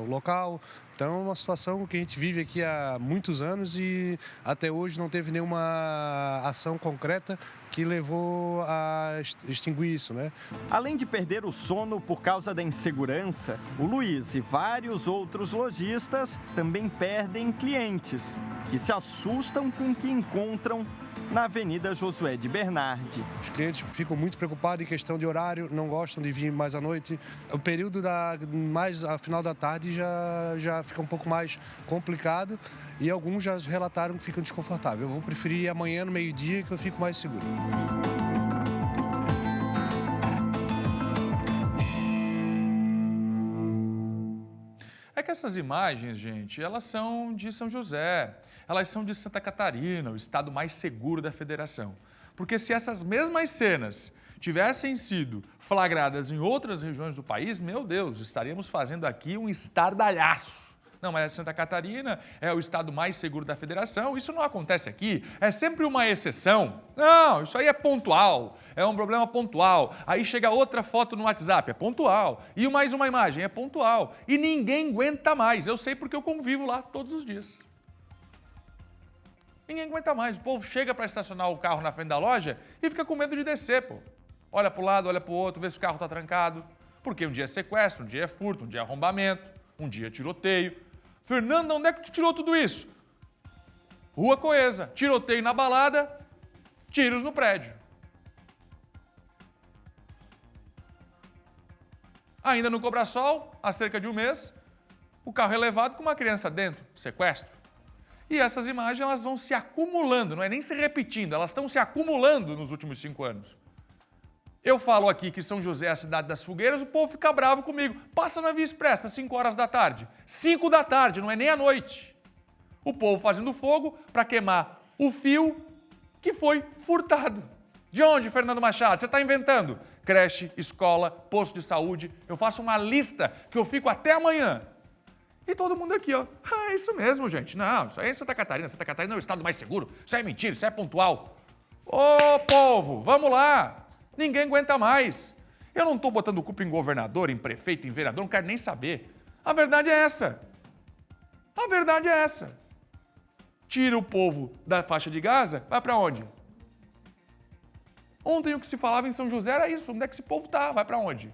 S22: local. Então é uma situação que a gente vive aqui há muitos anos e até hoje não teve nenhuma ação concreta que levou a extinguir isso, né?
S6: Além de perder o sono por causa da insegurança, o Luiz e vários outros lojistas também perdem clientes, que se assustam com o que encontram na Avenida Josué de Bernardi.
S22: Os clientes ficam muito preocupados em questão de horário, não gostam de vir mais à noite. O período mais ao final da tarde já fica um pouco mais complicado e alguns já relataram que ficam desconfortáveis. Eu vou preferir amanhã no meio-dia que eu fico mais seguro.
S1: É que essas imagens, gente, elas são de São José, elas são de Santa Catarina, o estado mais seguro da federação. Porque se essas mesmas cenas tivessem sido flagradas em outras regiões do país, meu Deus, estaríamos fazendo aqui um estardalhaço. Não, mas Santa Catarina é o estado mais seguro da federação, isso não acontece aqui, é sempre uma exceção. Não, isso aí é pontual, é um problema pontual. Aí chega outra foto no WhatsApp, é pontual. E mais uma imagem, é pontual. E ninguém aguenta mais, eu sei porque eu convivo lá todos os dias. Ninguém aguenta mais, o povo chega para estacionar o carro na frente da loja e fica com medo de descer, pô. Olha para o lado, olha para o outro, vê se o carro está trancado. Porque um dia é sequestro, um dia é furto, um dia é arrombamento, um dia é tiroteio. Fernando, onde é que tu tirou tudo isso? Rua Coesa, tiroteio na balada, tiros no prédio. Ainda no Cobrasol, há cerca de um mês, o carro é levado com uma criança dentro, sequestro. E essas imagens elas vão se acumulando, não é nem se repetindo, elas estão se acumulando nos últimos 5 anos. Eu falo aqui que São José é a cidade das fogueiras, o povo fica bravo comigo. Passa na Via Expressa, 5 horas da tarde. 5 da tarde, não é nem à noite. O povo fazendo fogo para queimar o fio que foi furtado. De onde, Fernando Machado? Você está inventando? Creche, escola, posto de saúde. Eu faço uma lista que eu fico até amanhã. E todo mundo aqui, ó. Ah, é isso mesmo, gente. Não, isso aí é Santa Catarina. Santa Catarina é o estado mais seguro. Isso é mentira, isso é pontual. Ô, povo, vamos lá. Ninguém aguenta mais. Eu não estou botando culpa em governador, em prefeito, em vereador, não quero nem saber. A verdade é essa. A verdade é essa. Tira o povo da faixa de Gaza, vai para onde? Ontem o que se falava em São José era isso. Onde é que esse povo está? Vai para onde?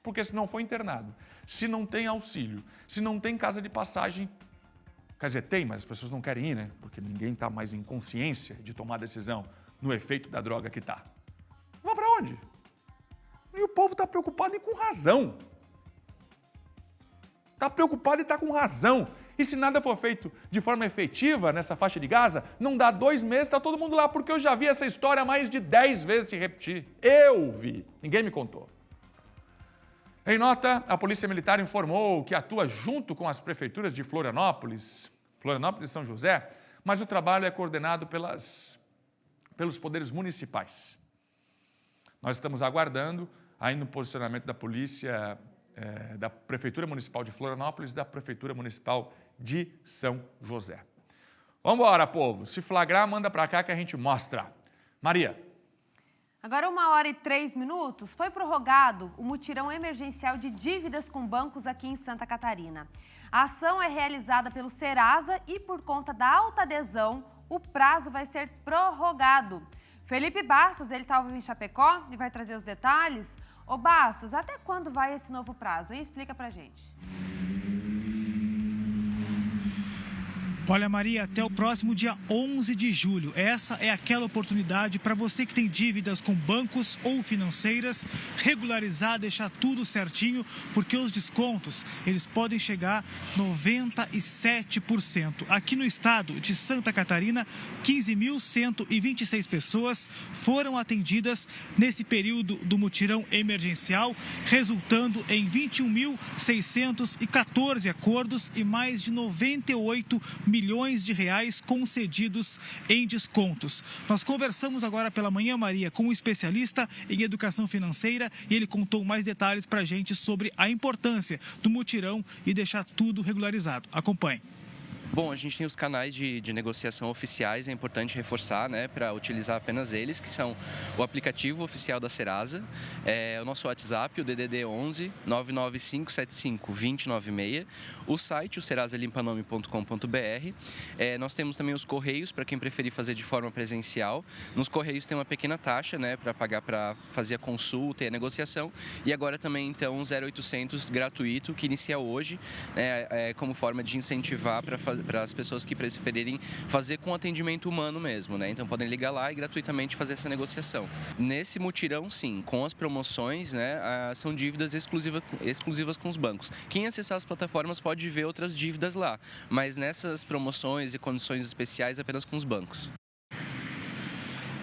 S1: Porque se não for internado, se não tem auxílio, se não tem casa de passagem, quer dizer, tem, mas as pessoas não querem ir, né? Porque ninguém está mais em consciência de tomar decisão no efeito da droga que está. Vai para onde? E o povo está preocupado e com razão. Está preocupado e está com razão. E se nada for feito de forma efetiva nessa faixa de Gaza, não dá 2 meses, está todo mundo lá, porque eu já vi essa história mais de 10 vezes se repetir. Eu vi, ninguém me contou. Em nota, a Polícia Militar informou que atua junto com as prefeituras de Florianópolis e São José, mas o trabalho é coordenado pelos poderes municipais. Nós estamos aguardando ainda o posicionamento da polícia, da Prefeitura Municipal de Florianópolis e da Prefeitura Municipal de São José. Vamos embora, povo. Se flagrar, manda para cá que a gente mostra. Maria.
S2: Agora, 1h03, foi prorrogado o mutirão emergencial de dívidas com bancos aqui em Santa Catarina. A ação é realizada pelo Serasa e, por conta da alta adesão, o prazo vai ser prorrogado. Felipe Bastos, ele está em Chapecó e vai trazer os detalhes. Ô Bastos, até quando vai esse novo prazo, hein? Explica pra gente.
S4: Olha, Maria, até o próximo dia 11 de julho. Essa é aquela oportunidade para você que tem dívidas com bancos ou financeiras, regularizar, deixar tudo certinho, porque os descontos, eles podem chegar a 97%. Aqui no estado de Santa Catarina, 15.126 pessoas foram atendidas nesse período do mutirão emergencial, resultando em 21.614 acordos e mais de 98 milhões de reais concedidos em descontos. Nós conversamos agora pela manhã, Maria, com um especialista em educação financeira e ele contou mais detalhes para a gente sobre a importância do mutirão e deixar tudo regularizado. Acompanhe.
S5: Bom, a gente tem os canais de negociação oficiais, é importante reforçar, né, para utilizar apenas eles, que são o aplicativo oficial da Serasa, o nosso WhatsApp, o DDD 11 99575 2096, o site, o serasalimpanome.com.br. Nós temos também os correios, para quem preferir fazer de forma presencial. Nos correios tem uma pequena taxa, né, para pagar para fazer a consulta e a negociação. E agora também, então, 0800 gratuito, que inicia hoje, né, como forma de incentivar para as pessoas que preferirem fazer com atendimento humano mesmo, né? Então podem ligar lá e gratuitamente fazer essa negociação. Nesse mutirão, sim, com as promoções, né, são dívidas exclusivas com os bancos. Quem acessar as plataformas pode ver outras dívidas lá, mas nessas promoções e condições especiais apenas com os bancos.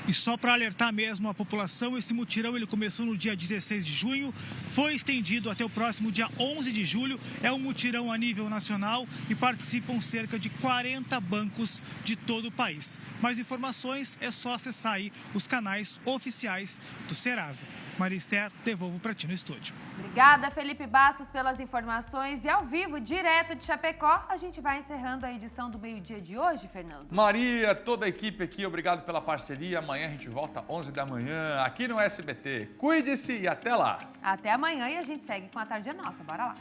S4: E só para alertar mesmo a população, esse mutirão ele começou no dia 16 de junho, foi estendido até o próximo dia 11 de julho. É um mutirão a nível nacional e participam cerca de 40 bancos de todo o país. Mais informações é só acessar aí os canais oficiais do Serasa. Maria Esther, devolvo para ti no estúdio.
S2: Obrigada, Felipe Bastos, pelas informações. E ao vivo, direto de Chapecó, a gente vai encerrando a edição do meio-dia de hoje, Fernando.
S1: Maria, toda a equipe aqui, obrigado pela parceria. Amanhã a gente volta às 11 da manhã, aqui no SBT. Cuide-se e até lá.
S2: Até amanhã e a gente segue com A Tarde é Nossa. Bora lá.